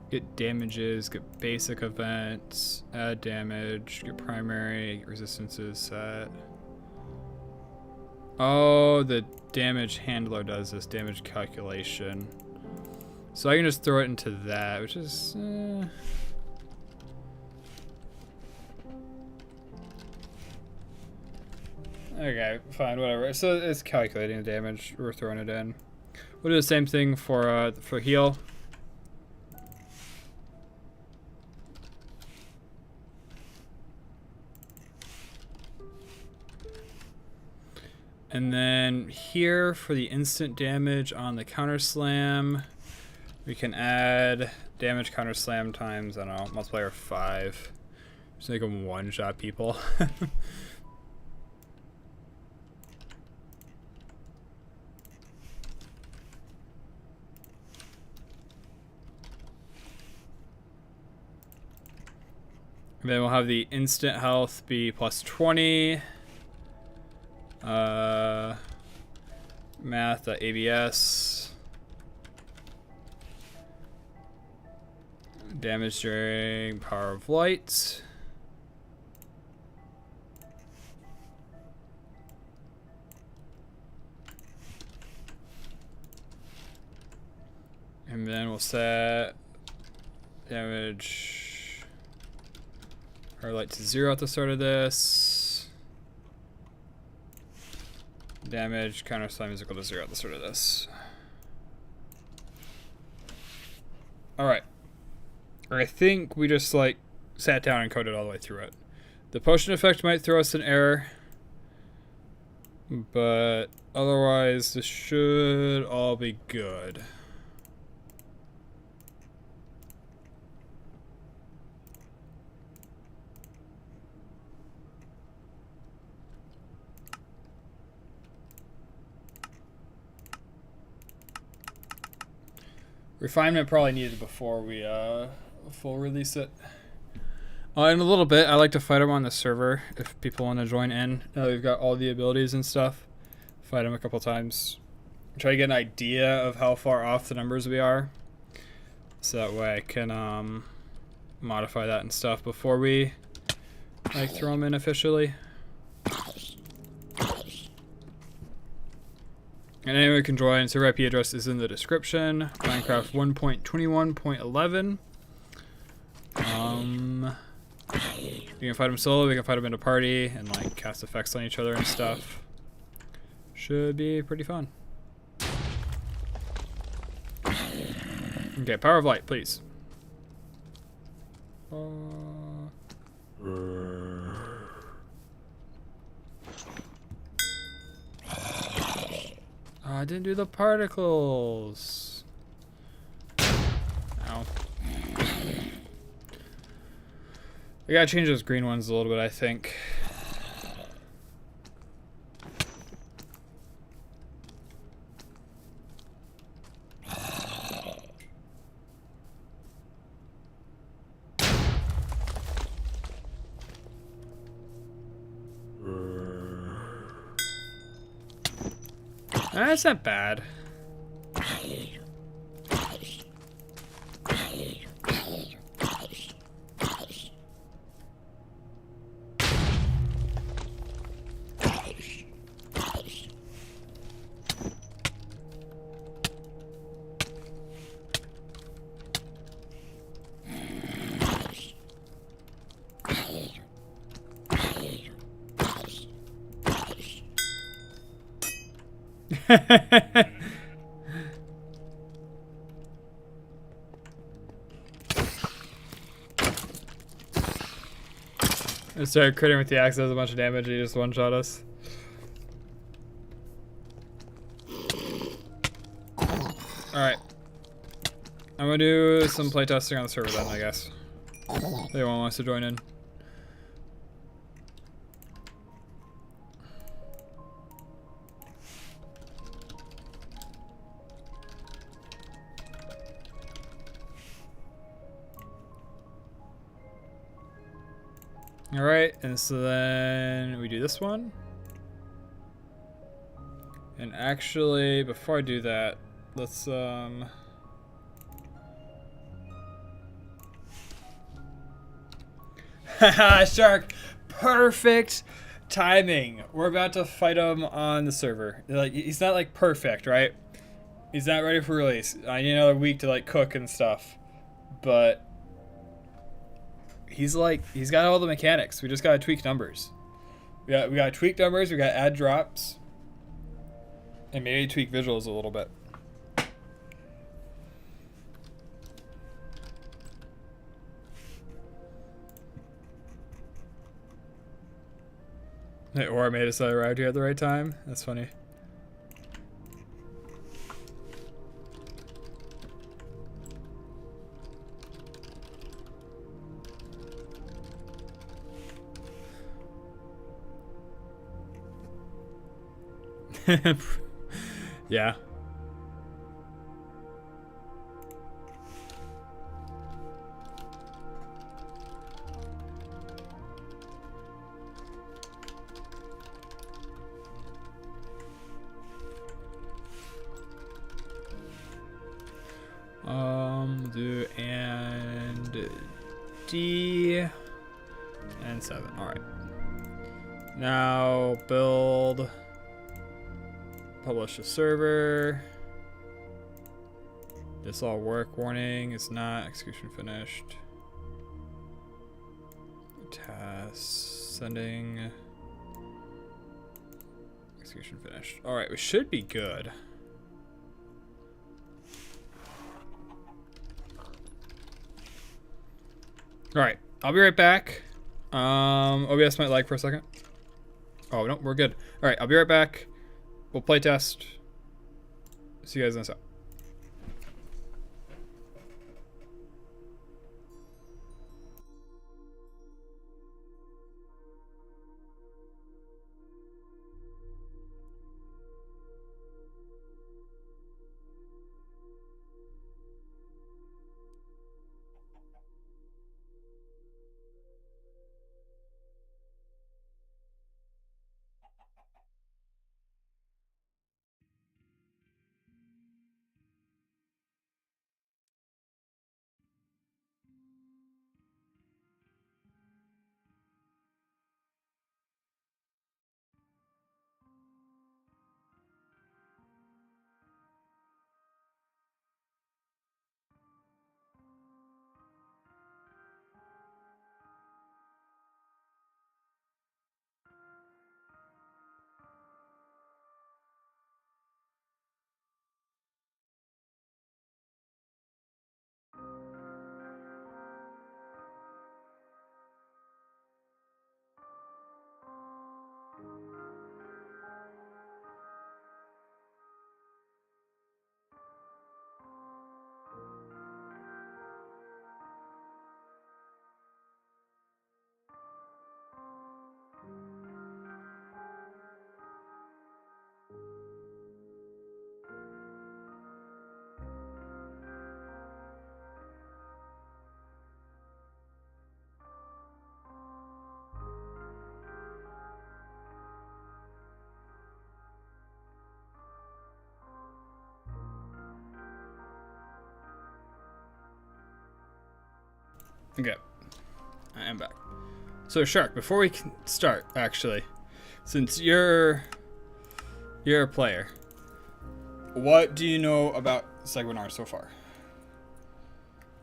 Get damages, get basic events, add damage, get primary, get resistances set. Oh, the damage handler does this damage calculation. So I can just throw it into that, which is... Okay, fine, whatever. So it's calculating the damage, we're throwing it in. We'll do the same thing for heal. And then here for the instant damage on the counter slam, we can add damage counter slam times, I don't know, multiplier 5. Just make them one-shot people. And then we'll have the instant health be plus 20. Math.abs. Damage during power of light. And then we'll set damage power light to 0 at the start of this. Damage counter slam is equal to 0 at the start of this. Alright. I think we just like sat down and coded all the way through it. The potion effect might throw us an error, but otherwise this should all be good. Refinement probably needed before we full release it. In a little bit, I like to fight them on the server if people want to join in. Now that we've got all the abilities and stuff. Fight them a couple times. Try to get an idea of how far off the numbers we are. So that way I can modify that and stuff before we like throw them in officially. And anyone can join. Server IP address is in the description. Miencraft 1.21.11. You can fight them solo, we can fight them in a party, and like cast effects on each other and stuff. Should be pretty fun. Okay, power of light, please. I didn't do the particles. Ow. I gotta change those green ones a little bit, I think. That's not bad. I started critting with the axe, does a bunch of damage, he just one-shot us. Alright. I'm gonna do some playtesting on the server then, I guess. If anyone wants to join in. Alright, and so then we do this one. And actually, before I do that, let's Haha, shark! Perfect timing. We're about to fight him on the server. Like, he's not like perfect, right? He's not ready for release. I need another week to like cook and stuff. But he's got all the mechanics. We just gotta tweak numbers. We gotta tweak numbers, we gotta add drops. And maybe tweak visuals a little bit. Or I made us arrived here at the right time. That's funny. Yeah. Do and D and 7. All right. Now build. Publish a server. This all work. Warning is not. Execution finished. Task sending. Execution finished. All right, we should be good. All right, I'll be right back. OBS might lag for a second. Oh no, we're good. All right, I'll be right back. We'll play test. See you guys in a sec. Okay, I am back. So Shark, before we can start, actually, since you're a player, what do you know about Segment R so far?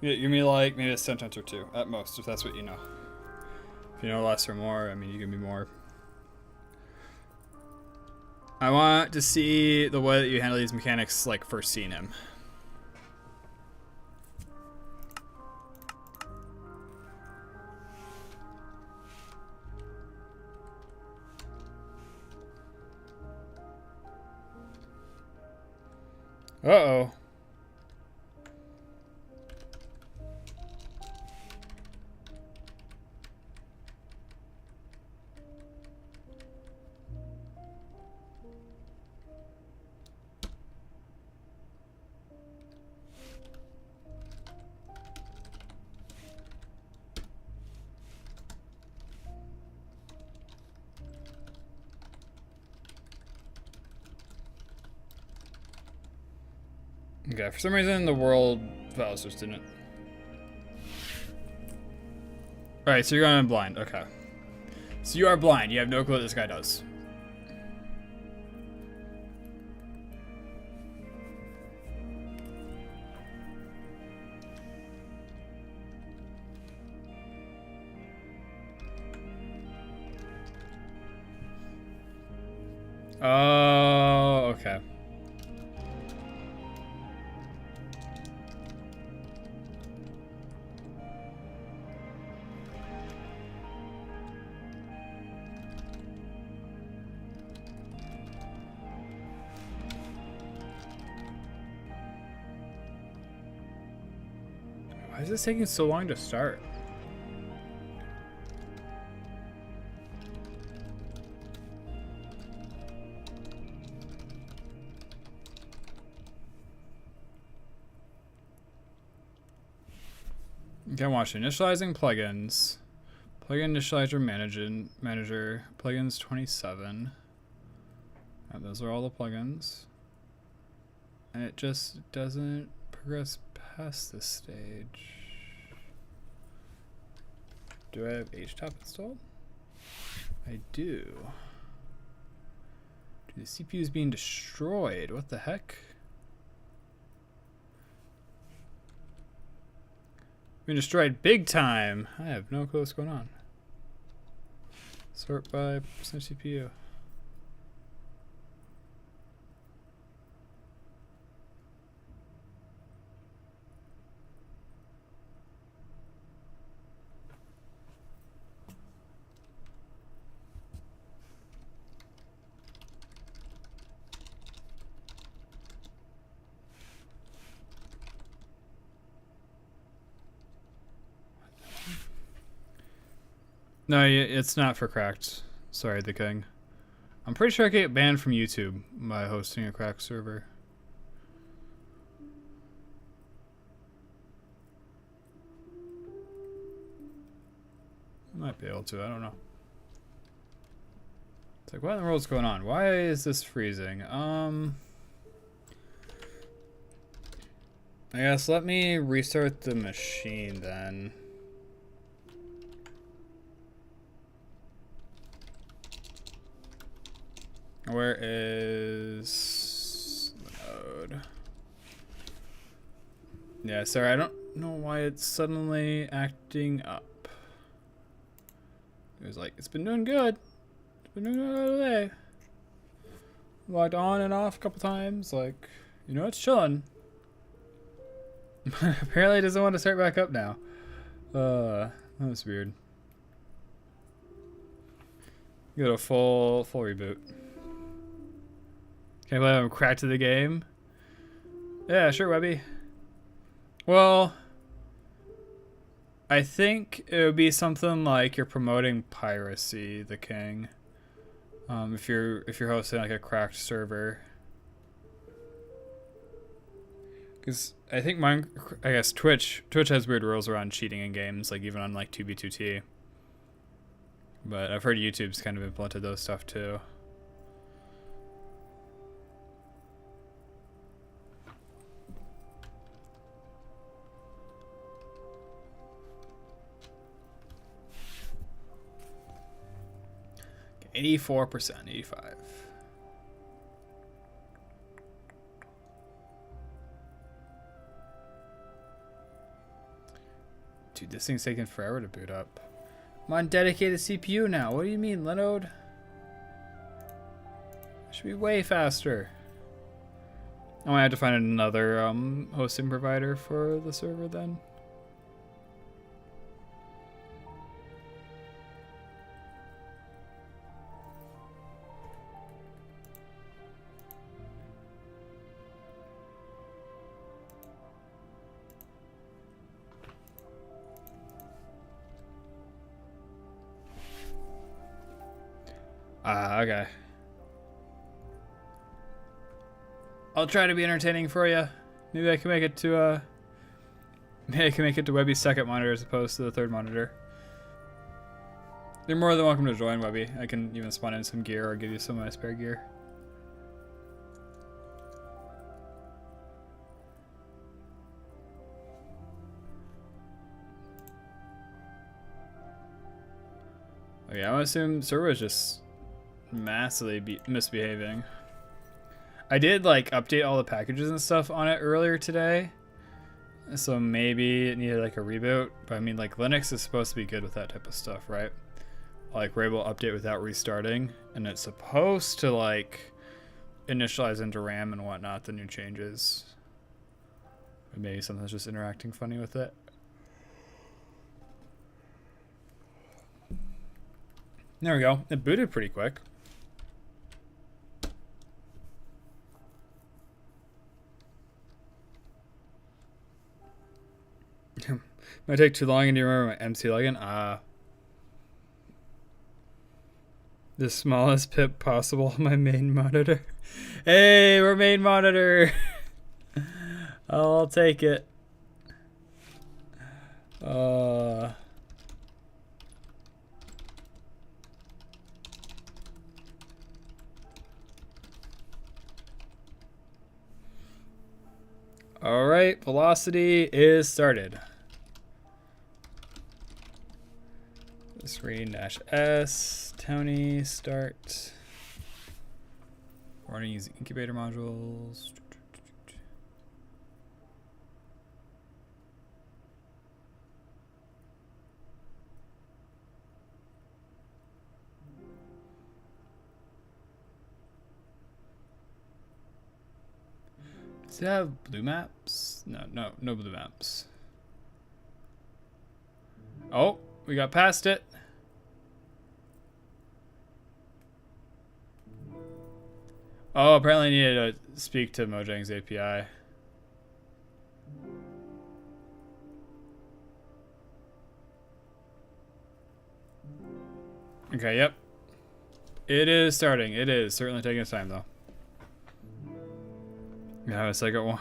Give me like maybe a sentence or two at most, if that's what you know. If you know less or more, I mean, you can be more. I want to see the way that you handle these mechanics, like first seeing him. Uh-oh. Okay, for some reason the world files just didn't. Alright, so you're going in blind. Okay. So you are blind. You have no clue what this guy does. Oh, okay. Why is this taking so long to start? Okay, watch initializing plugins. Plugin initializer manager. Plugins 27. Those are all the plugins. And it just doesn't progress past this stage. Do I have HTOP installed? I do. The CPU is being destroyed. What the heck? Being destroyed big time. I have no clue what's going on. Sort by percent CPU. No, it's not for cracked. Sorry, the king. I'm pretty sure I get banned from YouTube by hosting a cracked server. I might be able to, I don't know. It's like, what in the world's going on? Why is this freezing? I guess let me restart the machine then. Where is the node? Yeah, sorry, I don't know why it's suddenly acting up. It was like, it's been doing good. It's been doing good all day. Logged on and off a couple times, like, you know, it's chilling. Apparently it doesn't want to start back up now. That was weird. Get a full reboot. Can't believe I'm cracked to the game. Yeah, sure, Webby. Well, I think it would be something like you're promoting piracy, the king. If you're hosting like a cracked server. Because I think I guess Twitch has weird rules around cheating in games, like even on like 2B2T. But I've heard YouTube's kind of implemented those stuff too. 84%, 85. Dude, this thing's taking forever to boot up. I'm on dedicated CPU now. What do you mean, Linode? Should be way faster. I might have to find another hosting provider for the server then. Okay. I'll try to be entertaining for you. Maybe I can make it to maybe I can make it to Webby's second monitor as opposed to the third monitor. You're more than welcome to join, Webby. I can even spawn in some gear or give you some of my spare gear. Okay, I'm gonna assume server is just massively misbehaving. I did like update all the packages and stuff on it earlier today, so maybe it needed like a reboot. But I mean, like Linux is supposed to be good with that type of stuff, right? Like we're able to update without restarting, and it's supposed to like initialize into RAM and whatnot, the new changes. Or maybe something's just interacting funny with it. There we go. It booted pretty quick. Might take too long, and do you remember my MC login? The smallest pip possible on my main monitor. Hey, we're main monitor. I'll take it. All right, velocity is started. Screen-S, Tony, start. We're gonna use incubator modules. Does it have blue maps? No blue maps. Oh, we got past it. Oh, apparently I needed to speak to Mojang's API. Okay, yep. It is starting. It is certainly taking its time, though. Yeah, a second one.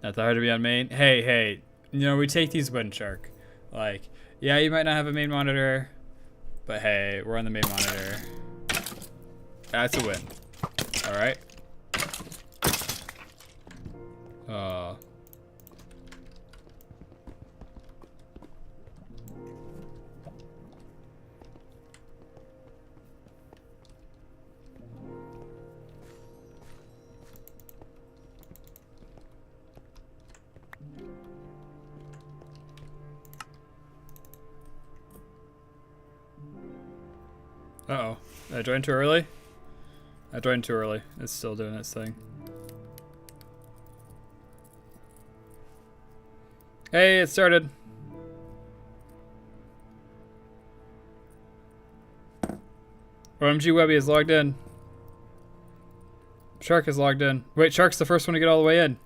Not that hard to be on main. Hey, you know, we take these wins, Shark. Like, yeah, you might not have a main monitor, but hey, we're on the main monitor. That's a win. All right. Uh-oh. Did I join too early? I joined too early. It's still doing its thing. Hey, it started. OMG Webby is logged in. Shark is logged in. Wait, Shark's the first one to get all the way in.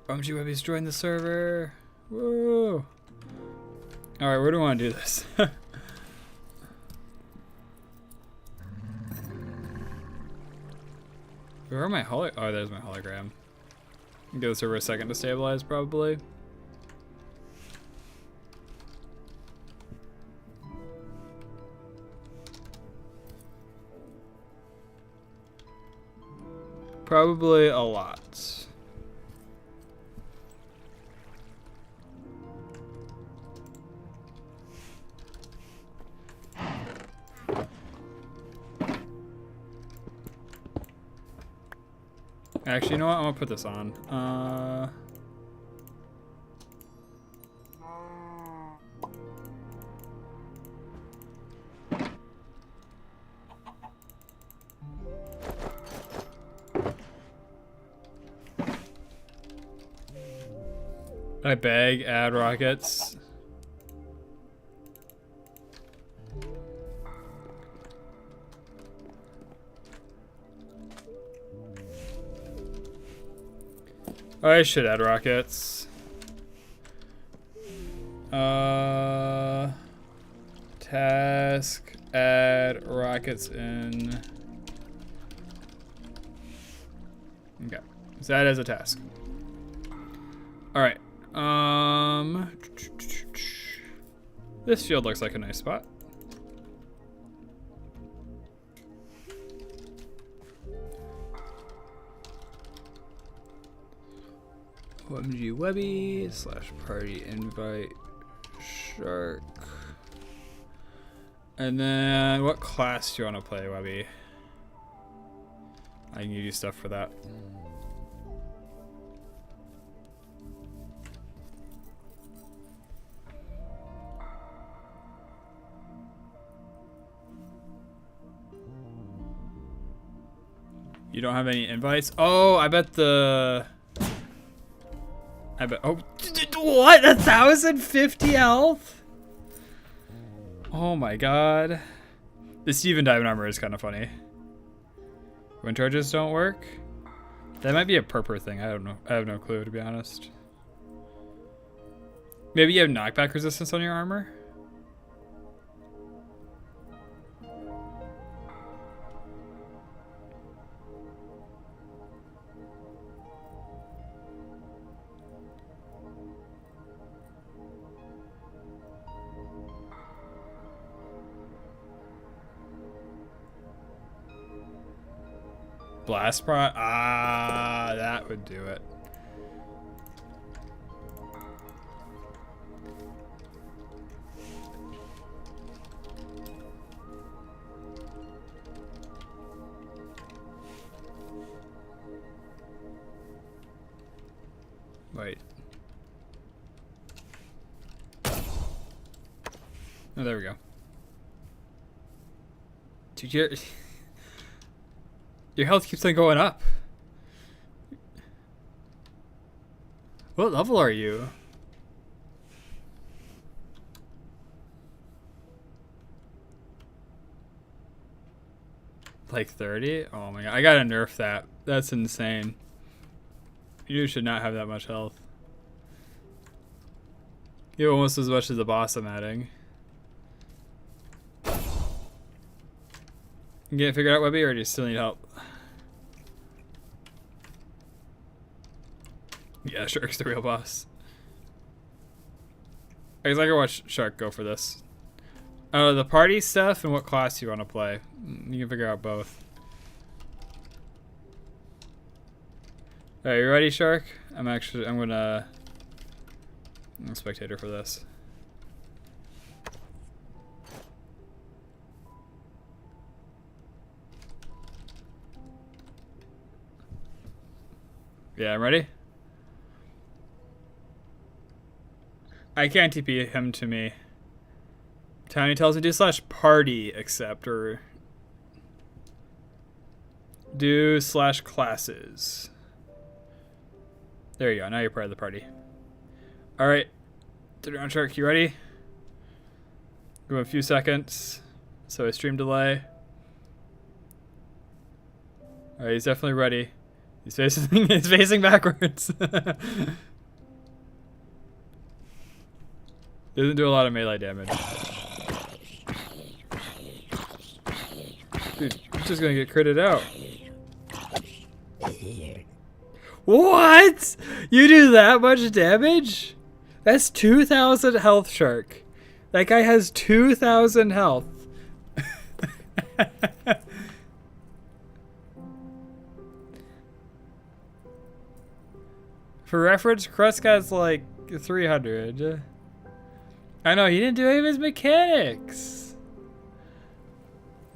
OMG Webby's joined the server. Woo! Alright, where do we want to do this? Where are my oh, there's my hologram. Give the server a second to stabilize, probably. Probably a lot. Actually, you know what? I'm gonna put this on. I beg, add rockets. I should add rockets. Task, add rockets in. Okay, so that is a task. All right. This field looks like a nice spot. OMG Webby / party invite shark. And then what class do you want to play, Webby? I can give you stuff for that. You don't have any invites? Oh, I bet. Oh, what? 1,050 health? Oh my god. The Steven Diamond armor is kind of funny. Wind charges don't work? That might be a purper thing. I don't know. I have no clue, to be honest. Maybe you have knockback resistance on your armor? Blast Prot? Ah, that would do it. Wait. Oh, there we go. Dude, your health keeps on going up. What level are you? Like 30? Oh my god, I gotta nerf that. That's insane. You should not have that much health. You have almost as much as the boss I'm adding. You get it figured out, Webby, or do you still need help? Yeah, Shark's the real boss. I guess I can watch Shark go for this. Oh, the party stuff and what class you want to play. You can figure out both. Alright, you ready, Shark? I'm gonna spectator for this. Yeah, I'm ready. I can't TP him to me. Tiny tells me do /party accept or do /classes. There you go. Now you're part of the party. All right, turn around, Shark. You ready? Give him a few seconds. So a stream delay. All right, he's definitely ready. He's facing backwards. Doesn't do a lot of melee damage. Dude, he's just gonna get critted out. What? You do that much damage? That's 2,000 health, Shark. That guy has 2,000 health. For reference, Kruscat's like 300. I know, he didn't do any of his mechanics.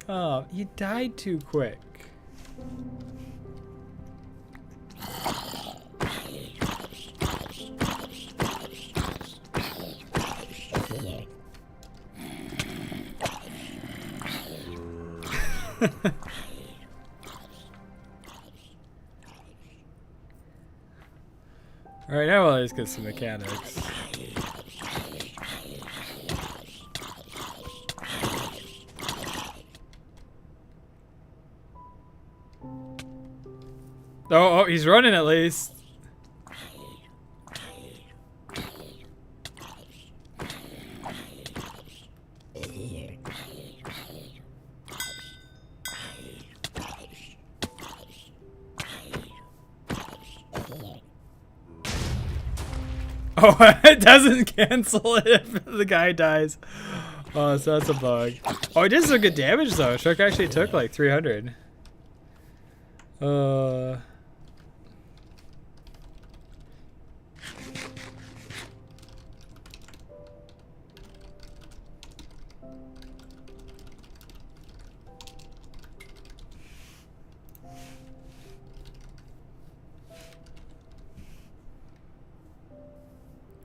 Oh, he died too quick. Alright, now we'll just get some mechanics. Oh, he's running at least. Oh, it doesn't cancel it if the guy dies. Oh, so that's a bug. Oh, it did some good damage though. Shark actually took like 300.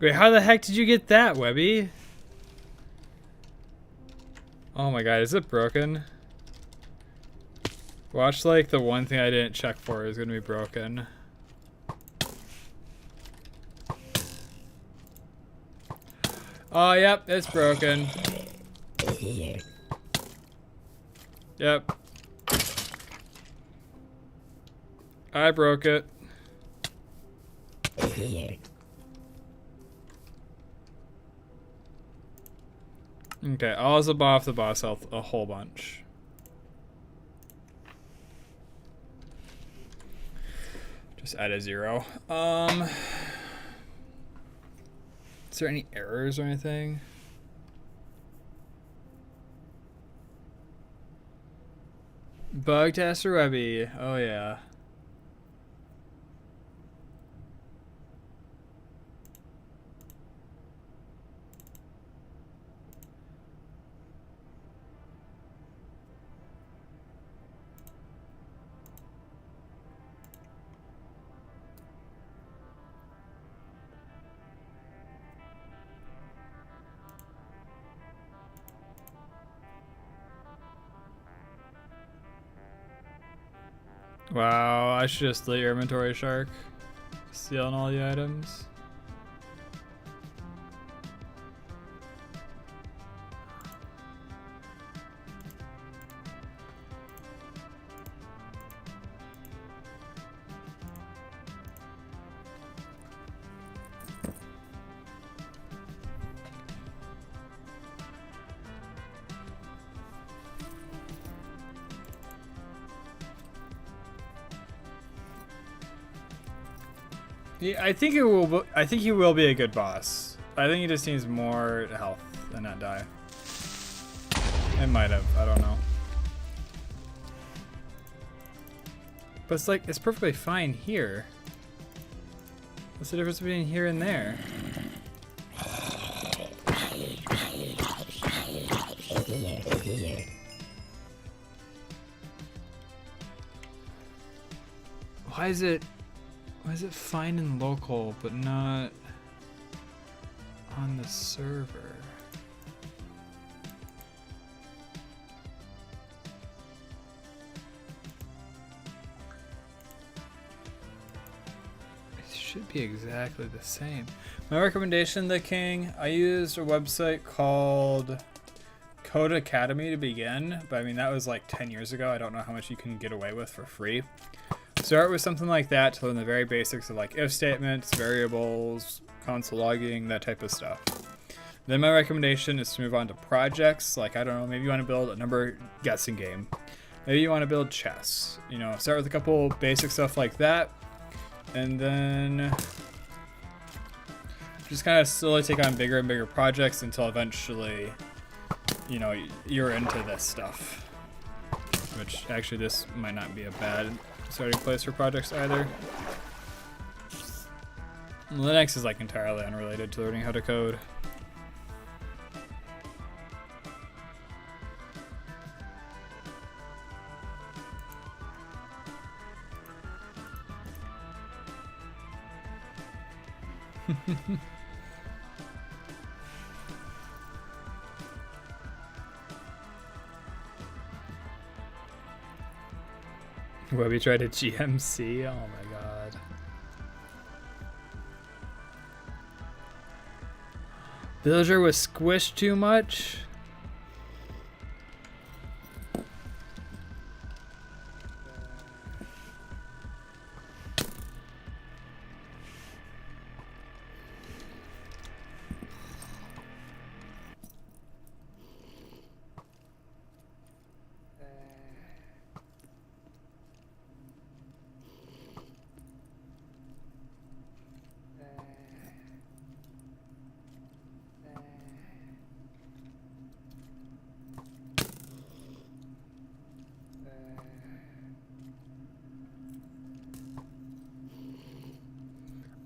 Wait, how the heck did you get that, Webby? Oh my god, is it broken? Watch, like, the one thing I didn't check for is gonna be broken. Oh, yep, it's broken. Yep. I broke it. Okay, I'll zip off the boss health a whole bunch. Just add a 0. Is there any errors or anything? Bug tester Webby. Oh yeah. Wow, I should just delete your inventory, Shark. Stealing all the items. Yeah, I think it will. I think he will be a good boss. I think he just needs more health and not die. It might have. I don't know. But it's like it's perfectly fine here. What's the difference between here and there? Why is it fine in local but not on the server? It should be exactly the same. My recommendation, the king, I used a website called Code Academy to begin, but I mean that was like 10 years ago. I don't know how much you can get away with for free. Start with something like that to learn the very basics of like if statements, variables, console logging, that type of stuff. Then my recommendation is to move on to projects. Like, I don't know, maybe you want to build a number guessing game. Maybe you want to build chess. You know, start with a couple basic stuff like that. And then just kind of slowly take on bigger and bigger projects until eventually, you know, you're into this stuff. Which actually this might not be a bad starting place for projects either. Linux is like entirely unrelated to learning how to code. Webby tried to GMC? Oh my god. Villager was squished too much?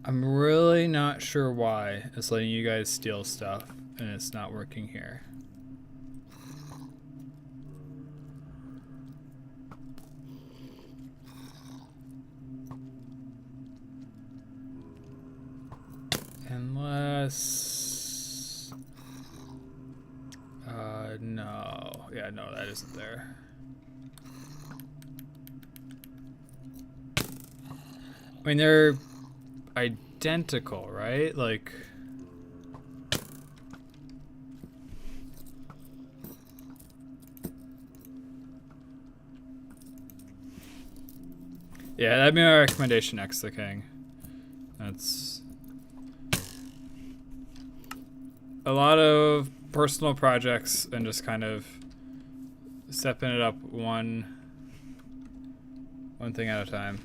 I'm really not sure why it's letting you guys steal stuff and it's not working here. Unless... no. Yeah, no, that isn't there. I mean, they're identical, right? Like... yeah, that'd be my recommendation, X the King. That's... a lot of personal projects and just kind of stepping it up one thing at a time.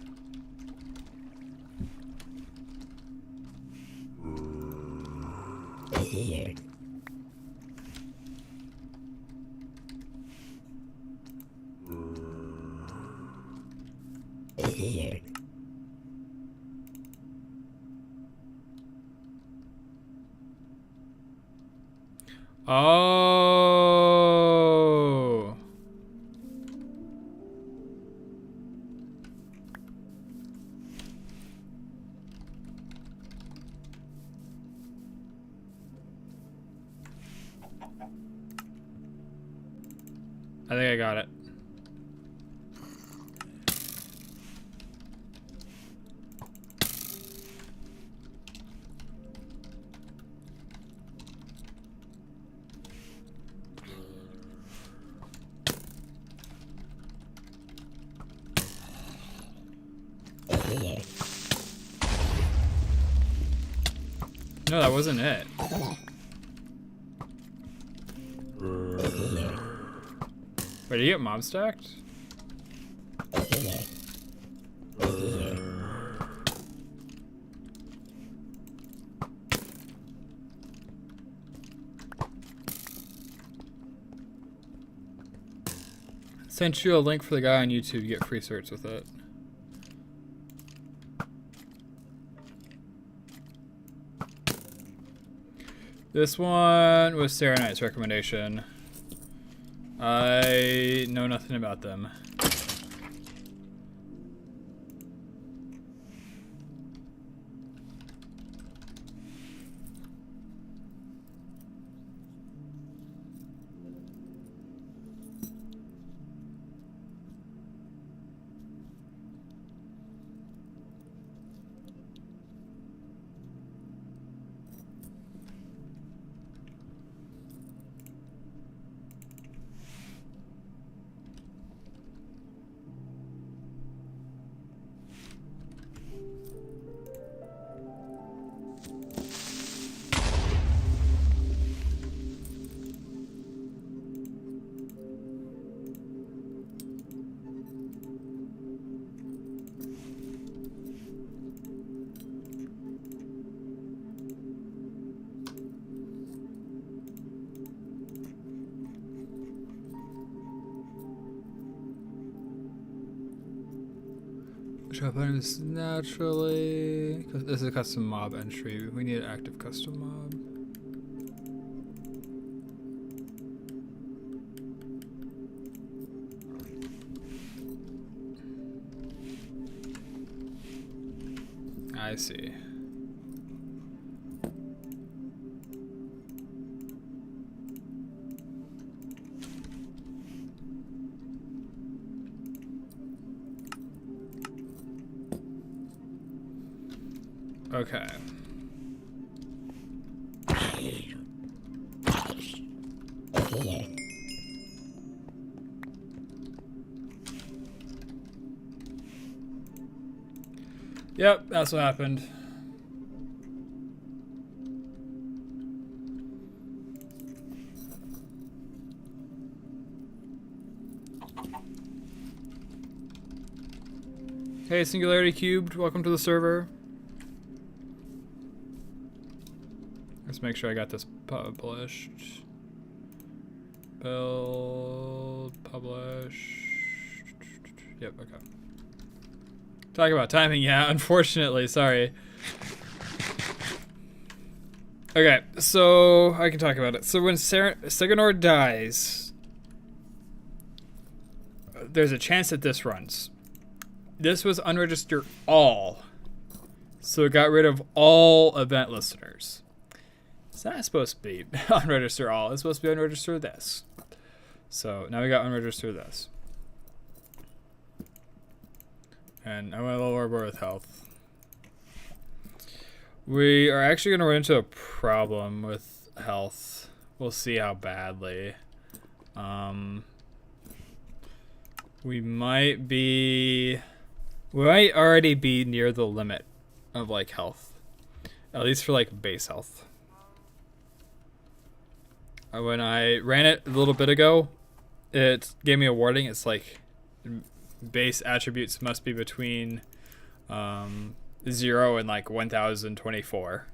Oh. I think I got it. No, that wasn't it. Wait, did you get mob stacked? Sent you a link for the guy on YouTube to get free certs with it. This one was Sarah Knight's recommendation. I know nothing about them. Shop items naturally. This is a custom mob entry. We need an active custom mob. I see. Okay. Yep, that's what happened. Hey, Singularity Cubed, welcome to the server. Let's make sure I got this published. Build, publish. Yep, okay. Talk about timing, yeah, unfortunately, sorry. Okay, so I can talk about it. So when Seganor dies, there's a chance that this runs. This was unregistered all. So it got rid of all event listeners. It's not supposed to be unregister all. It's supposed to be unregister this. So now we got unregister this. And I went a little overboard with health. We are actually going to run into a problem with health. We'll see how badly. We might already be near the limit of like health. At least for like base health. When I ran it a little bit ago, it gave me a warning. It's like base attributes must be between 0 and like 1024.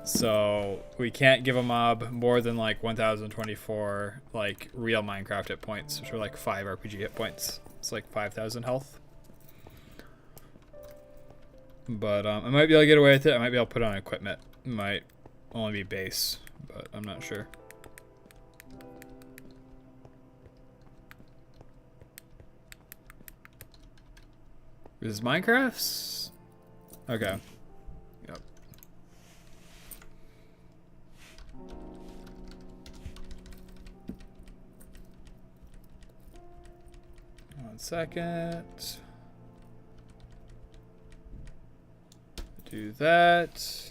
So we can't give a mob more than like 1024 like real Minecraft hit points, which are like 5 RPG hit points. It's like 5,000 health. But I might be able to get away with it. I might be able to put on equipment. It might only be base, but I'm not sure. Is this Minecraft's? Okay. Yep. One second. Do that.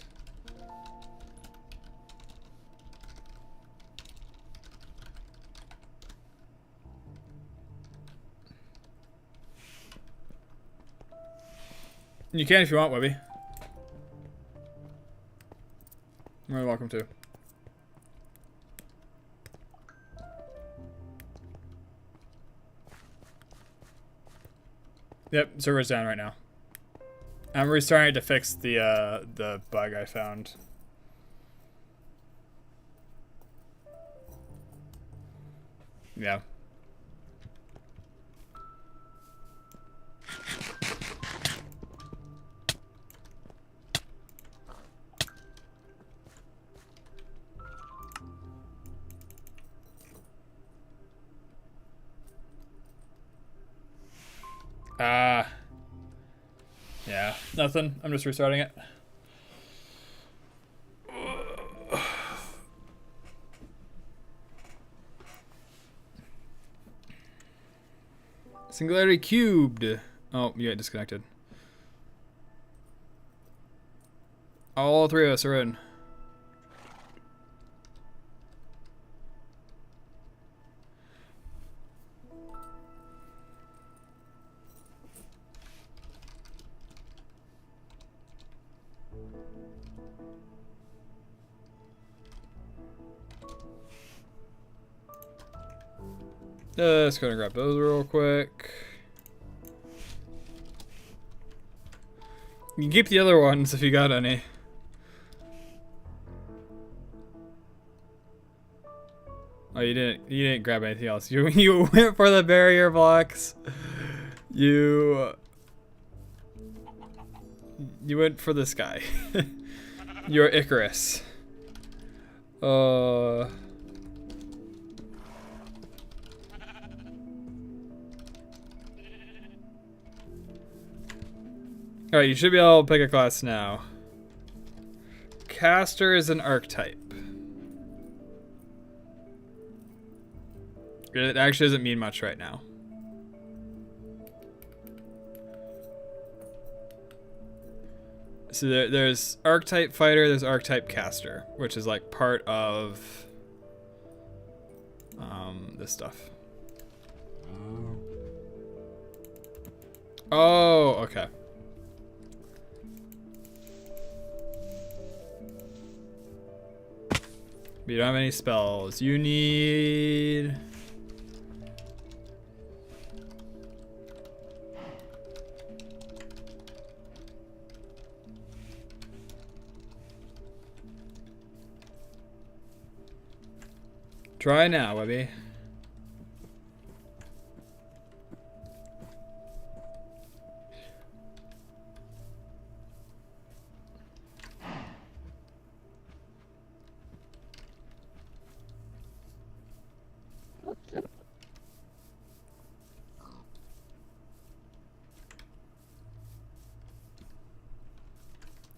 You can if you want, Webby. You're more than welcome to. Yep, server's down right now. I'm restarting to fix the bug I found. Yeah. Yeah, nothing. I'm just restarting it. Singularity cubed. Oh, you got disconnected. All three of us are in. Just gonna grab those real quick. You can keep the other ones if you got any. Oh, you didn't grab anything else. You went for the barrier blocks. You went for this guy. You're Icarus. Alright, you should be able to pick a class now. Caster is an archetype. It actually doesn't mean much right now. So there's archetype fighter, there's archetype caster, which is like part of this stuff. Oh, okay. But you don't have any spells. You need... Try now, Webby.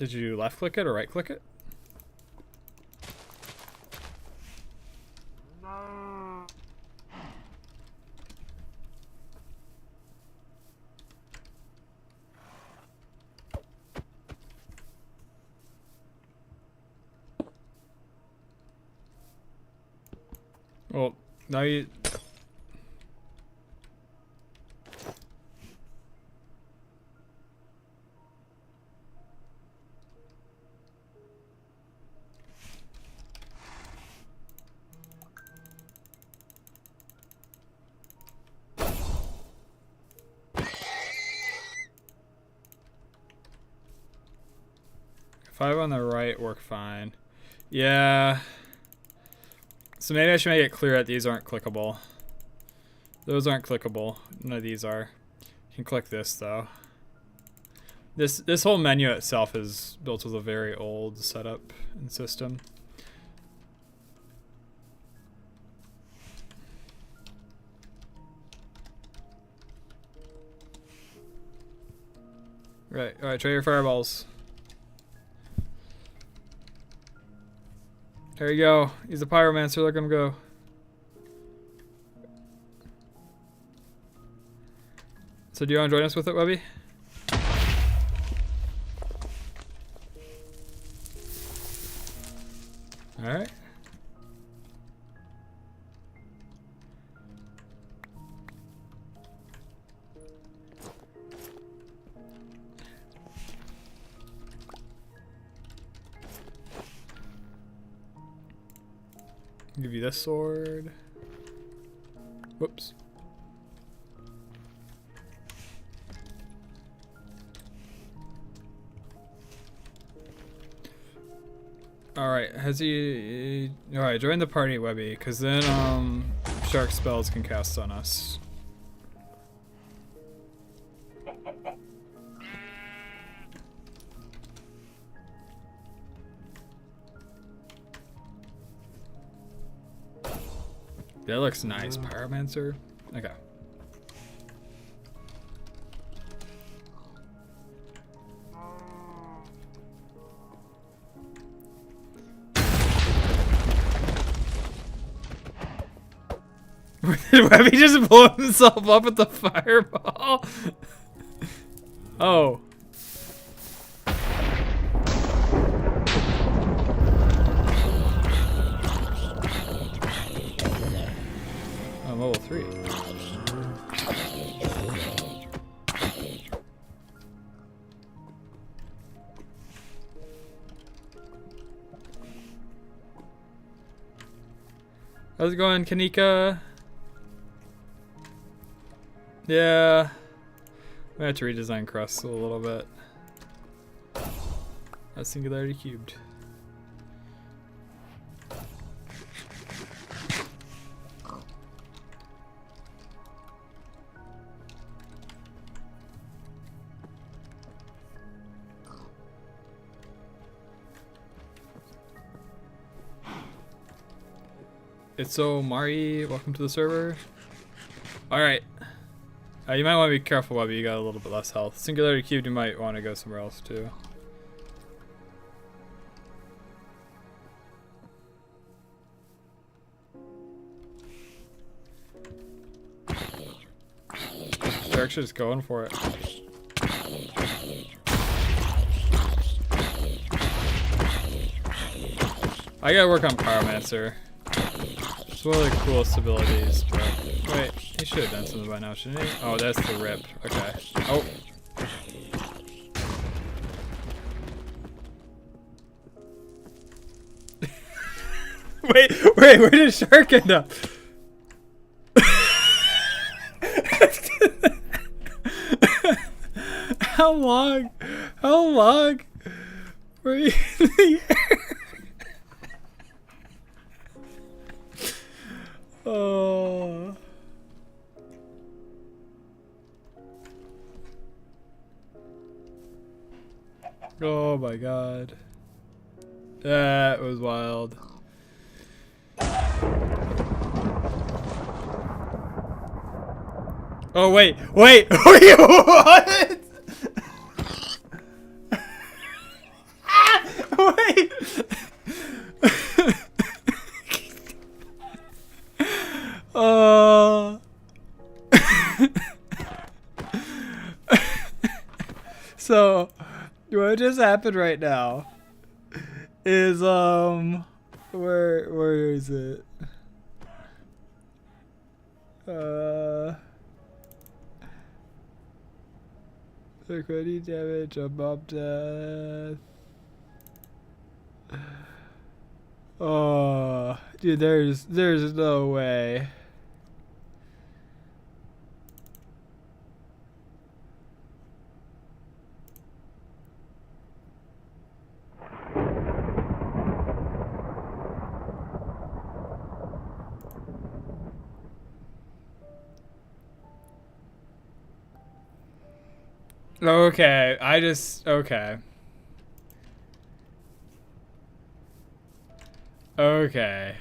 Did you left click it or right click it? Well, now you... Five on the right work fine. Yeah. So maybe I should make it clear that these aren't clickable. Those aren't clickable. None of these are. You can click this though. This whole menu itself is built with a very old setup and system. Right, alright, try your fireballs. There you go. He's a pyromancer, let him go. So do you want to join us with it, Webby? Alright. Give you this sword. Whoops. Alright, has he... Alright, join the party, Webby, because then, shark spells can cast on us. That looks nice, Pyromancer. Okay. Did Webby just blow himself up with the fireball? Oh. I'm level 3. How's it going, Kanika? Yeah. I have to redesign Crust a little bit. That's Singularity Cubed. It's so Mari, welcome to the server. Alright. You might want to be careful, Webby, you got a little bit less health. Singularity Cubed, you might want to go somewhere else too. They're actually just going for it. I gotta work on Pyromancer. It's one of the coolest abilities, but wait, he should have done something by now, shouldn't he? Oh, that's the rip. Okay. Oh. wait, where did Shark end up? How long were you in the air? Oh. Oh my god. That was wild. Oh wait, wait, what? Wait. So, what just happened right now is where is it? Liquidity damage, a mob death. Oh, dude, there's no way. Okay, okay. Okay.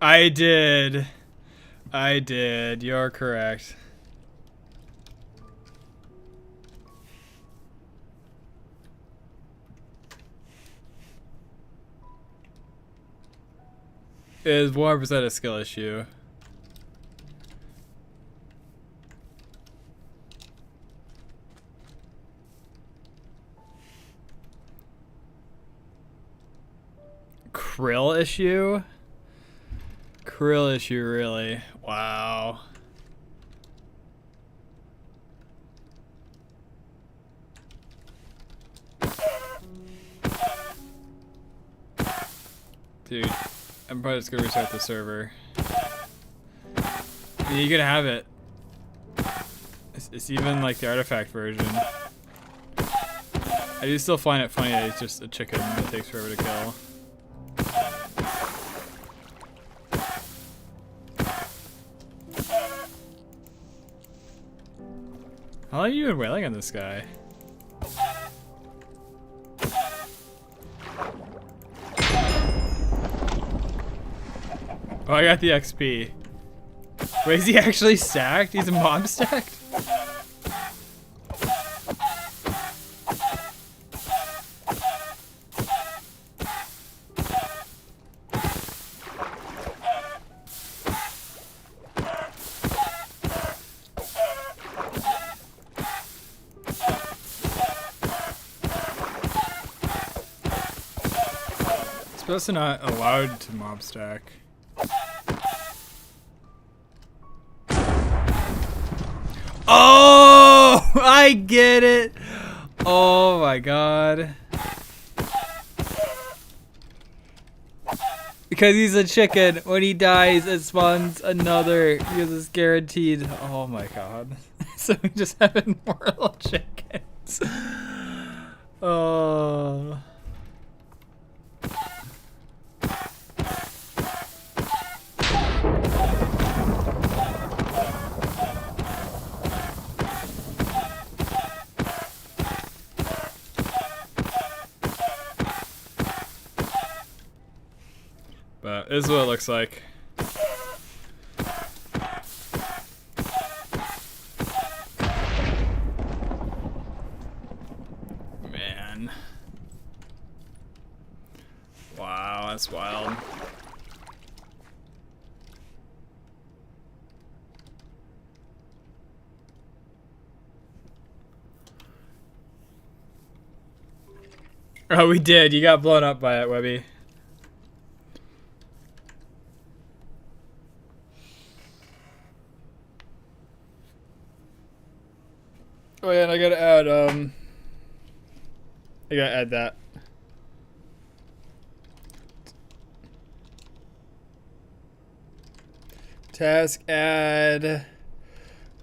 I did. You're correct. It is 100% a skill issue. Krill issue? Krill issue, really? Wow. Dude, I'm probably just gonna restart the server. I mean, you can have it. It's even like the artifact version. I do still find it funny that it's just a chicken that takes forever to kill. How long have you been wailing on this guy? Oh, I got the XP. Wait, is he actually stacked? He's a mob stacked? Supposed to not allowed to mob stack. Oh, I get it. Oh my god. Because he's a chicken. When he dies, it spawns another. Because it's guaranteed. Oh my god. So we just having more little chickens. Oh. But this is what it looks like. that's wild. Oh, we did. You got blown up by it, Webby. Oh yeah, and I gotta add that. Task add.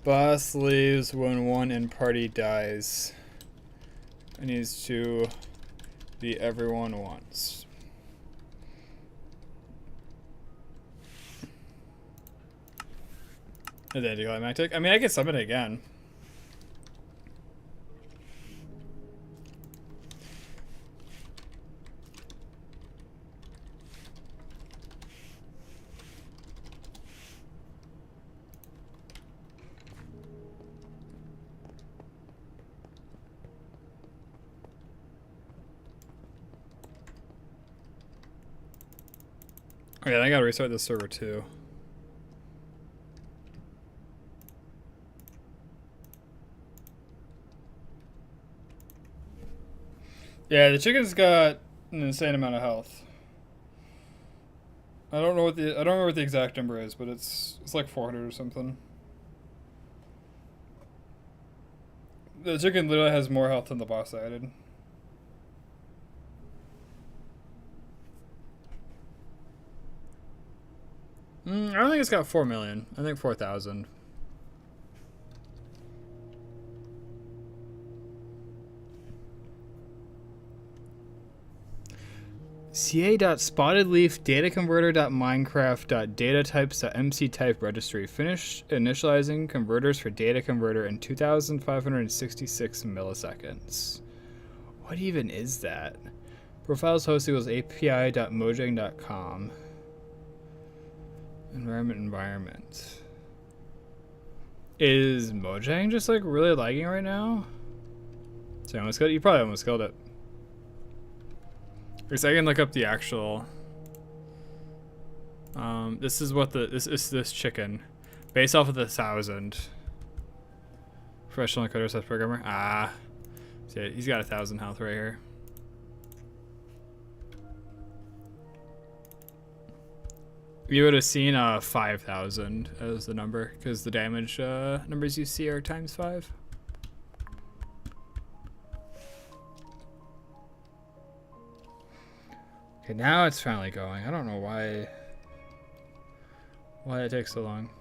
Boss leaves when one in party dies. It needs to be everyone once. Is that anticlimactic? I mean, I can summon it again. Okay, I gotta restart this server too. Yeah, the chicken's got an insane amount of health. I don't remember what the exact number is, but it's like 400 or something. The chicken literally has more health than the boss I added. I don't think it's got 4 million. I think 4,000. ca.spottedleaf dataconverter.minecraft.datatypes.mctype registry. Finished initializing converters for data converter in 2,566 milliseconds. What even is that? Profiles host equals api.mojang.com. Environment. Is Mojang just like really lagging right now? So I almost killed it. You probably almost killed it. Because I can look up the actual. This is what this chicken, based off of the 1,000. Professional encoder slash programmer. Ah, see, he's got 1,000 health right here. You would have seen 5,000 as the number, because the damage numbers you see are times 5. Okay, now it's finally going. I don't know why it takes so long.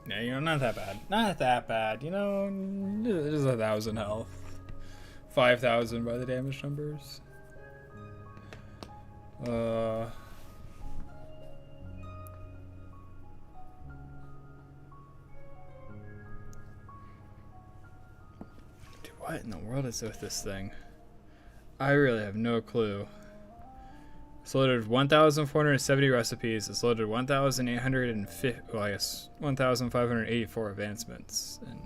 Yeah, you know, not that bad. Not that bad. You know, it is 1,000 health. 5,000 by the damage numbers. What in the world is with this thing? I really have no clue. It's loaded 1,470 recipes. It's loaded 1,850. Well, I guess 1,584 advancements. And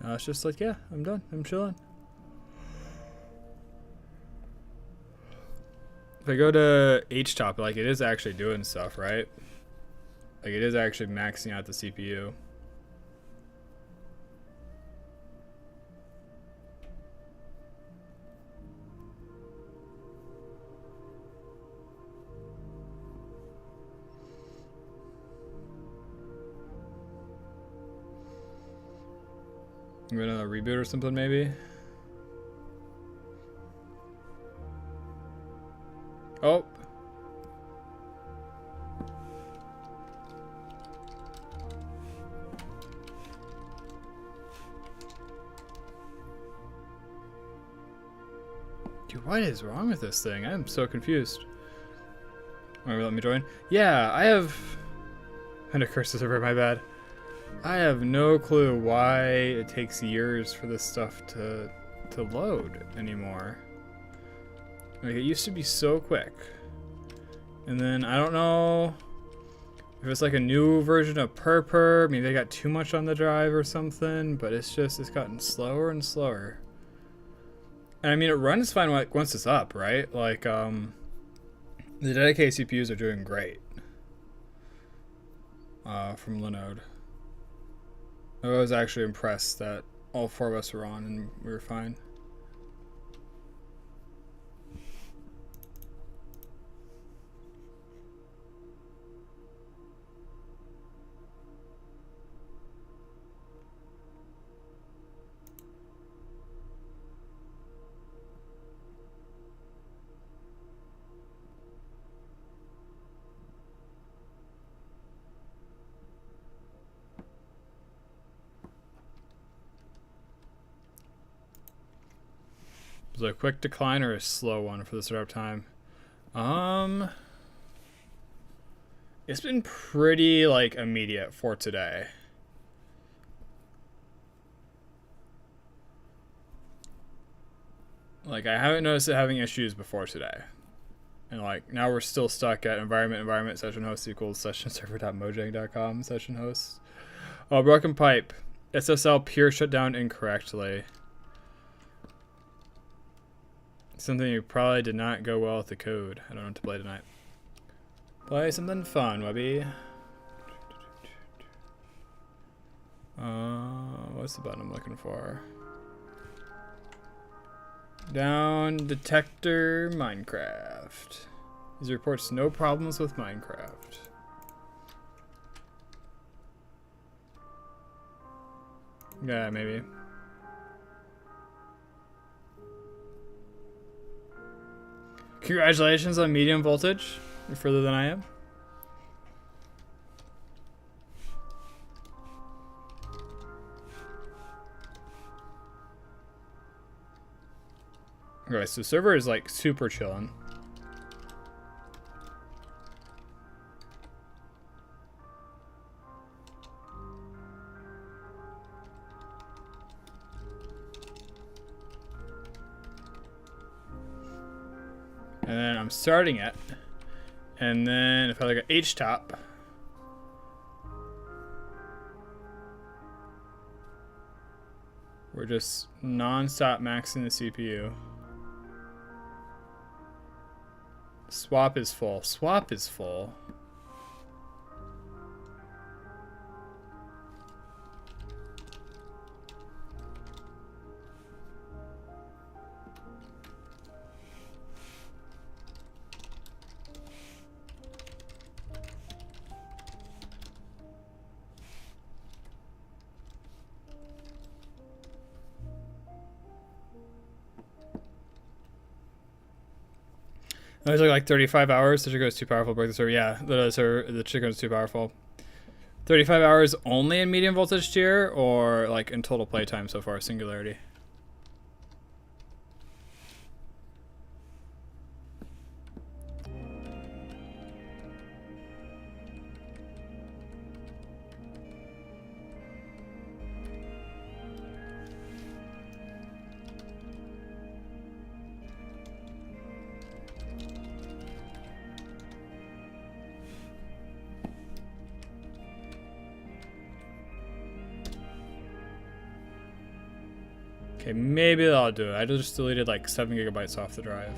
now it's just like, yeah, I'm done. I'm chilling. If I go to HTOP, like it is actually doing stuff, right? Like it is actually maxing out the CPU. I'm gonna reboot or something, maybe. Oh. Dude, what is wrong with this thing? I'm so confused. Wait, let me join. Yeah, I have. I'm gonna curse this over. My bad. I have no clue why it takes years for this stuff to load anymore. Like, it used to be so quick. And then, I don't know if it's like a new version of Purpur. Maybe they got too much on the drive or something, but it's gotten slower and slower. And I mean, it runs fine like once it's up, right? Like, the dedicated CPUs are doing great. From Linode. I was actually impressed that all 4 of us were on and we were fine. Was it a quick decline or a slow one for the startup time? It's been pretty like immediate for today. Like I haven't noticed it having issues before today. And like now we're still stuck at environment session host equals session server.mojang.com session host. Oh, broken pipe. SSL pure shut down incorrectly. Something you probably did not go well with the code. I don't know what to play tonight. Play something fun, Webby. What's the button I'm looking for? Down detector Minecraft. These reports no problems with Minecraft. Yeah, maybe. Congratulations on medium voltage. You're further than I am. Okay, so server is like super chilling. And then I'm starting it. And then if I look at H-top, we're just non-stop maxing the CPU. Swap is full. Swap is full. It was like 35 hours. The Chico is too powerful. Break the server. Yeah, the Chico is too powerful. 35 hours only in medium voltage tier, or like in total playtime so far, Singularity? Okay, maybe that'll do it. I just deleted like 7 gigabytes off the drive.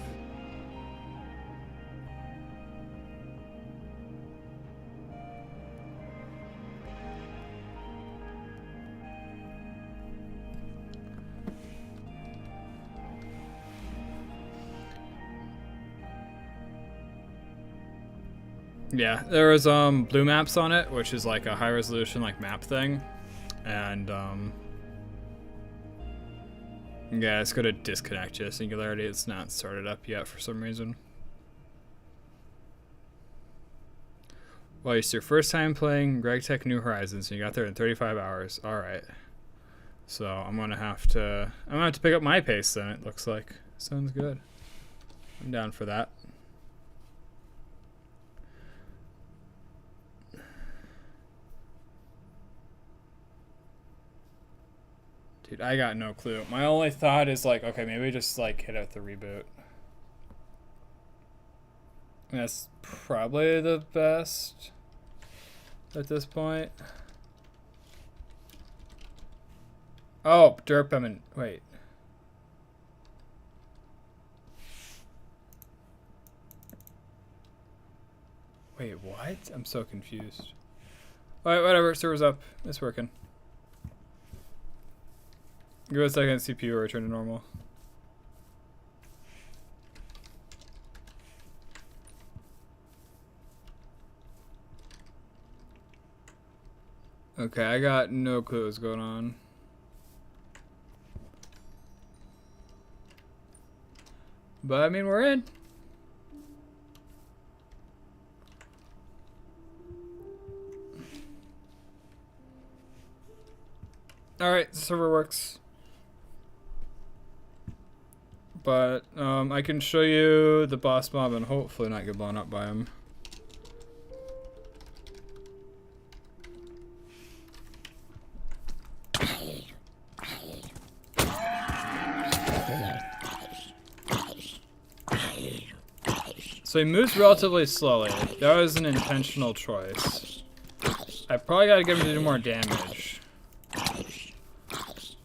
Yeah, there was blue maps on it, which is like a high resolution like map thing. And yeah, it's gonna disconnect you. Singularity, it's not started up yet for some reason. Well, it's your first time playing GregTech New Horizons, and you got there in 35 hours. All right. So I'm gonna have to pick up my pace then. It looks like. Sounds good. I'm down for that. Dude, I got no clue. My only thought is like, okay, maybe just like hit out the reboot. And that's probably the best at this point. Oh, derp, wait. Wait, what? I'm so confused. Alright, whatever. Server's up. It's working. Give it a second. CPU will return to normal. Okay, I got no clue what's going on. But I mean, we're in. Alright, the server works. But I can show you the boss mob and hopefully not get blown up by him. So he moves relatively slowly. That was an intentional choice. I probably gotta get him to do more damage.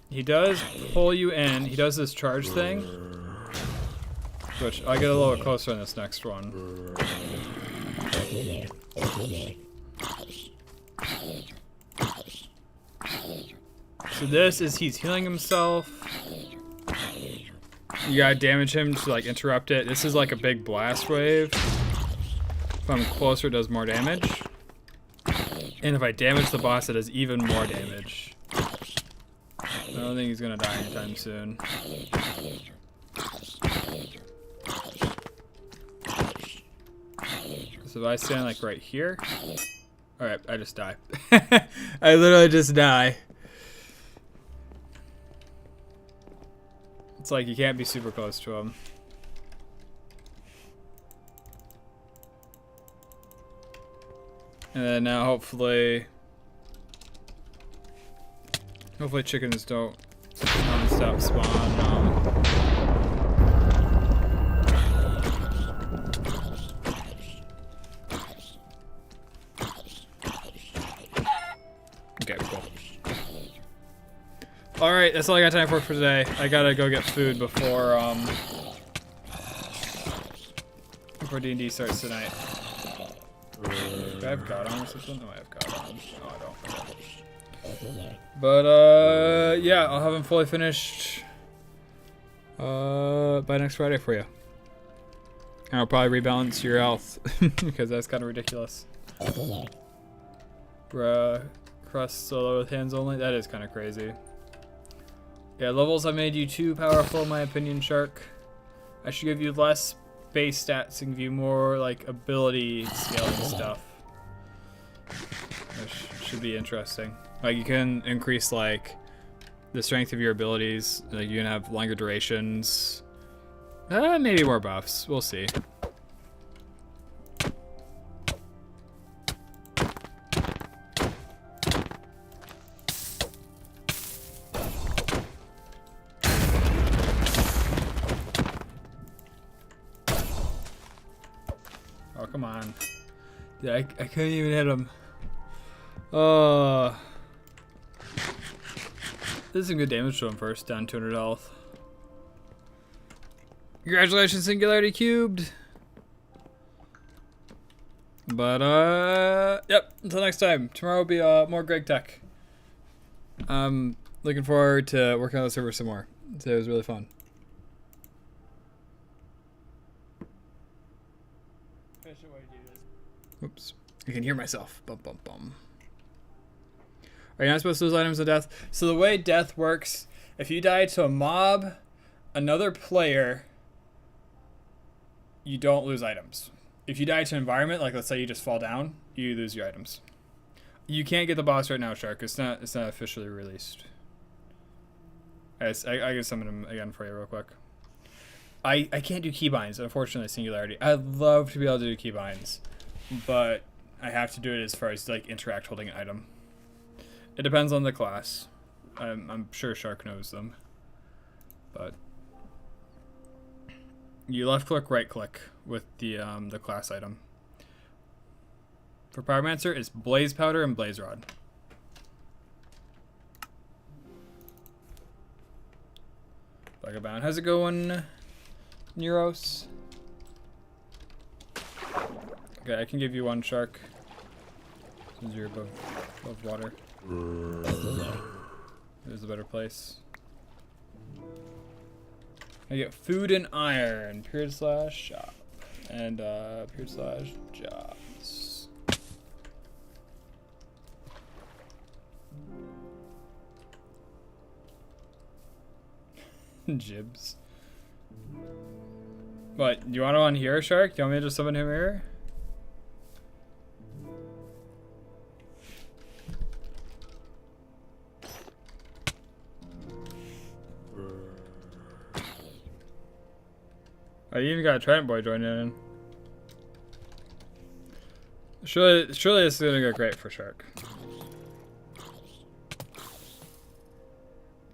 He does pull you in. He does this charge thing. Which I'll get a little bit closer on this next one. So this is he's healing himself. You gotta damage him to like interrupt it. This is like a big blast wave. If I'm closer, it does more damage. And if I damage the boss, it does even more damage. I don't think he's gonna die anytime soon. So if I stand like right here, alright, I just die. I literally just die. It's like you can't be super close to him. And then now hopefully chickens don't non-stop spawn. Okay, cool. Alright, that's all I got time for today. I gotta go get food before D&D starts tonight. Do I have God on or something? No, I have God on. No, I don't. But, yeah, I'll have him fully finished by next Friday for you. And I'll probably rebalance your health, because that's kind of ridiculous. Bruh, crust solo with hands only? That is kind of crazy. Yeah, levels have made you too powerful, in my opinion, Shark. I should give you less base stats and give you more, like, ability scaling stuff. Which should be interesting. Like, you can increase, like, the strength of your abilities. Like, you can have longer durations. Maybe more buffs. We'll see. Oh, come on. Yeah, I couldn't even hit him. This is some good damage to him first, down 200 health. Congratulations, Singularity Cubed! But, yep, until next time. Tomorrow will be, more Greg Tech. I'm looking forward to working on the server some more. So it was really fun. Oops. I can hear myself. Bum, bum, bum. Are you not supposed to lose items of death? So the way death works, if you die to a mob, another player, you don't lose items. If you die to an environment, like let's say you just fall down, you lose your items. You can't get the boss right now, Shark. It's not officially released. I can summon him again for you real quick. I can't do keybinds, unfortunately, Singularity. I'd love to be able to do keybinds, but I have to do it as far as like interact holding an item. It depends on the class. I'm sure Shark knows them, but you left click, right click with the class item. For Pyromancer, it's Blaze Powder and Blaze Rod. Vagabond, how's it going, Neuros? Okay, I can give you one shark. Since you're above water. There's a better place. I get food and iron. /shop. And /jobs. Jibs. What? You want him on here, Shark? You want me to just summon him here? Oh, you even got a Trident Boy joining in. Surely this is gonna go great for Shark.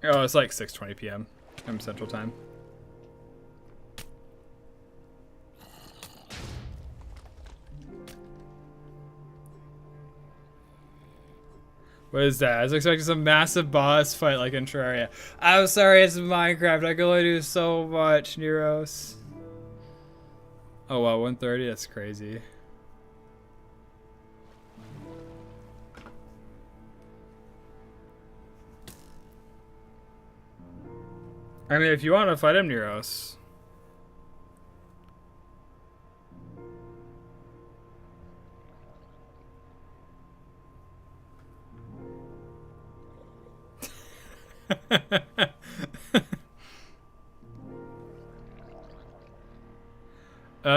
Oh, it's like 6:20 p.m. Central Time. What is that? I was expecting some massive boss fight like in Terraria. I'm sorry, it's Minecraft. I can only do so much, Neros. Oh wow, 1:30? That's crazy. I mean, if you want to fight him, Neros.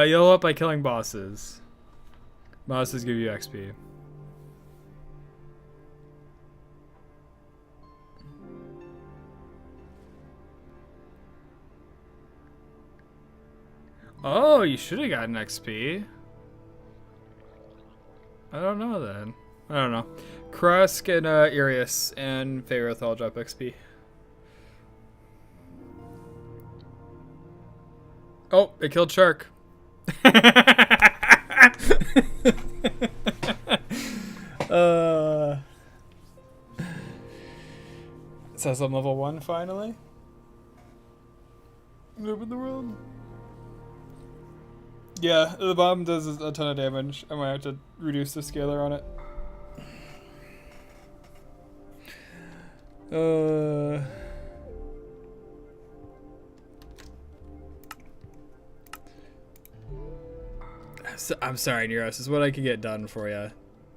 You'll up by killing bosses. Bosses give you XP. Oh, you should have gotten XP. I don't know then. I don't know. Krusk and Irius and Faerith all drop XP. Oh, it killed Shark. So I'm level 1 finally. Open the world. Yeah, the bomb does a ton of damage. I might have to reduce the scaler on it. I'm sorry, Neros. This is what I can get done for you.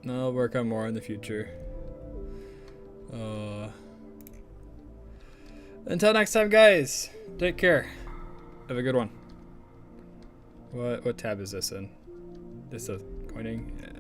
I'll work on more in the future. Until next time, guys. Take care. Have a good one. What tab is this in? This is coining. Yeah.